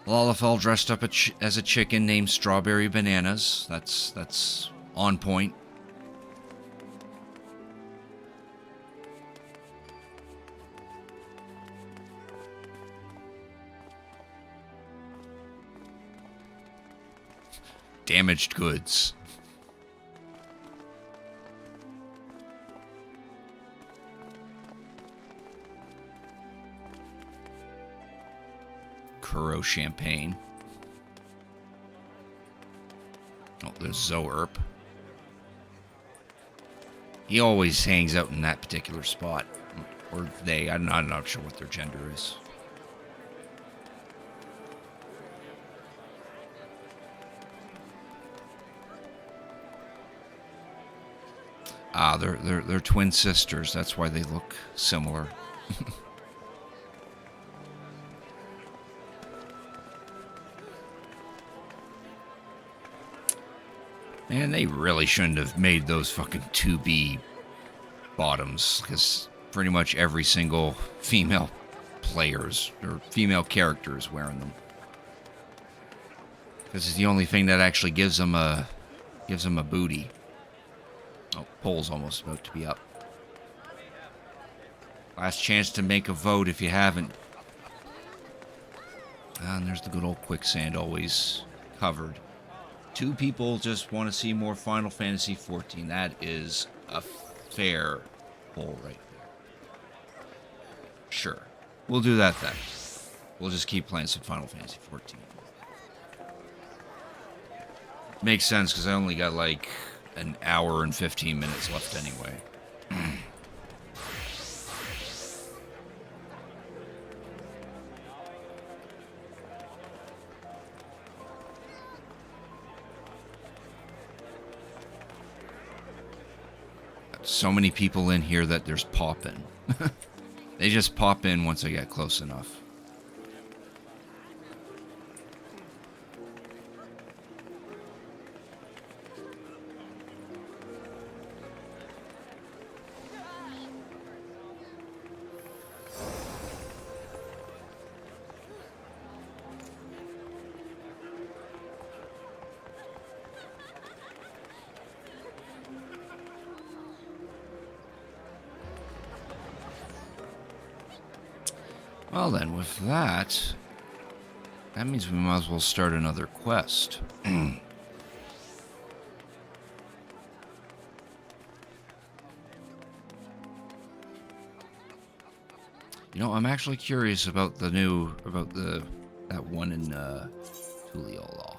Lollifel dressed up as a chicken named Strawberry Bananas. That's on point. Damaged goods. Kuro Champagne. Oh, there's Zoerp. He always hangs out in that particular spot. Or they. I'm not sure what their gender is. Ah, they're twin sisters. That's why they look similar. Man, they really shouldn't have made those fucking 2B bottoms, because pretty much every single female players or female character is wearing them. This is the only thing that actually gives them a booty. Oh, poll's almost about to be up. Last chance to make a vote if you haven't. And there's the good old quicksand, always covered. 2 people just want to see more Final Fantasy XIV. That is a fair poll right there. Sure. We'll do that then. We'll just keep playing some Final Fantasy XIV. Makes sense, because I only got like an hour and 15 minutes left anyway. So many people in here that there's pop-in. They just pop in once I get close enough. Well then, with that means we might as well start another quest. You know, I'm actually curious about that one in Tuliolaw.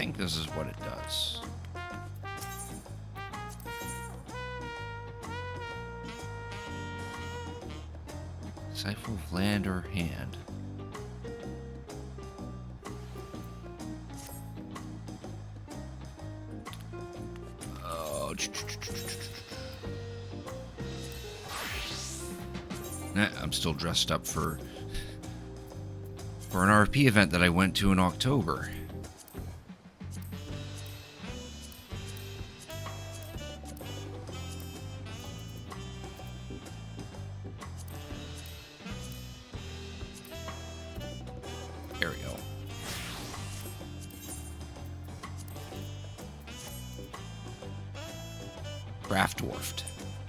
think this is what it does. Siphon of land or hand. Oh. Nah, I'm still dressed up for an RP event that I went to in October. There we go. Craft dwarfed.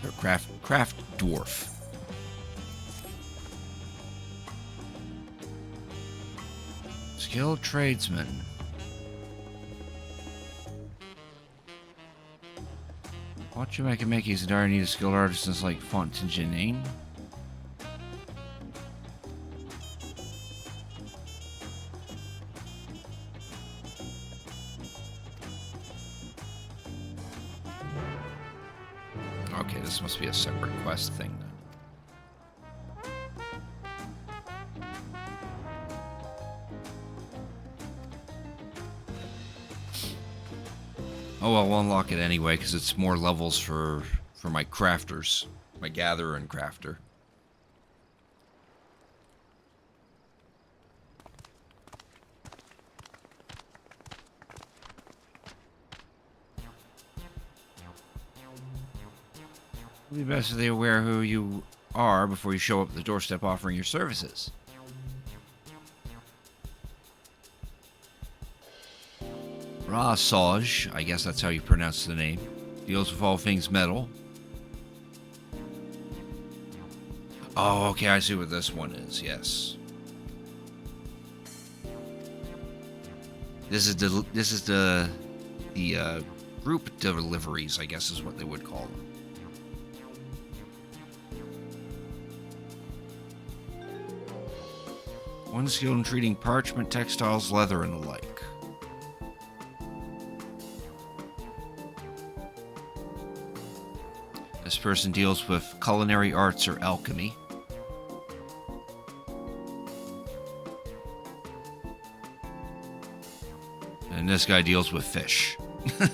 Or craft dwarf. Skilled tradesman. Watch you make and already need a skilled artisans like Fontaine. Okay, this must be a separate quest thing then. Oh, I'll unlock it anyway, because it's more levels for my crafters. My gatherer and crafter. It'd be best if they're aware who you are before you show up at the doorstep offering your services. Rasaj, I guess that's how you pronounce the name, deals with all things metal. Oh, okay, I see what this one is, yes. This is the group deliveries, I guess is what they would call them. One skilled in treating parchment, textiles, leather, and the like. This person deals with culinary arts or alchemy. And this guy deals with fish. So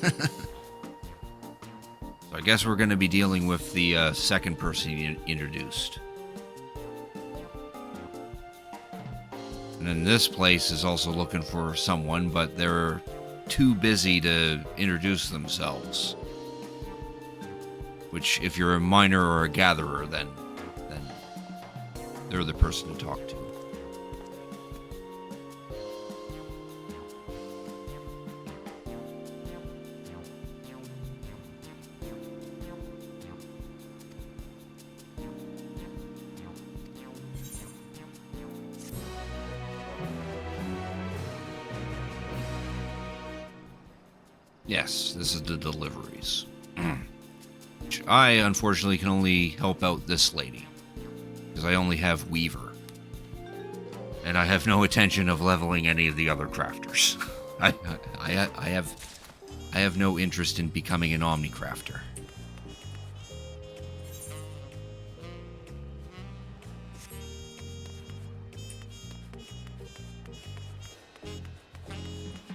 I guess we're going to be dealing with the second person you introduced. And then this place is also looking for someone, but they're too busy to introduce themselves. Which, if you're a miner or a gatherer, then they're the person to talk to. Yes, this is the deliveries. I, unfortunately, can only help out this lady, because I only have Weaver. And I have no intention of leveling any of the other crafters. I have no interest in becoming an Omni-crafter.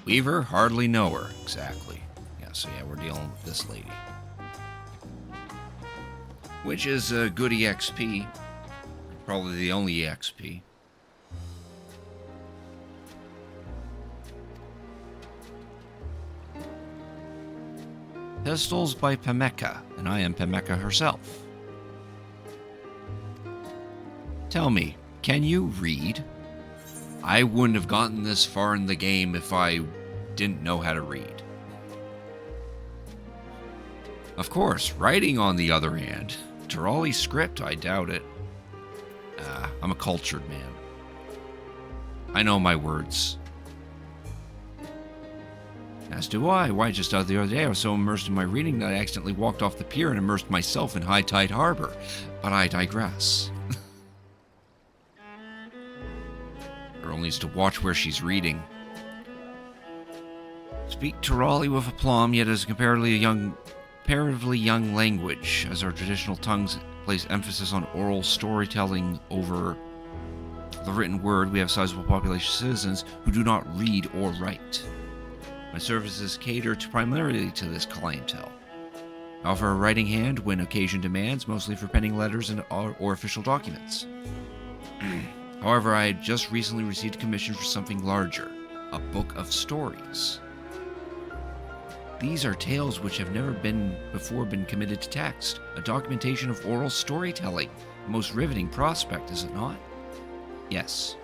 Weaver? Hardly know her, exactly. Yeah, so yeah, we're dealing with this lady. Which is a good EXP. Probably the only EXP. Pistols by Pemeka, and I am Pemeka herself. Tell me, can you read? I wouldn't have gotten this far in the game if I didn't know how to read. Of course, writing on the other hand. Terali script, I doubt it. I'm a cultured man. I know my words. As do I. Why, just the other day I was so immersed in my reading that I accidentally walked off the pier and immersed myself in High Tide Harbor. But I digress. Girl needs to watch where she's reading. Speak Tirali with aplomb, yet as a comparatively young language, as our traditional tongues place emphasis on oral storytelling over the written word. We have a sizable population of citizens who do not read or write. My services cater primarily to this clientele. I offer a writing hand when occasion demands, mostly for penning letters or official documents. However, I had just recently received a commission for something larger, a book of stories. These are tales which have never before been committed to text, a documentation of oral storytelling, a most riveting prospect, is it not? Yes.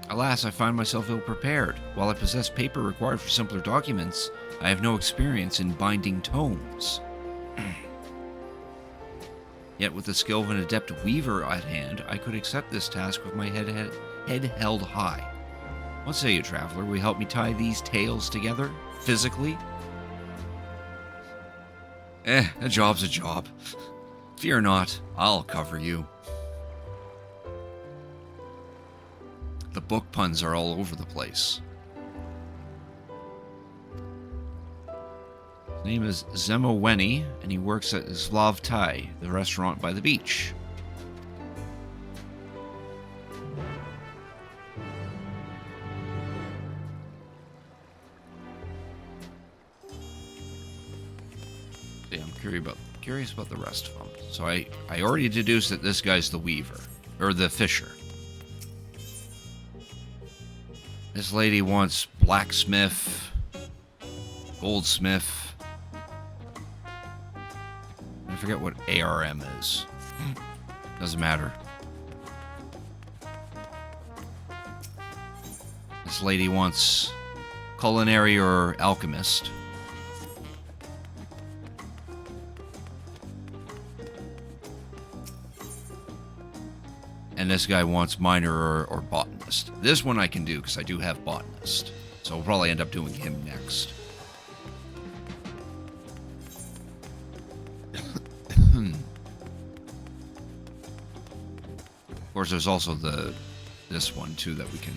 Alas, I find myself ill-prepared. While I possess paper required for simpler documents, I have no experience in binding tomes. Yet with the skill of an adept weaver at hand, I could accept this task with my head held high. What say you, traveler? Will you help me tie these tales together, physically? A job's a job. Fear not, I'll cover you. The book puns are all over the place. His name is Zemoweni, and he works at Slav Thai, the restaurant by the beach. See, I'm curious about the rest of them. So I already deduced that this guy's the weaver, or the fisher. This lady wants blacksmith, goldsmith. I forget what ARM is. Doesn't matter. This lady wants culinary or alchemist. And this guy wants miner or botanist. This one I can do because I do have botanist. So we'll probably end up doing him next. Of course, there's also this one too that we can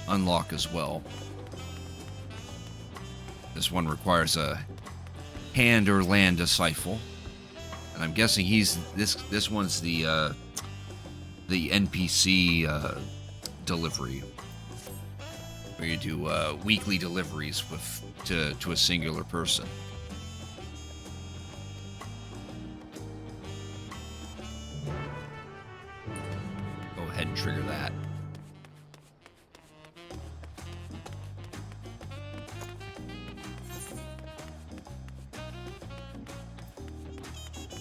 unlock as well. This one requires a hand or land disciple, and I'm guessing this one's the NPC delivery, where you do weekly deliveries to a singular person. Go ahead and trigger that.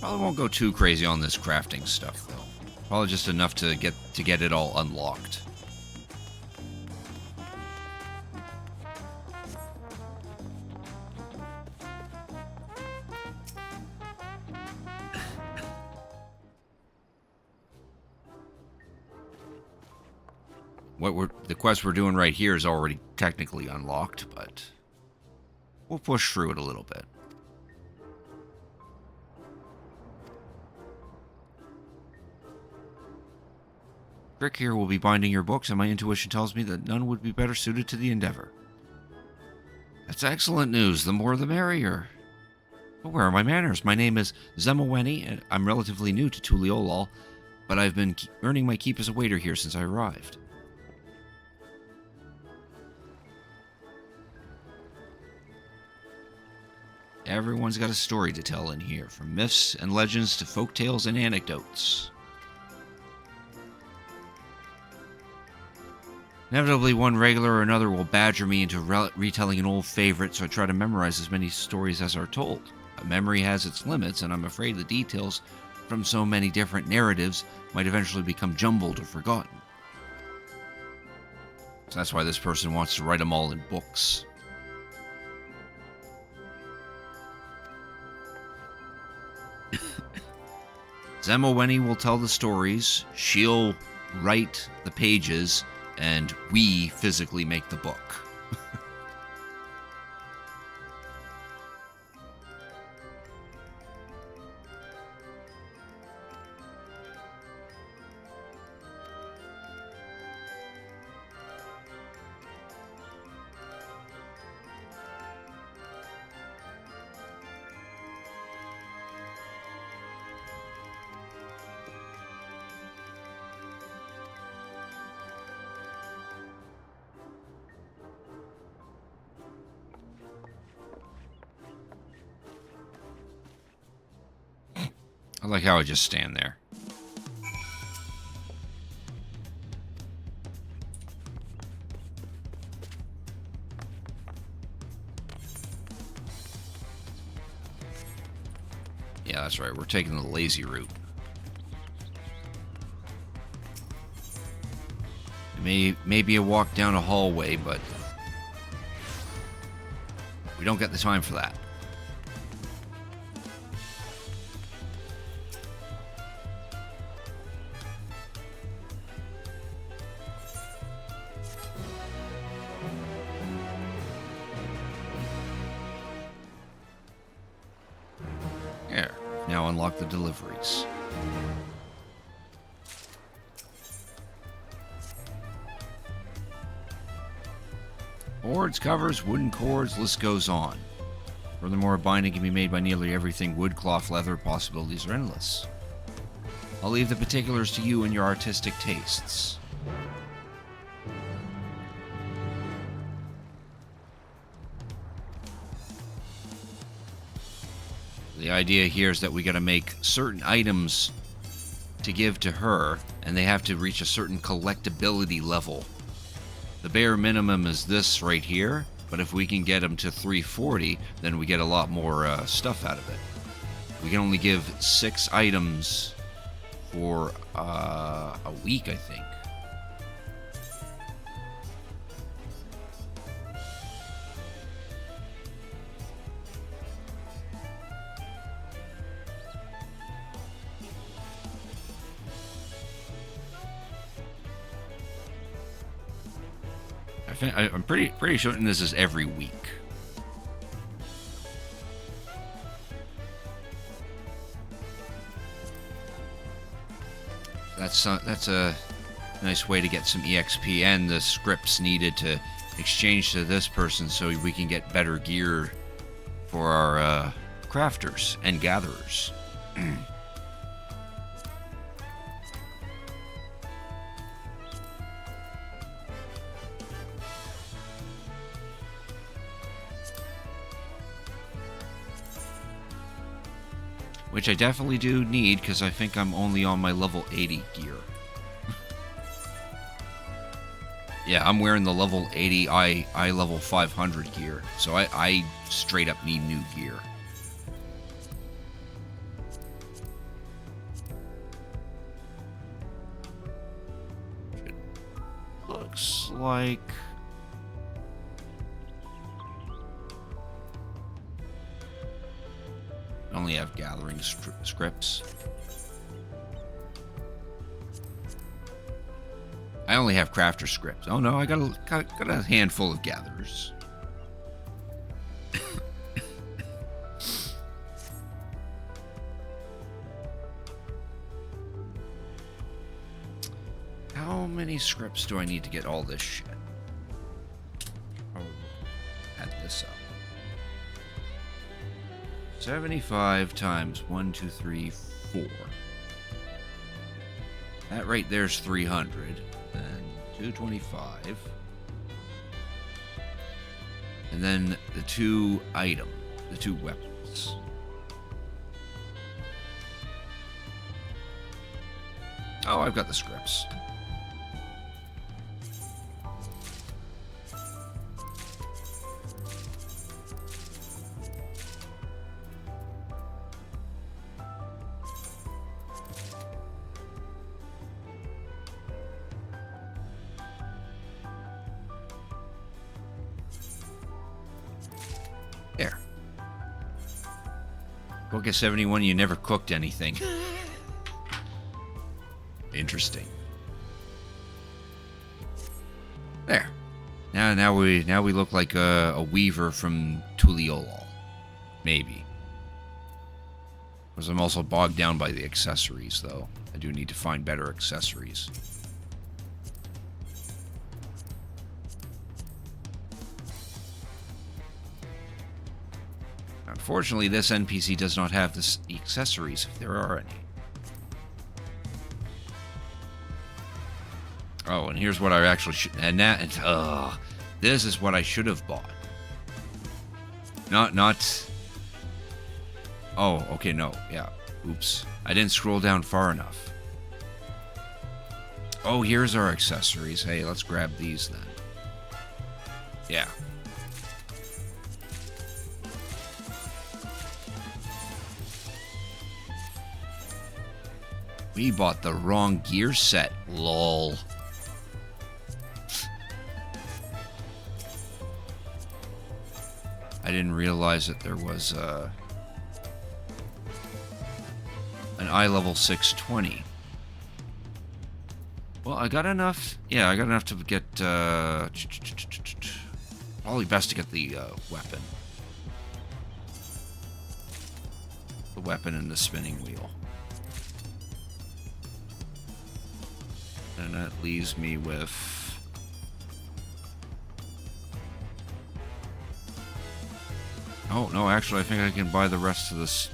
Probably won't go too crazy on this crafting stuff though. Probably just enough to get it all unlocked. The quest we're doing right here is already technically unlocked, but we'll push through it a little bit. Rick here will be binding your books, and my intuition tells me that none would be better suited to the endeavor. That's excellent news. The more the merrier. But where are my manners? My name is Zemoweni, and I'm relatively new to Tuliolal, but I've been earning my keep as a waiter here since I arrived. Everyone's got a story to tell in here, from myths and legends to folk tales and anecdotes. Inevitably, one regular or another will badger me into retelling an old favorite, so I try to memorize as many stories as are told. But memory has its limits, and I'm afraid the details from so many different narratives might eventually become jumbled or forgotten. So that's why this person wants to write them all in books. Zemoweni will tell the stories, she'll write the pages, and we physically make the book. I like how I just stand there. Yeah, that's right. We're taking the lazy route. It may be a walk down a hallway, but we don't get the time for that. There. Now unlock the deliveries. Boards, covers, wooden cords, list goes on. Furthermore, a binding can be made by nearly everything wood, cloth, leather. Possibilities are endless. I'll leave the particulars to you and your artistic tastes. The idea here is that we got to make certain items to give to her, and they have to reach a certain collectability level. The bare minimum is this right here, but if we can get them to 340, then we get a lot more stuff out of it. We can only give 6 items for a week, I think. I'm pretty sure this is every week. That's a nice way to get some EXP and the scripts needed to exchange to this person so we can get better gear for our crafters and gatherers. Which I definitely do need, because I think I'm only on my level 80 gear. Yeah, I'm wearing the level 80, I level 500 gear. So I straight up need new gear. It looks like... I only have gathering scripts. I only have crafter scripts. Oh no, I got a handful of gatherers. How many scripts do I need to get all this shit? Oh, add this up. 75 times 1, 2, 3, 4. That right there's 300. Then 225. And then the 2 weapons. Oh, I've got the scripts. There. Go get 71, you never cooked anything. Interesting. There. Now we look like a weaver from Tuliolol. Maybe. Because I'm also bogged down by the accessories, though. I do need to find better accessories. Unfortunately, this NPC does not have the accessories, if there are any. Oh, and here's what I actually should... this is what I should have bought. Not... Oh, okay, no, yeah. Oops. I didn't scroll down far enough. Oh, here's our accessories. Hey, let's grab these then. Yeah. We bought the wrong gear set. Lol. I didn't realize that there was an eye level 620. Well, I got enough. Yeah, I got enough to get. Probably best to get the weapon. The weapon and the spinning wheel. And that leaves me with. Oh, no, actually, I think I can buy the rest of this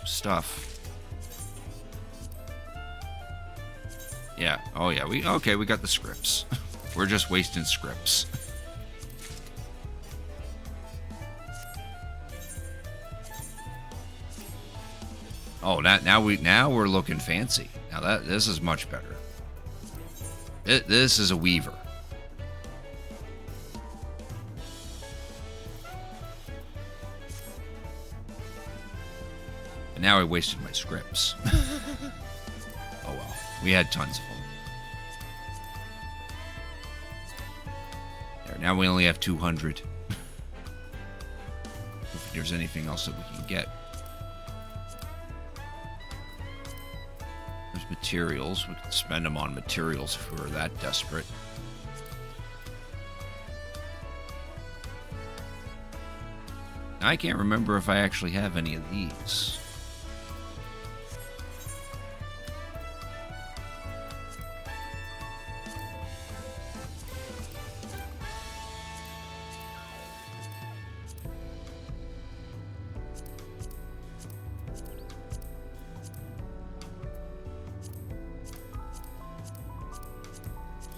stuff. Yeah. Oh, yeah. We got the scripts. We're just wasting scripts. Oh, now we're looking fancy. Now this is much better. This is a weaver. And now I wasted my scripts. Oh well. We had tons of them. There, now we only have 200. If there's anything else that we can get. There's materials. We can spend them on materials if we're that desperate. I can't remember if I actually have any of these.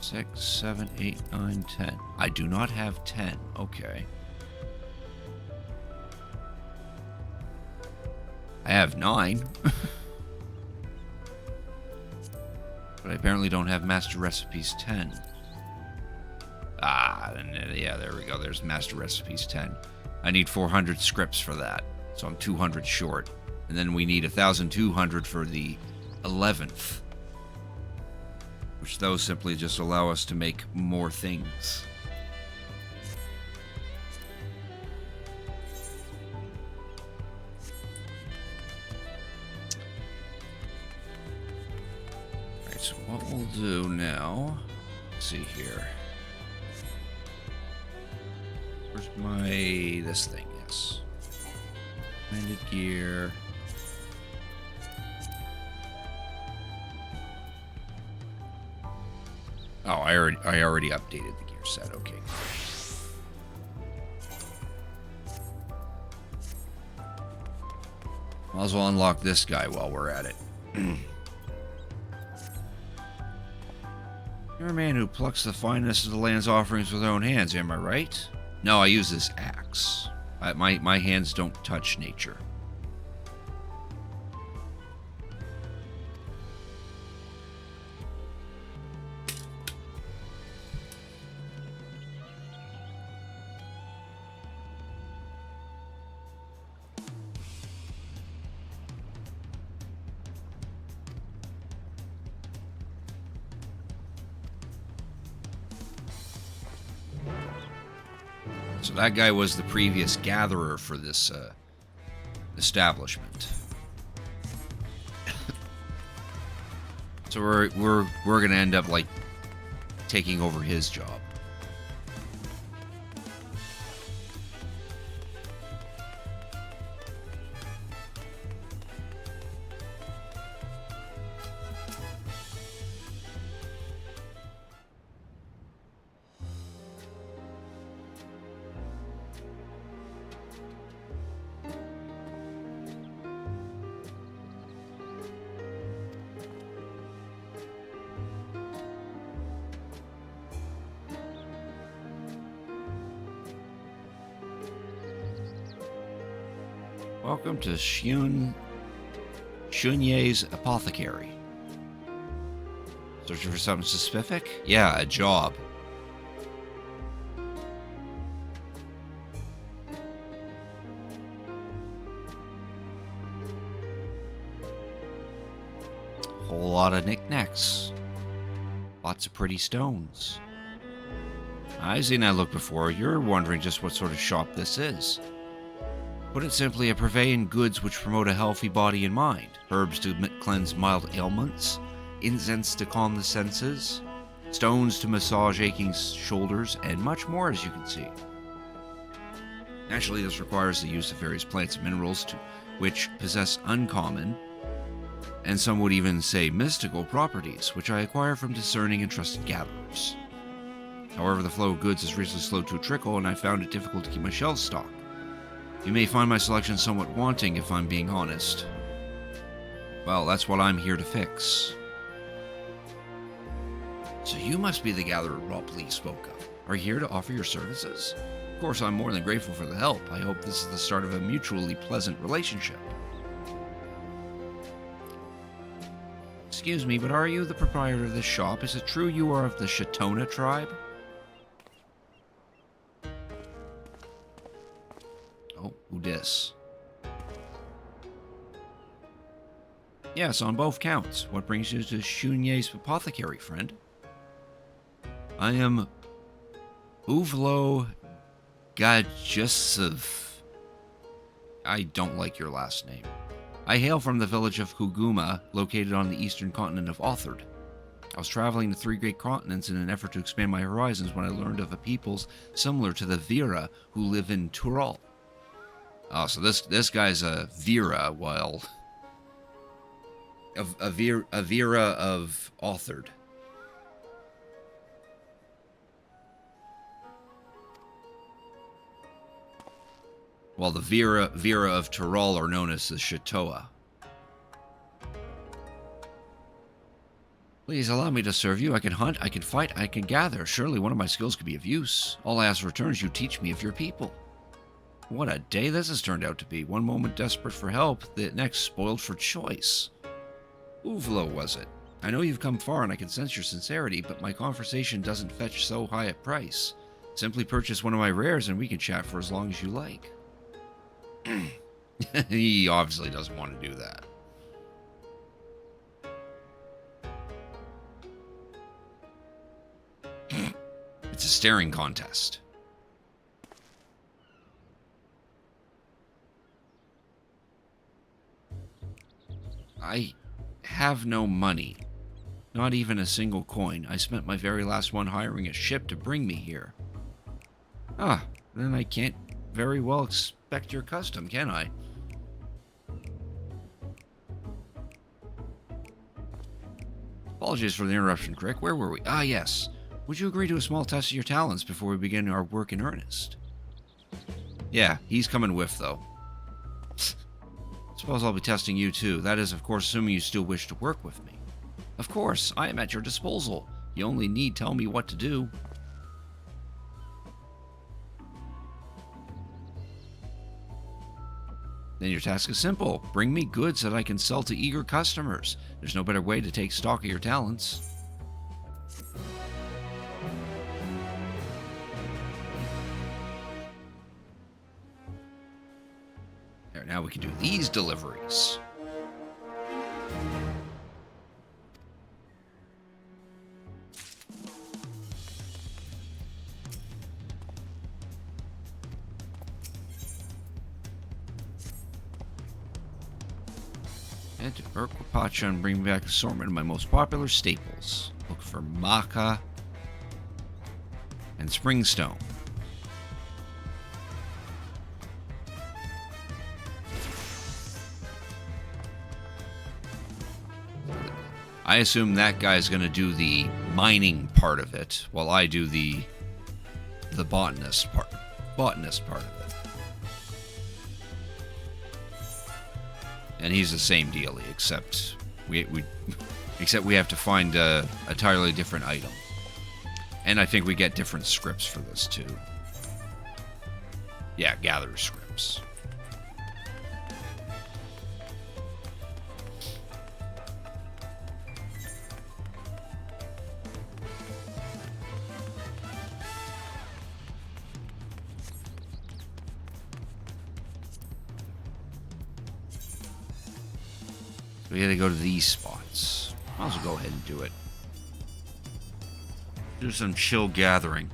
Six, 7, 8, 9, 10. I do not have 10. Okay. I have 9. But I apparently don't have Master Recipes 10. Yeah, there we go. There's Master Recipes 10. I need 400 scripts for that. So I'm 200 short. And then we need 1,200 for the 11th. Which those simply just allow us to make more things. Alright, so what we'll do now... Let's see here. Where's my... this thing, yes. Landed gear... Oh, I already updated the gear set. Okay. Might as well unlock this guy while we're at it. You're a man who plucks the finest of the land's offerings with their own hands, am I right? No, I use this axe. My hands don't touch nature. So that guy was the previous gatherer for this establishment. So we're gonna end up like taking over his job. Welcome to Shun Shunye's Apothecary. Searching for something specific? Yeah, a job. Whole lot of knickknacks. Lots of pretty stones. I've seen that look before. You're wondering just what sort of shop this is. Put it simply, a purveying goods which promote a healthy body and mind. Herbs to cleanse mild ailments. Incense to calm the senses. Stones to massage aching shoulders, and much more, as you can see. Naturally, this requires the use of various plants and minerals which possess uncommon, and some would even say mystical properties, which I acquire from discerning and trusted gatherers. However, the flow of goods has recently slowed to a trickle, and I found it difficult to keep my shelves stocked. You may find my selection somewhat wanting, if I'm being honest. Well, that's what I'm here to fix. So you must be the gatherer Rob Lee spoke of. Are you here to offer your services? Of course, I'm more than grateful for the help. I hope this is the start of a mutually pleasant relationship. Excuse me, but are you the proprietor of this shop? Is it true you are of the Shatona tribe? Oh, who dis? Yes, on both counts. What brings you to Shunye's Apothecary, friend? I am Uvlo Gajusov. I don't like your last name. I hail from the village of Kuguma, located on the eastern continent of Othard. I was traveling to 3 great continents in an effort to expand my horizons when I learned of a peoples similar to the Vira who live in Tural. Oh, so this guy's a Vira, while a Vira of Othard. While the Vira of Tural are known as the Shatoa. Please allow me to serve you. I can hunt, I can fight, I can gather. Surely one of my skills could be of use. All I ask in return is you teach me of your people. What a day this has turned out to be. One moment desperate for help, the next spoiled for choice. Uvlo, was it? I know you've come far and I can sense your sincerity, but my conversation doesn't fetch so high a price. Simply purchase one of my rares and we can chat for as long as you like. He obviously doesn't want to do that. It's a staring contest. I have no money. Not even a single coin. I spent my very last one hiring a ship to bring me here. Ah, then I can't very well expect your custom, can I? Apologies for the interruption, Crick. Where were we? Ah, yes. Would you agree to a small test of your talents before we begin our work in earnest? Yeah, he's coming with, though. Suppose I'll be testing you, too. That is, of course, assuming you still wish to work with me. Of course, I am at your disposal. You only need tell me what to do. Then your task is simple. Bring me goods that I can sell to eager customers. There's no better way to take stock of your talents. There, now we can do these deliveries. Head to Urquapacha and bring back assortment of my most popular staples. Look for maca and springstone. I assume that guy's going to do the mining part of it, while I do the botanist part of it. And he's the same dealie, except we have to find a entirely different item. And I think we get different scripts for this too. Yeah, gather scripts. We gotta go to these spots. I'll just go ahead and do it. Do some chill gathering.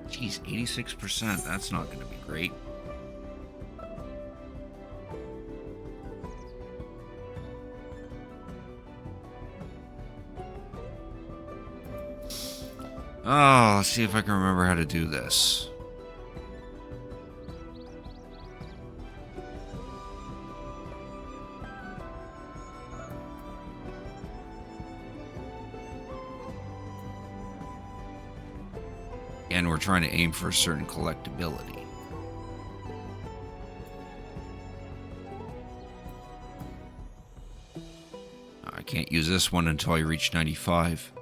Jeez, 86%. That's not going to be great. Oh, let's see if I can remember how to do this. And we're trying to aim for a certain collectability. I can't use this one until I reach 95.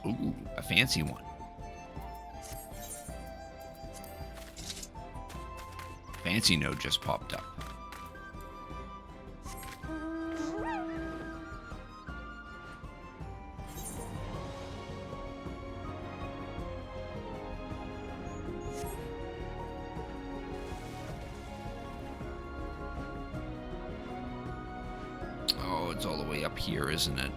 Ooh, a fancy one. Fancy node just popped up. Oh, it's all the way up here, isn't it?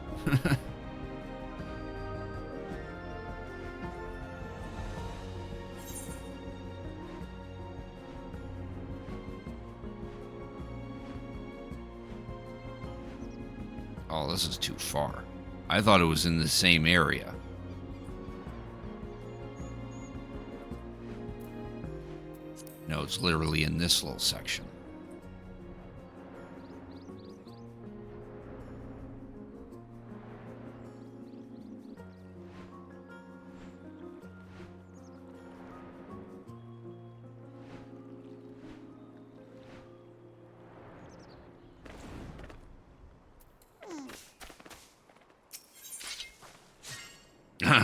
Oh, this is too far. I thought it was in the same area. No, it's literally in this little section.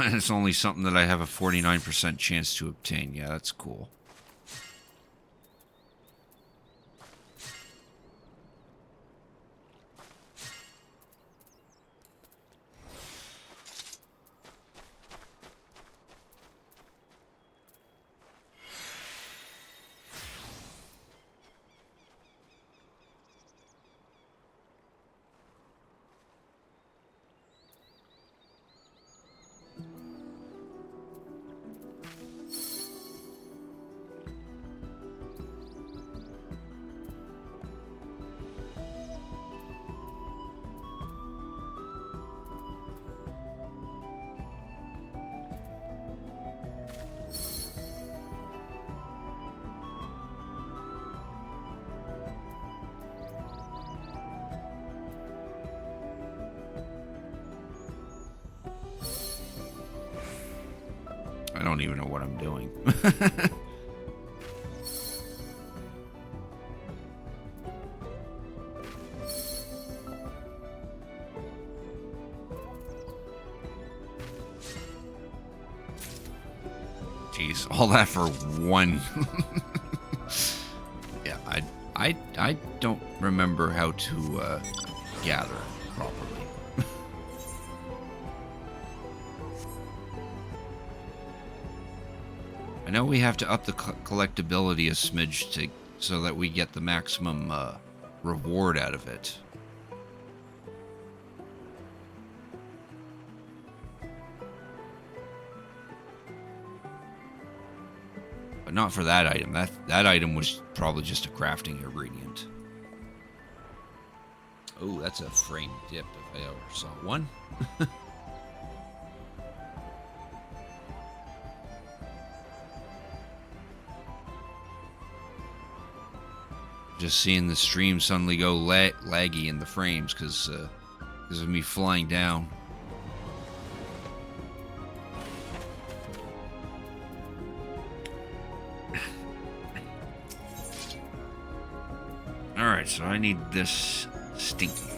It's only something that I have a 49% chance to obtain. Yeah, that's cool. I don't even know what I'm doing. Jeez, all that for one. Yeah, I don't remember how to gather properly. I know we have to up the collectability a smidge so that we get the maximum reward out of it. But not for that item. That item was probably just a crafting ingredient. Oh, that's a frame dip if I ever saw one. Just seeing the stream suddenly go laggy in the frames because of me flying down. Alright, so I need this stinky thing.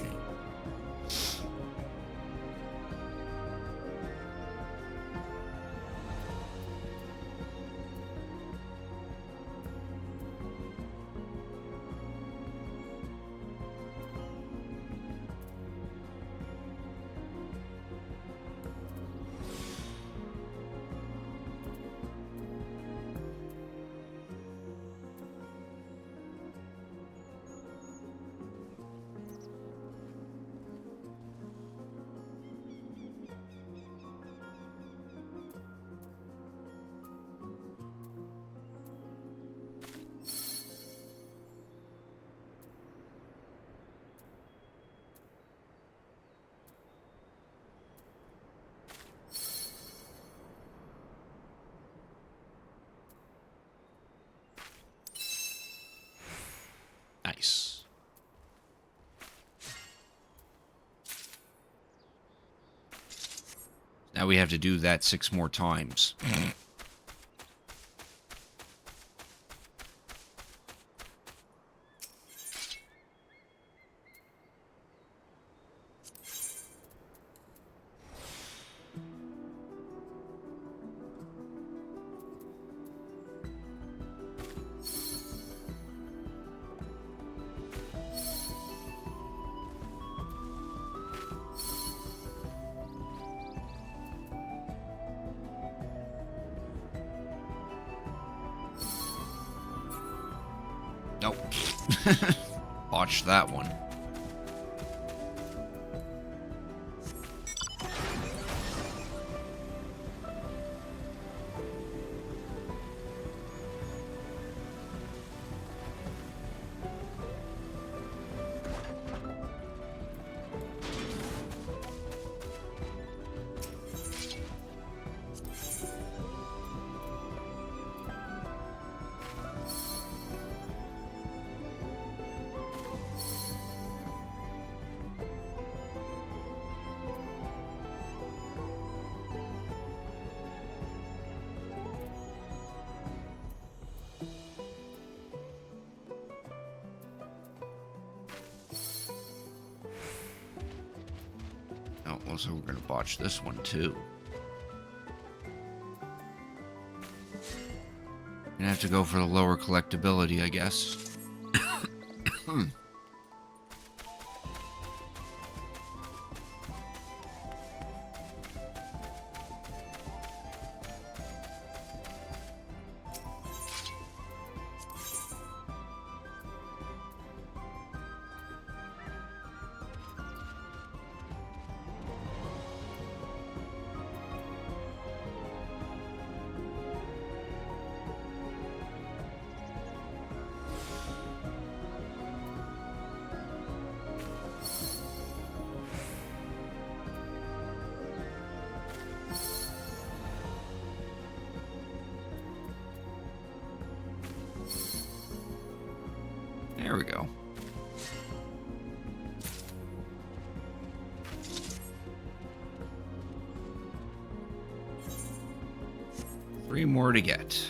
Nice. Now we have to do that 6 more times. Nope. Botched that one. Oh, well, so we're going to botch this one, too. Gonna have to go for the lower collectability, I guess. There we go. Three more to get.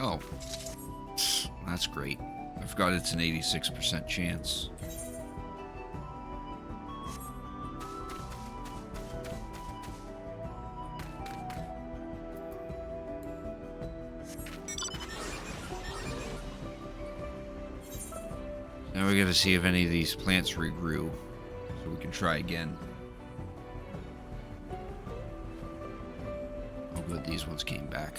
Oh, that's great. I forgot it's an 86% chance. Now we gotta see if any of these plants regrew, so we can try again. Oh good, these ones came back.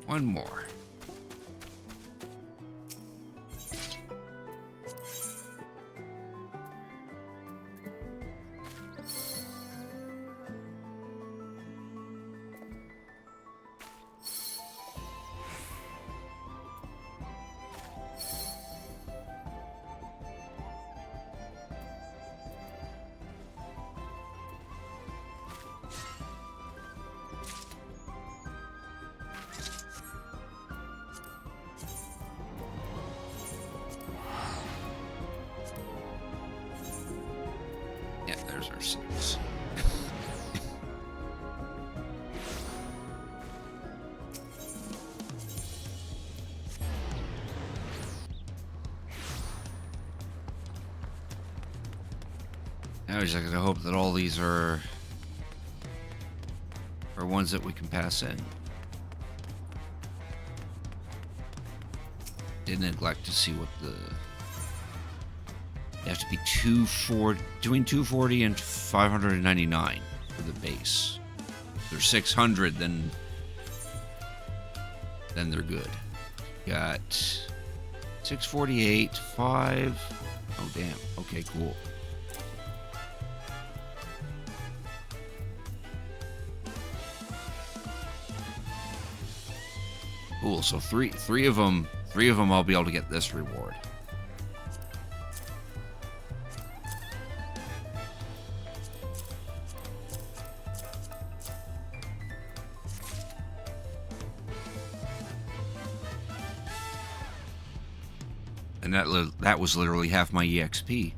One more. Yeah, there's our seeds. Now we just have to hope that all these are ones that we can pass in. Did neglect to see what the... You have to be between 240 and 599 for the base. If they're 600, then they're good. Got 648, 5. Oh damn. Okay, cool. Cool. So three of them I'll be able to get this reward. And that was literally half my EXP.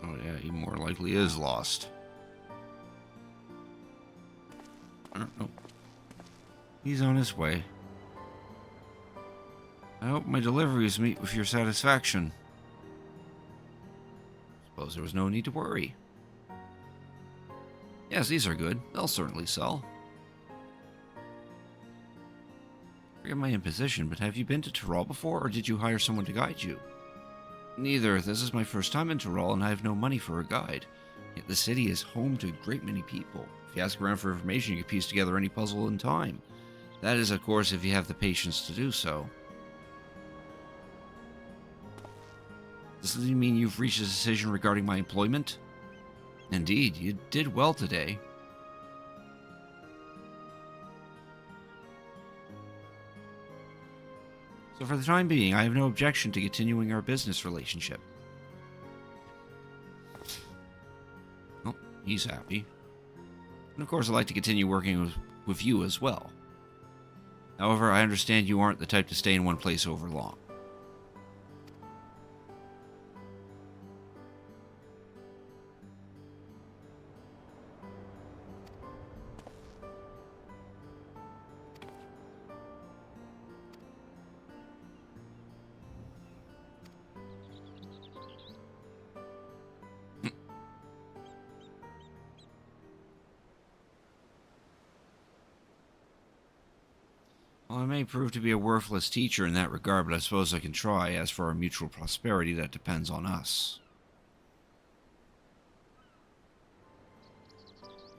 Oh yeah, he more likely is lost. Oh, he's on his way. I hope my deliveries meet with your satisfaction. Suppose there was no need to worry. Yes, these are good. They'll certainly sell. Forgive my imposition, but have you been to Tyrol before, or did you hire someone to guide you? Neither. This is my first time in Tyrol, and I have no money for a guide. Yet the city is home to a great many people. If you ask around for information, you can piece together any puzzle in time. That is, of course, if you have the patience to do so. Does this mean you've reached a decision regarding my employment? Indeed, you did well today. So for the time being, I have no objection to continuing our business relationship. Well, he's happy. And of course, I'd like to continue working with you as well. However, I understand you aren't the type to stay in one place over long. Well, I may prove to be a worthless teacher in that regard, but I suppose I can try. As for our mutual prosperity, that depends on us.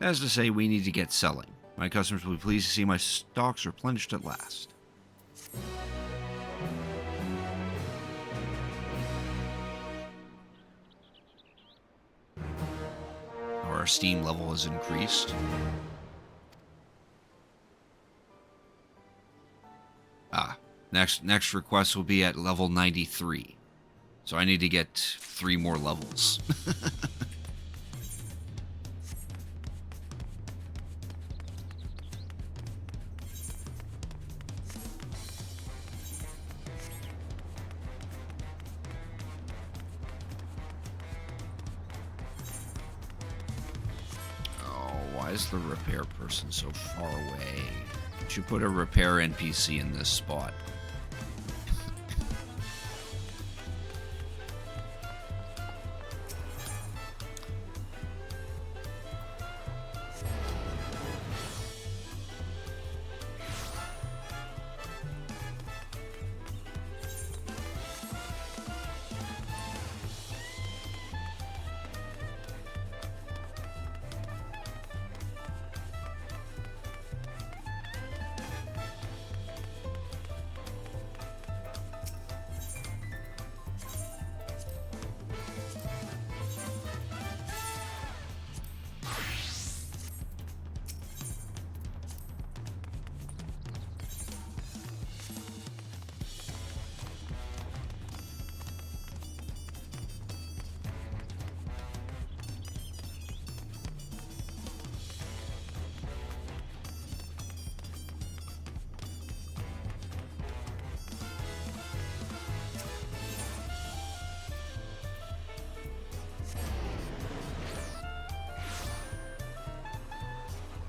As to say, we need to get selling. My customers will be pleased to see my stocks replenished at last. Our esteem level has increased. Next request will be at level 93. So I need to get 3 more levels. Oh, why is the repair person so far away? Should put a repair NPC in this spot.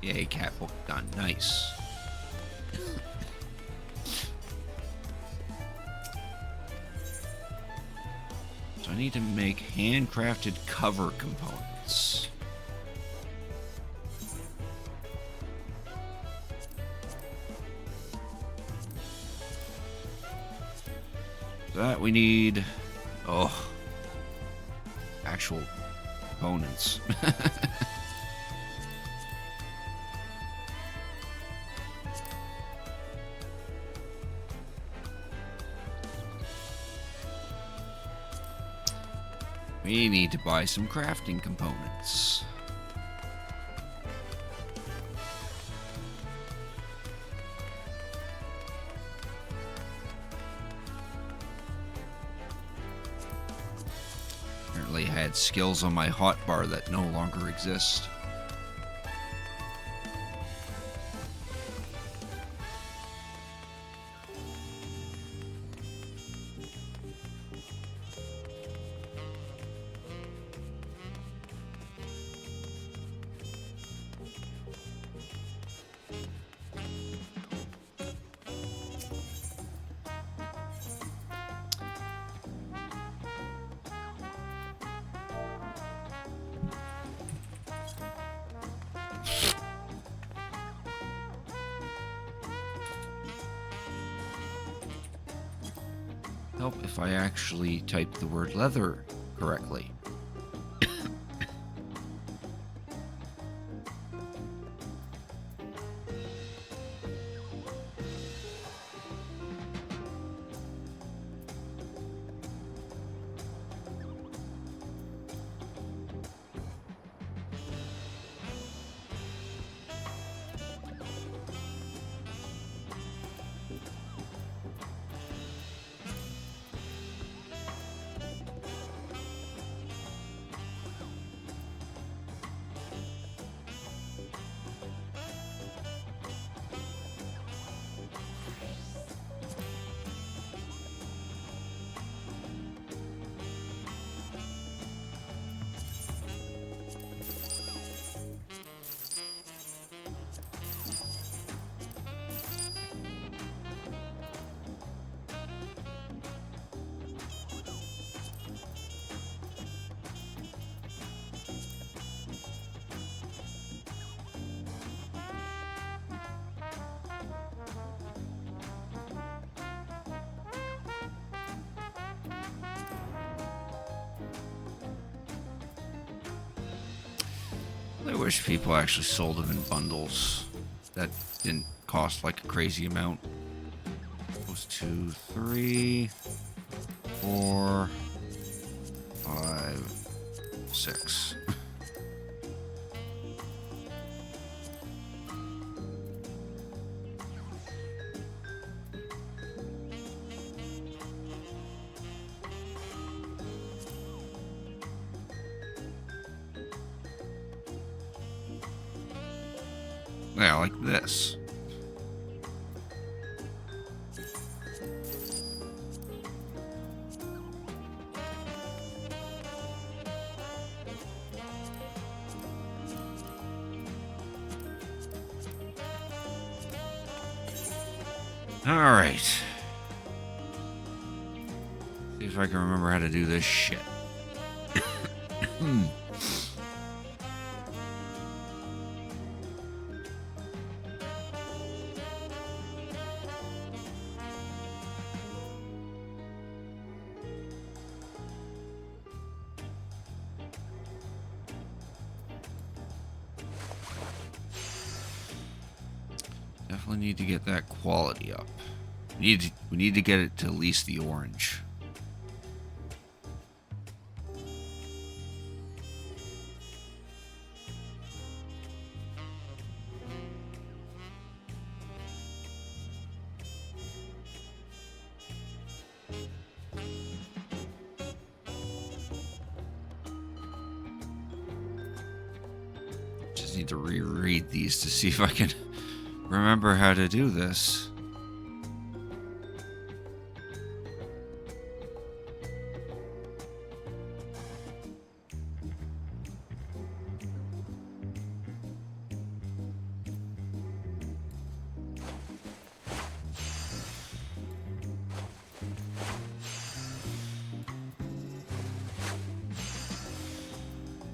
Yay, cat book done. Nice. So I need to make handcrafted cover components. For that we need... oh. Actual components. We need to buy some crafting components. Apparently I had skills on my hotbar that no longer exist. Help if I actually type the word leather correctly. I wish people actually sold them in bundles that didn't cost like a crazy amount. Goes 2, 3, 4, 5, 6. Yeah, like this. All right. See if I can remember how to do this shit. Definitely need to get that quality up. We need to get it to at least the orange. Just need to reread these to see if I can remember how to do this.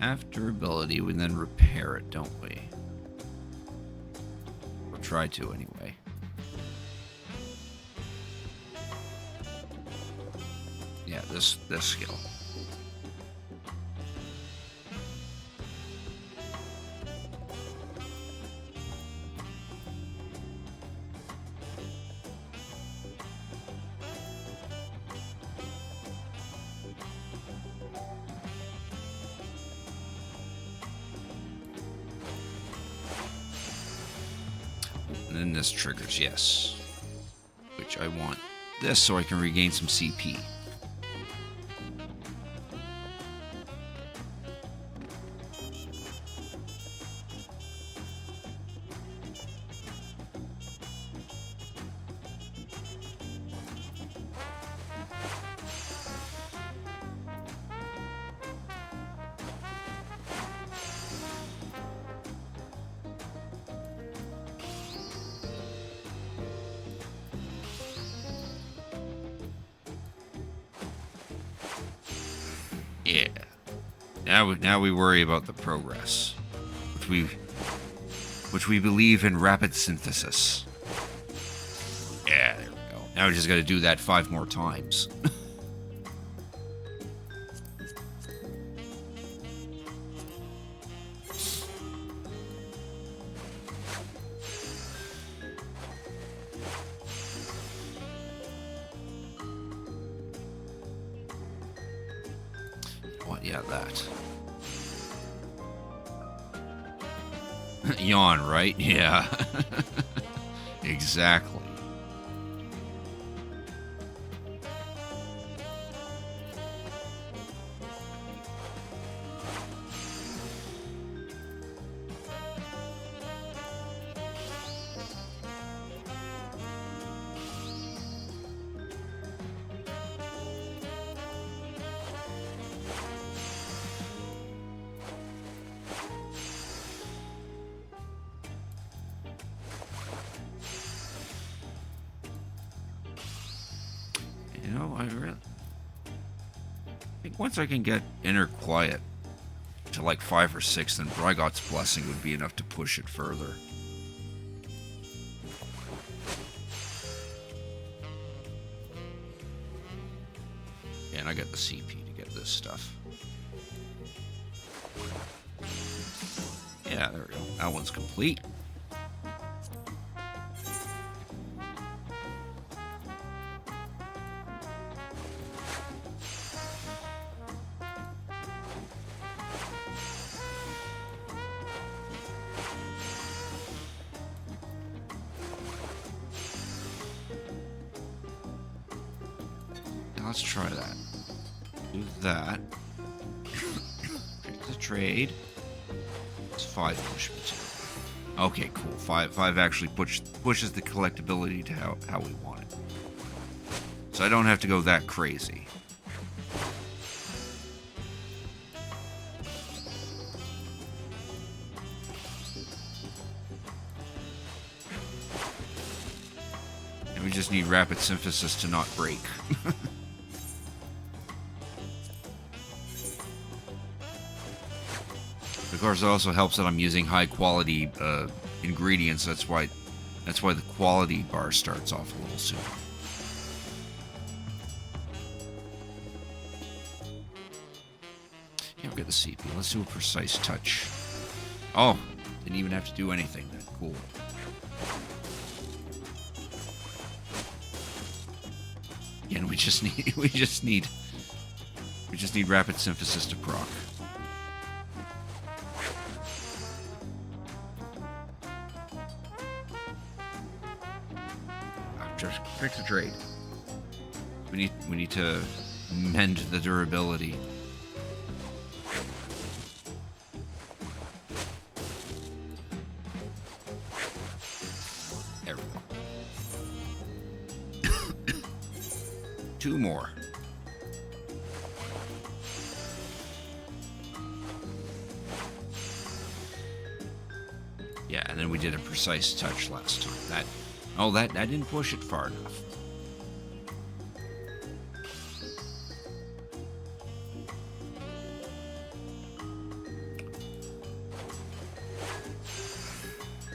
After ability, we then repair it, don't we? Or try to, anyway. Yeah, this skill. And then this triggers, yes. Which I want this so I can regain some CP. Yeah. Now we worry about the progress, which we believe in rapid synthesis. Yeah, there we go. Now we just got to do that 5 more times. What? Yeah, that. Yawn, right? Yeah. Exactly. You know, I think once I can get inner quiet to like 5 or 6, then Brygot's blessing would be enough to push it further. And I got the CP to get this stuff. Yeah, there we go. That one's complete. Let's try that. Do that. Pick the trade. It's 5 push material. Okay, cool. 5 actually pushes the collectability to how we want it. So I don't have to go that crazy. And we just need rapid synthesis to not break. Of course, it also helps that I'm using high quality ingredients. That's why the quality bar starts off a little soon. Yeah, we'll get the CP. Let's do a precise touch. Oh, didn't even have to do anything. That's cool. Again, we just need rapid synthesis to proc. Just fix the trade. We need to mend the durability. There we go. 2 more. Yeah, and then we did a precise touch last time. That I didn't push it far enough.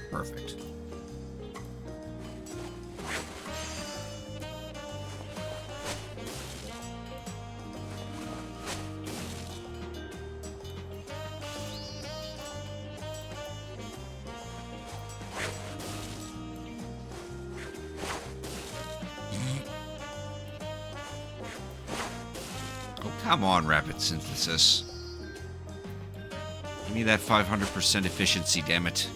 Perfect. Come on, rapid synthesis. Give me that 500% efficiency, damn it. It's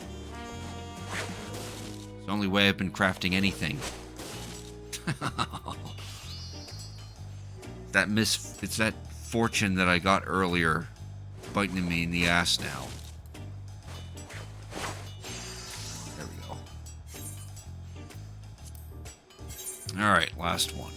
the only way I've been crafting anything. It's that fortune that I got earlier biting me in the ass now. There we go. Alright, last one.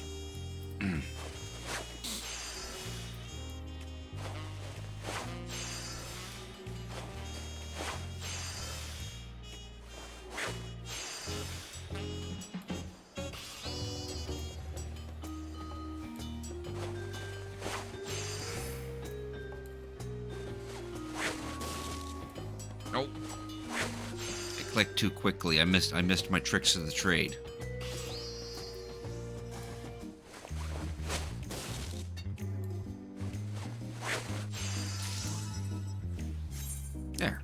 Nope. I clicked too quickly. I missed my tricks of the trade. There.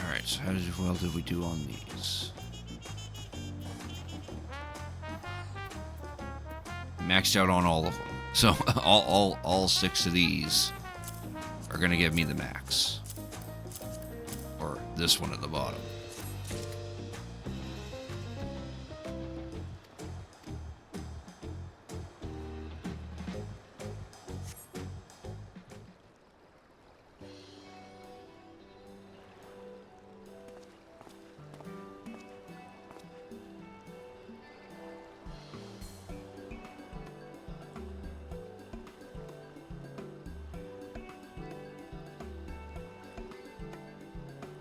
Alright, so how well did we do on these? Maxed out on all of them. So all 6 of these are gonna give me the max. Or this one at the bottom.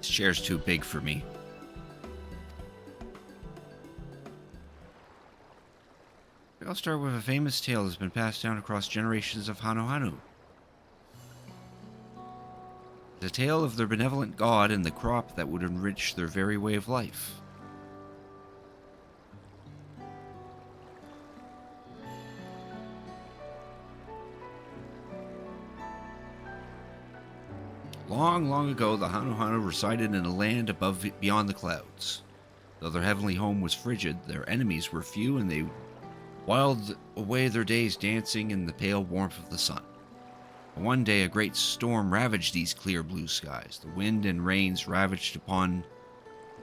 This chair's too big for me. I'll start with a famous tale that's been passed down across generations of Hanu. The tale of their benevolent god and the crop that would enrich their very way of life. Long, long ago, the Hanu resided in a land beyond the clouds. Though their heavenly home was frigid, their enemies were few, and they whiled away their days dancing in the pale warmth of the sun. One day, a great storm ravaged these clear blue skies. The wind and rains raged upon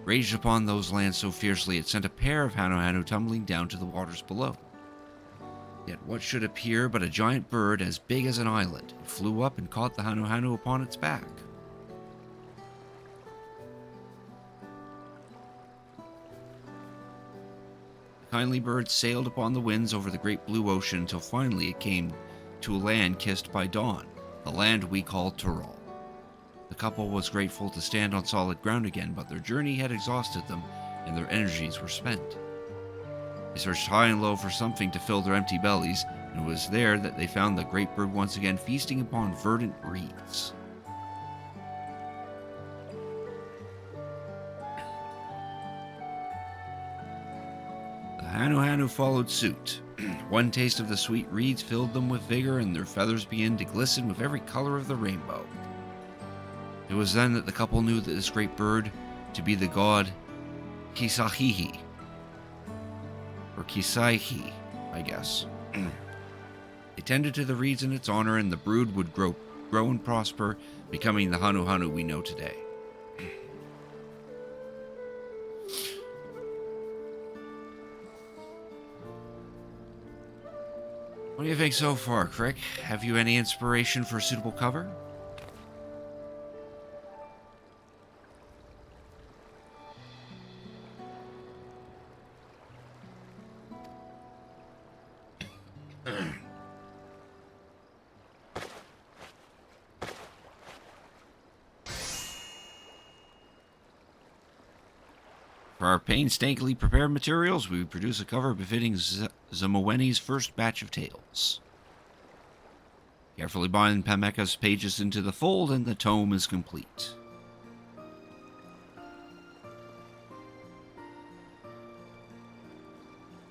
those lands so fiercely it sent a pair of Hanu tumbling down to the waters below. Yet what should appear but a giant bird as big as an island? It flew up and caught the Hanu upon its back. The kindly bird sailed upon the winds over the great blue ocean until finally it came to a land kissed by dawn, the land we call Tyrol. The couple was grateful to stand on solid ground again, but their journey had exhausted them and their energies were spent. They searched high and low for something to fill their empty bellies, and it was there that they found the great bird once again feasting upon verdant reeds. The Hanu followed suit. One taste of the sweet reeds filled them with vigor, and their feathers began to glisten with every color of the rainbow. It was then that the couple knew that this great bird to be the god Kisahihi, or Kisaihi, I guess. They tended to the reeds in its honor, and the brood would grow and prosper, becoming the Hanu we know today. What do you think so far, Crick? Have you any inspiration for a suitable cover? For our painstakingly prepared materials, we produce a cover befitting Zamoweni's first batch of tales. Carefully bind Pameka's pages into the fold, and the tome is complete.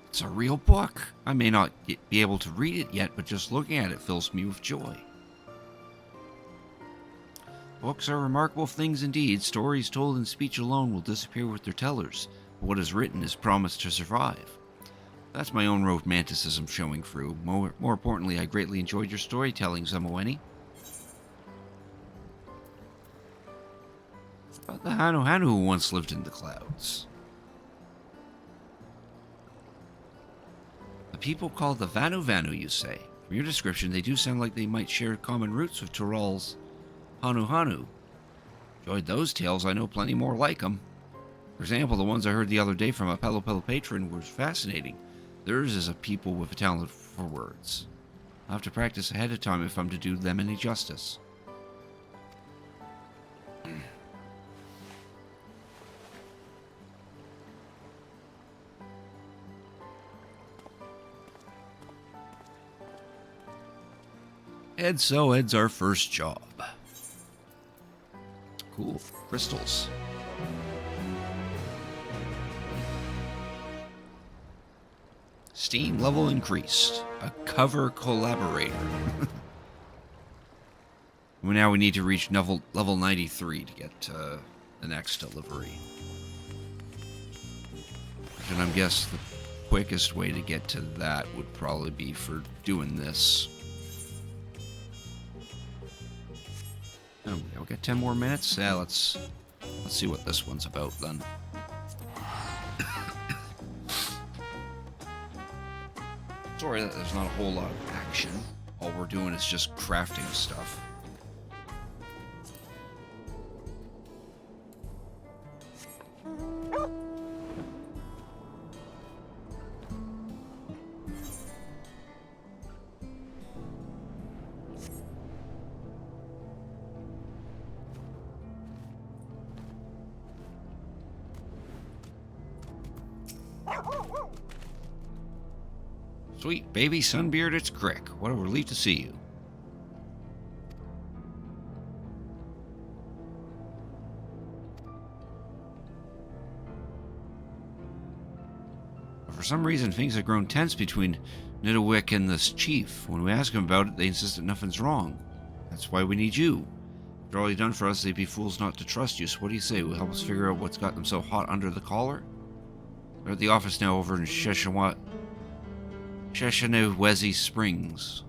It's a real book. I may not be able to read it yet, but just looking at it fills me with joy. Books are remarkable things indeed. Stories told in speech alone will disappear with their tellers, but what is written is promised to survive. That's my own romanticism showing through. More importantly, I greatly enjoyed your storytelling, Zamoweni. About the Hanu who once lived in the clouds. The people called the Vanu, you say. From your description, they do sound like they might share common roots with Tyrol's Hanu. Enjoyed those tales. I know plenty more like them. For example, the ones I heard the other day from a Pelo patron were fascinating. Theirs is a people with a talent for words. I'll have to practice ahead of time if I'm to do them any justice. And so ends our first job. Cool. Crystals. Steam level increased. A cover collaborator. Now we need to reach level 93 to get the next delivery. And I'm guessing the quickest way to get to that would probably be for doing this. Oh, we'll get 10 more minutes. Yeah, let's see what this one's about then. Sorry that there's not a whole lot of action. All we're doing is just crafting stuff. Sweet baby Sunbeard, it's Crick. What a relief to see you. But for some reason, things have grown tense between Nidawick and this chief. When we ask them about it, they insist that nothing's wrong. That's why we need you. After all you've done for us, they'd be fools not to trust you. So what do you say? Will help us figure out what's got them so hot under the collar? They're at the office now over in Sheshanewezi Springs.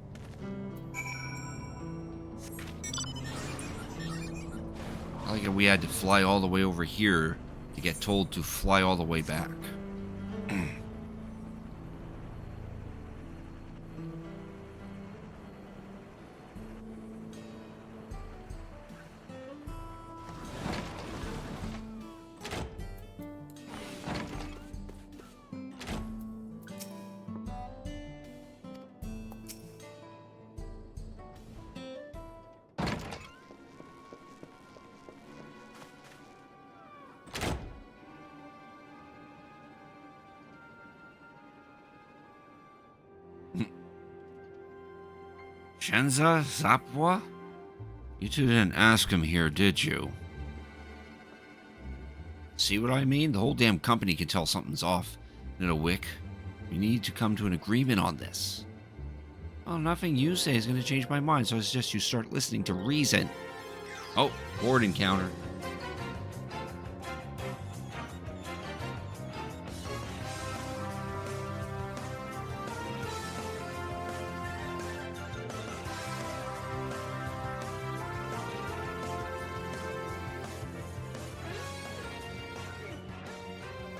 I like it we had to fly all the way over here to get told to fly all the way back. Shenza Zapwa? You two didn't ask him here, did you? See what I mean? The whole damn company can tell something's off. Nidawick, we need to come to an agreement on this. Oh, nothing you say is going to change my mind, so I suggest you start listening to reason. Oh, board encounter.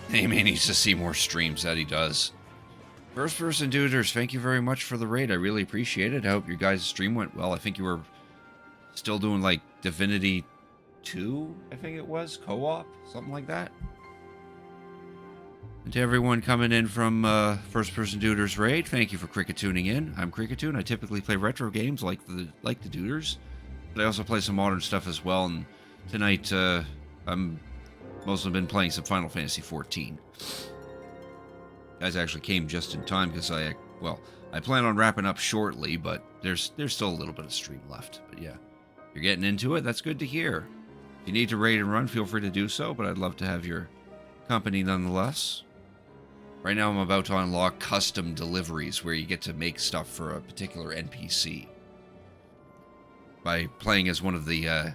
Hey, man needs to see more streams, that he does. First person duders, thank you very much for the raid. I really appreciate it. I hope your guys' stream went well. I think you were still doing like Divinity 2, I think it was, co-op, something like that. And to everyone coming in from First Person Duders raid, thank you for Cricket tuning in. I'm Cricketoon. I typically play retro games like the Duders, but I also play some modern stuff as well. And tonight I'm mostly been playing some Final Fantasy XIV. Guys actually came just in time because I plan on wrapping up shortly, but there's still a little bit of stream left. But yeah, you're getting into it. That's good to hear. If you need to raid and run, feel free to do so, but I'd love to have your company nonetheless. Right now I'm about to unlock custom deliveries where you get to make stuff for a particular NPC by playing as one of the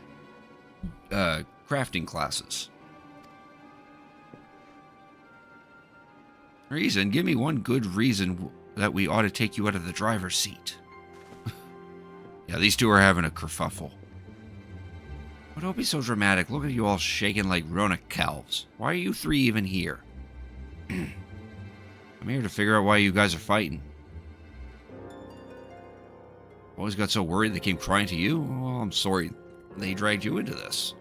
crafting classes. Reason? Give me one good reason that we ought to take you out of the driver's seat. Yeah, these two are having a kerfuffle. But don't be so dramatic. Look at you all shaking like Rona calves. Why are you three even here? I'm here to figure out why you guys are fighting. Always got so worried they came crying to you? Well, I'm sorry they dragged you into this.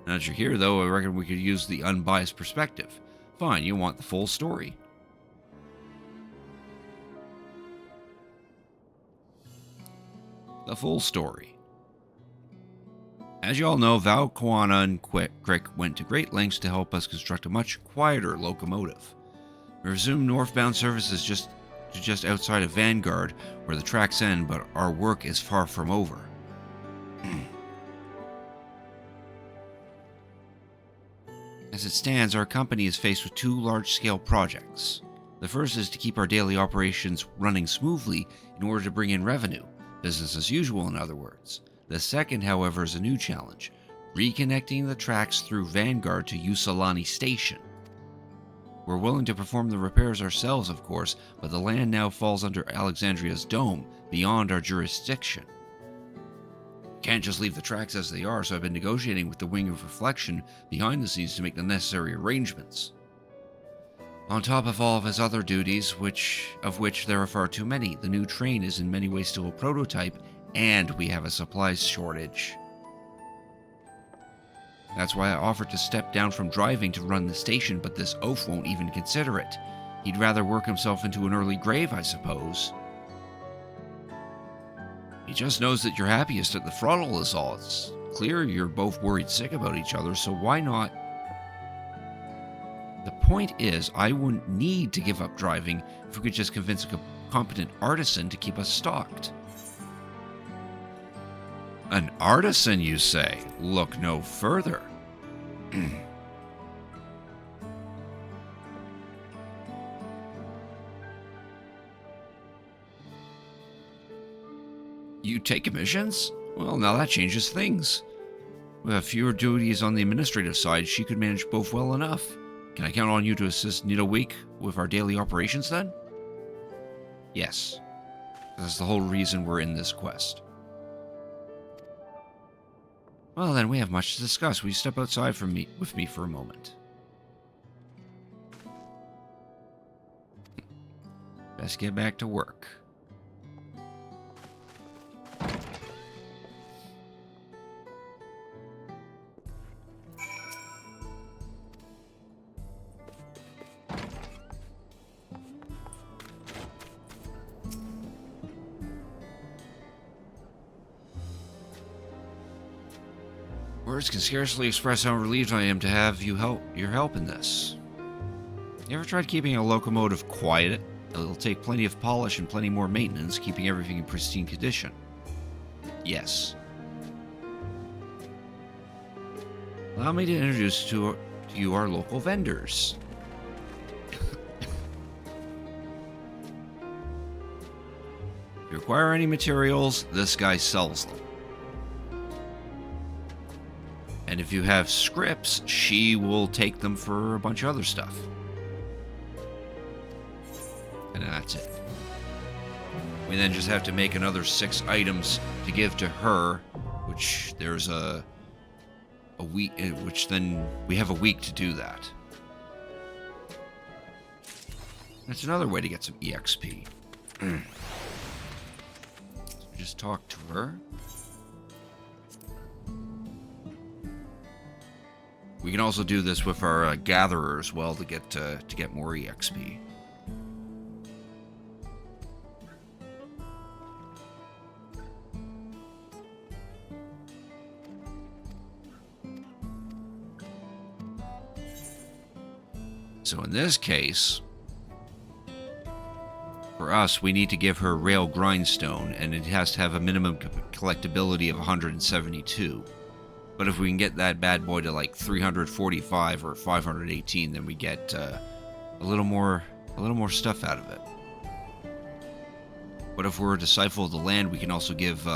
Now that you're here, though, I reckon we could use the unbiased perspective. Fine, you want the full story. The full story. As you all know, Val, Kwana, and Crick went to great lengths to help us construct a much quieter locomotive. We resumed northbound services just outside of Vanguard, where the tracks end, but our work is far from over. As it stands, our company is faced with two large-scale projects. The first is to keep our daily operations running smoothly in order to bring in revenue. Business as usual, in other words. The second, however, is a new challenge, reconnecting the tracks through Vanguard to Usalani Station. We're willing to perform the repairs ourselves, of course, but the land now falls under Alexandria's dome, beyond our jurisdiction. Can't just leave the tracks as they are, so I've been negotiating with the Wing of Reflection behind the scenes to make the necessary arrangements. On top of all of his other duties, of which there are far too many, the new train is in many ways still a prototype, and we have a supplies shortage. That's why I offered to step down from driving to run the station, but this oaf won't even consider it. He'd rather work himself into an early grave, I suppose. He just knows that you're happiest at the throttle is all. It's clear you're both worried sick about each other, so why not? The point is, I wouldn't need to give up driving if we could just convince competent artisan to keep us stocked. An artisan, you say? Look no further. You take commissions? Well, now that changes things. With fewer duties on the administrative side, she could manage both well enough. Can I count on you to assist Nita Week with our daily operations then? Yes. That's the whole reason we're in this quest. Well, then we have much to discuss. Will you step outside with me for a moment? Best get back to work. Words can scarcely express how relieved I am to have your help in this. You ever tried keeping a locomotive quiet? It'll take plenty of polish and plenty more maintenance, keeping everything in pristine condition. Yes. Allow me to introduce to you our local vendors. If you require any materials, this guy sells them. And if you have scripts, she will take them for a bunch of other stuff. And that's it. We then just have to make another 6 items to give to her, which there's a week, which then we have a week to do that. That's another way to get some EXP. So just talk to her. We can also do this with our gatherer as well to get more EXP. So in this case, for us, we need to give her Rail Grindstone, and it has to have a minimum collectability of 172. But if we can get that bad boy to like 345 or 518, then we get a little more stuff out of it. But if we're a Disciple of the Land, we can also give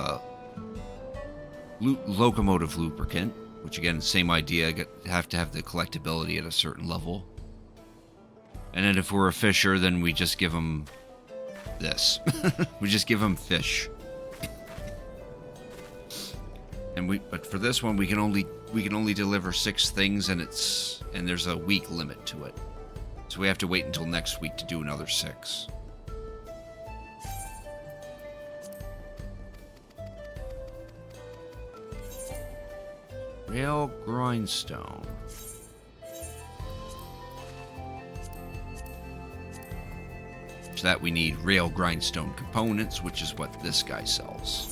Locomotive Lubricant, which again, same idea, have to have the collectability at a certain level. And then if we're a Fisher, then we just give them this. We just give them fish. But for this one, we can only deliver 6 things, and there's a week limit to it. So we have to wait until next week to do another 6. Rail Grindstone. For that we need Rail Grindstone components, which is what this guy sells.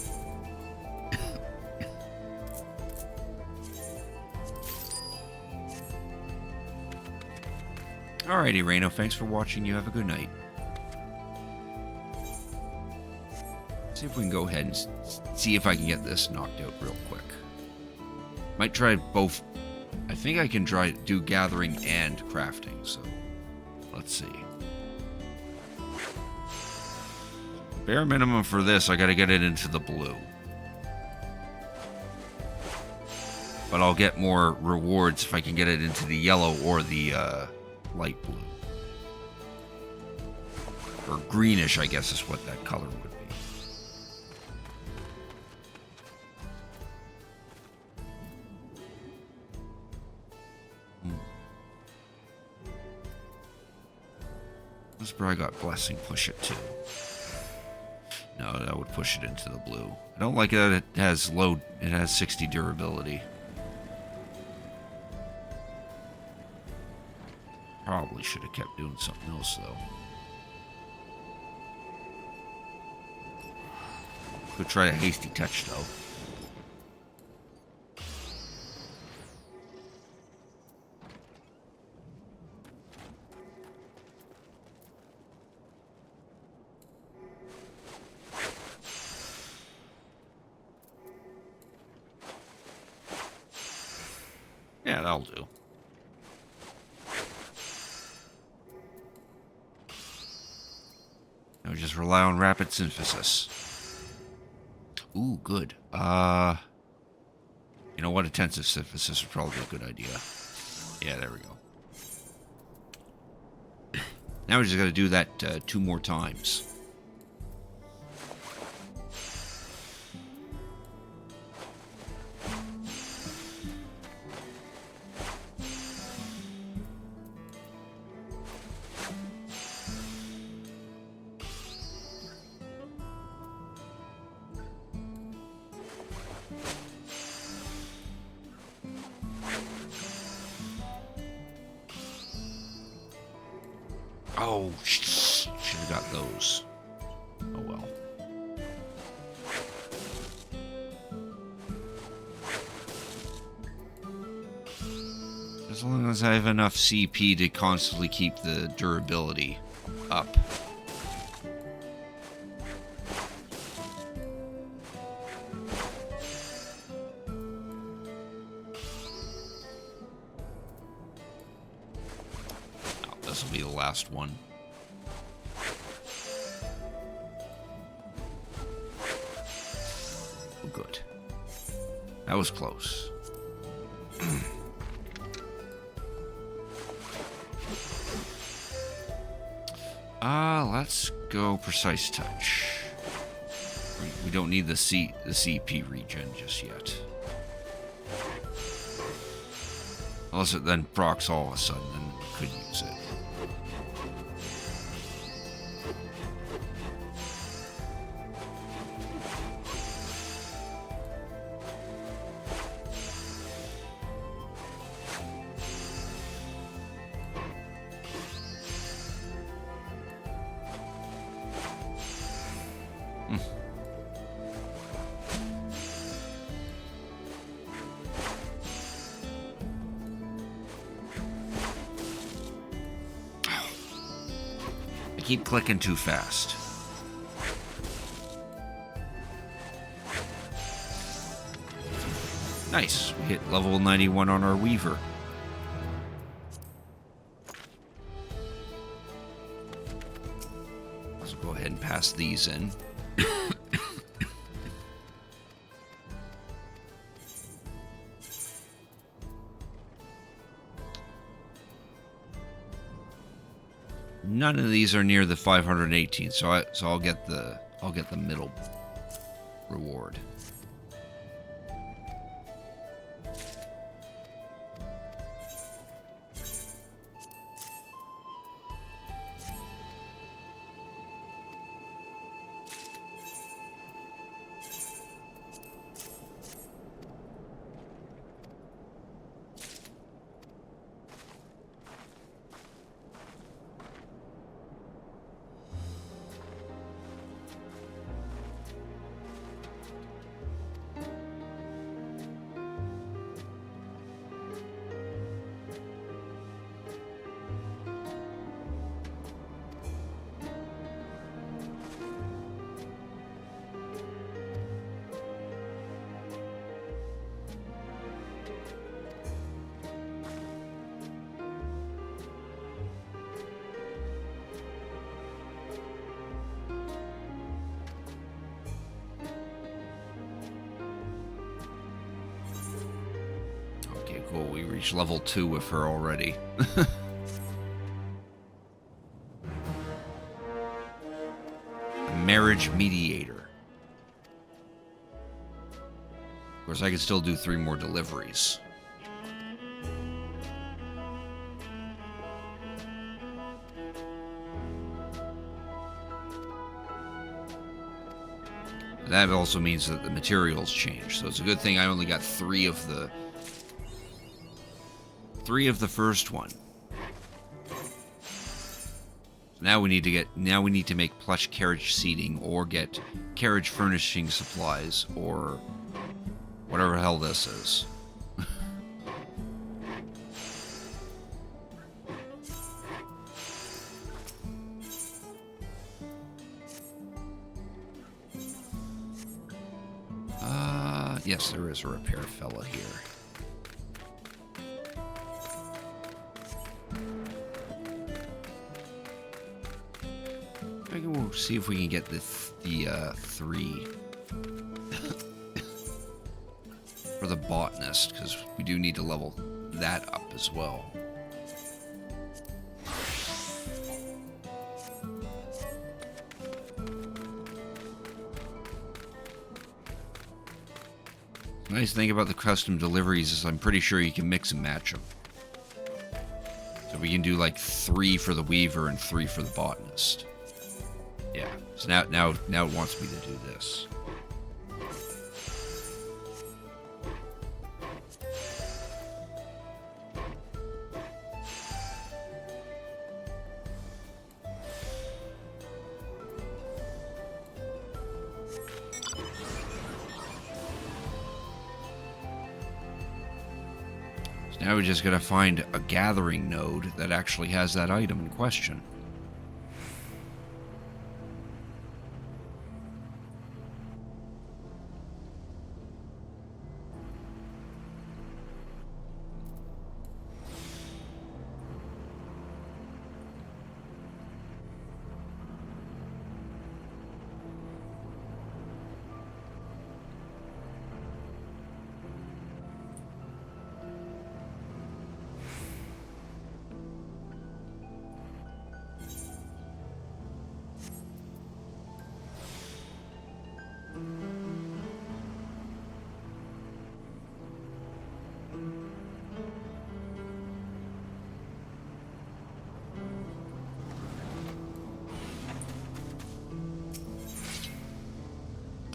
Alrighty, Reno, thanks for watching. You have a good night. See if we can go ahead and see if I can get this knocked out real quick. Might try both. I think I can do gathering and crafting, so let's see. Bare minimum for this, I gotta get it into the blue. But I'll get more rewards if I can get it into the yellow or the light blue. Or greenish, I guess is what that color would be. This probably got Blessing push it too. No, that would push it into the blue. I don't like that it has 60 durability. Probably should have kept doing something else, though. Could try a hasty touch, though. Yeah, that'll do. Now just rely on rapid synthesis. Ooh, good. You know what? Intensive synthesis would probably be a good idea. Yeah, there we go. Now we just got to do that 2 more times. Oh, should have got those. Oh well. As long as I have enough CP to constantly keep the durability up. This will be the last one. Oh, good. That was close. Let's go precise touch. We don't need the CP regen just yet. Unless it then procs all of a sudden, then we could use it. Keep clicking too fast. Nice. We hit level 91 on our Weaver. Let's go ahead and pass these in. None of these are near the 518, so I'll get the middle reward. Cool, we reached level 2 with her already. A marriage mediator. Of course, I can still do 3 more deliveries. That also means that the materials change, so it's a good thing I only got 3 of the first one. Now we need to make plush carriage seating or get carriage furnishing supplies or whatever the hell this is. Yes, there is a repair fella here. see if we can get the 3 for the botanist, because we do need to level that up as well. The nice thing about the custom deliveries is I'm pretty sure you can mix and match them. So we can do like 3 for the weaver and 3 for the botanist. Yeah. So now it wants me to do this. Now we just gotta find a gathering node that actually has that item in question.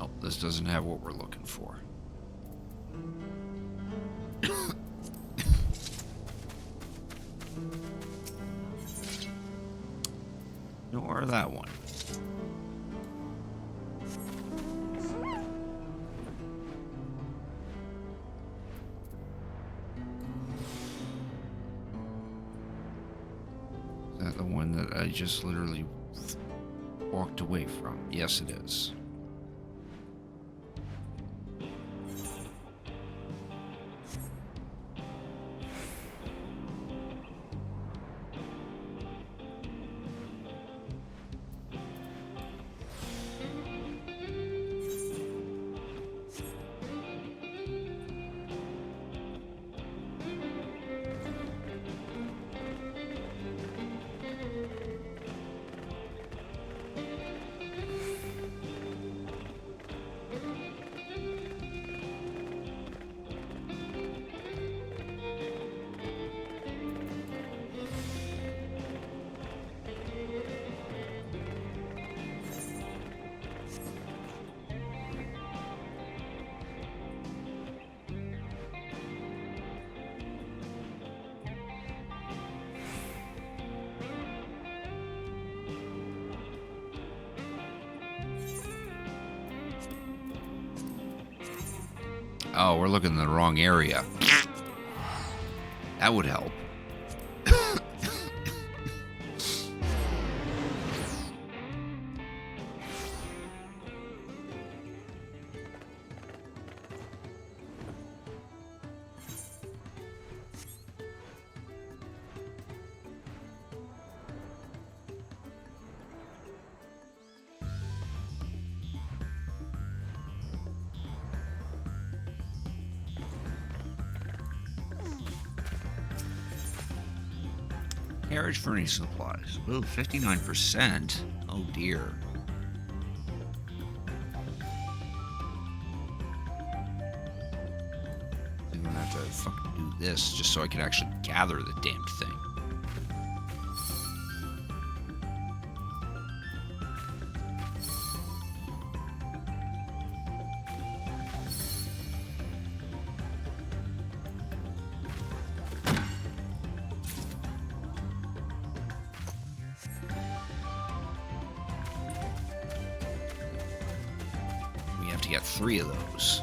Oh, this doesn't have what we're looking for. Nor that one. Is that the one that I just literally walked away from? Yes, it is. Oh, we're looking in the wrong area. That would help. Carriage furniture supplies. Ooh, 59%. Oh dear. I'm gonna have to fucking do this just so I can actually gather the damned thing. To get 3 of those.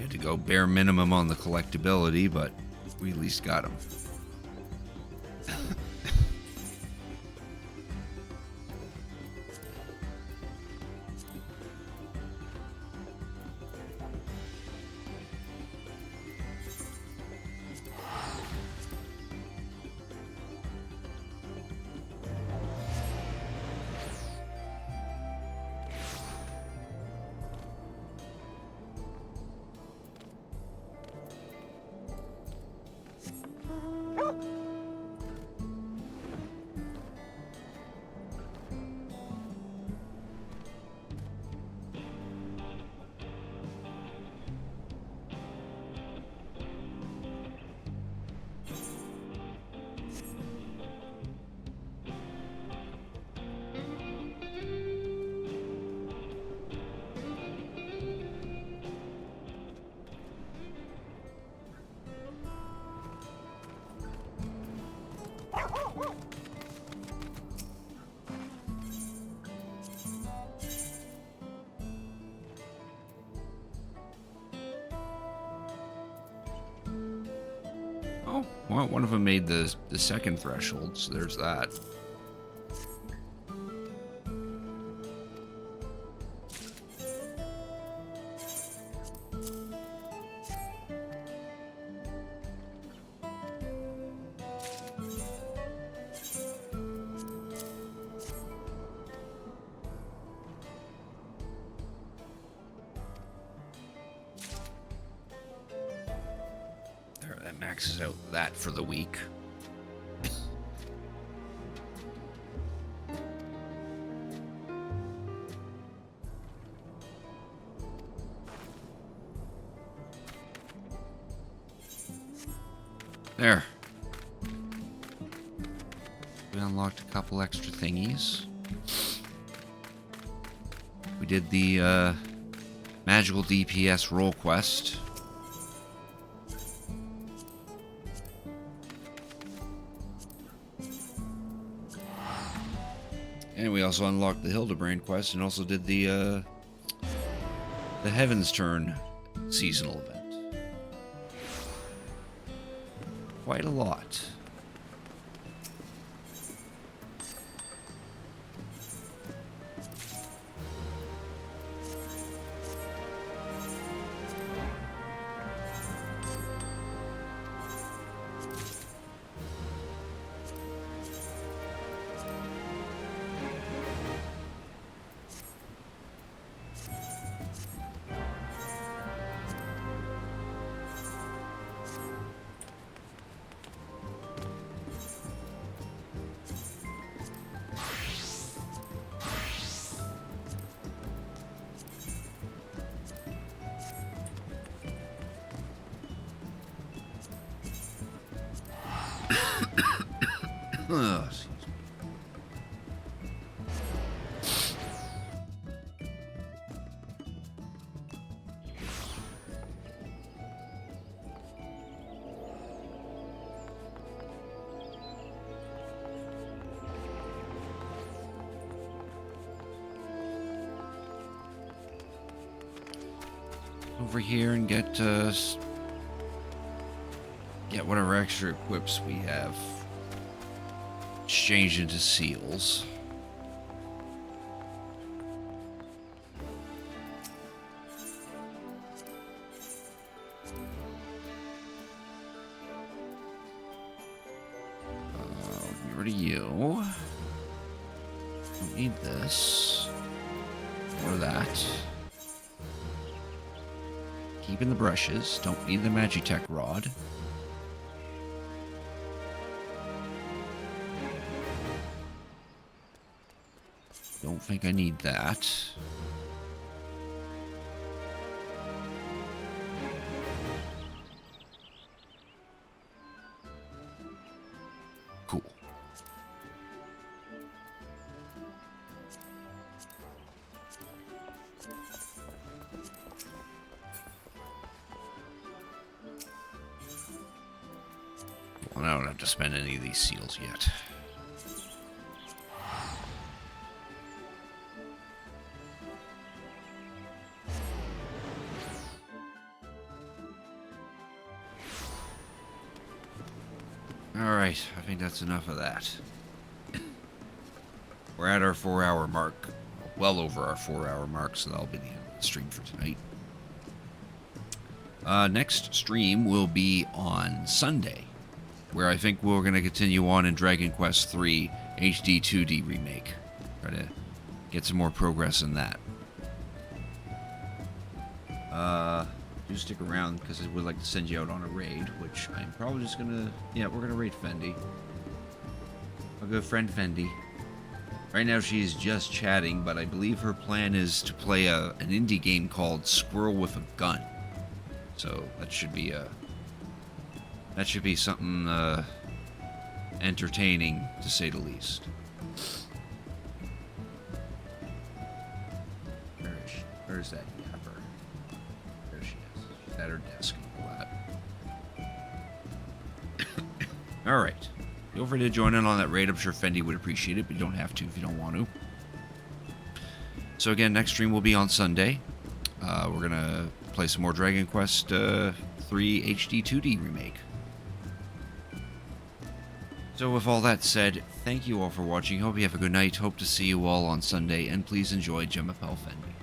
We had to go bare minimum on the collectability, but we at least got them. Oh, well, one of them made the second threshold, so there's that. That maxes out that for the week. There. We unlocked a couple extra thingies. We did the magical DPS role quest. And we also unlocked the Hildibrand quest and also did the Heavensturn seasonal event. Quite a lot. Excuse me. Over here and get whatever extra equips we have. Exchange into seals. Get rid of you. Don't need this. Or that. Keeping the brushes. Don't need the Magitech rod. Don't think I need that. Cool. Well, I don't have to spend any of these seals yet. Alright, I think that's enough of that. We're at our 4-hour mark. Well over our 4-hour mark, so that'll be the end of the stream for tonight. Next stream will be on Sunday, where I think we're going to continue on in Dragon Quest III HD 2D Remake. Try to get some more progress in that. Do stick around, because I would like to send you out on a raid, which I'm probably just going to... Yeah, we're going to raid Fendi. Our good friend Fendi. Right now she's just chatting, but I believe her plan is to play an indie game called Squirrel with a Gun. So that should be something entertaining, to say the least. Where is that yapper? There she is. She's at her desk and all that. Alright. Feel free to join in on that raid. I'm sure Fendi would appreciate it, but you don't have to if you don't want to. So again, next stream will be on Sunday. We're going to play some more Dragon Quest 3 HD 2D Remake. So with all that said, thank you all for watching. Hope you have a good night. Hope to see you all on Sunday, and please enjoy Gemma Fendi.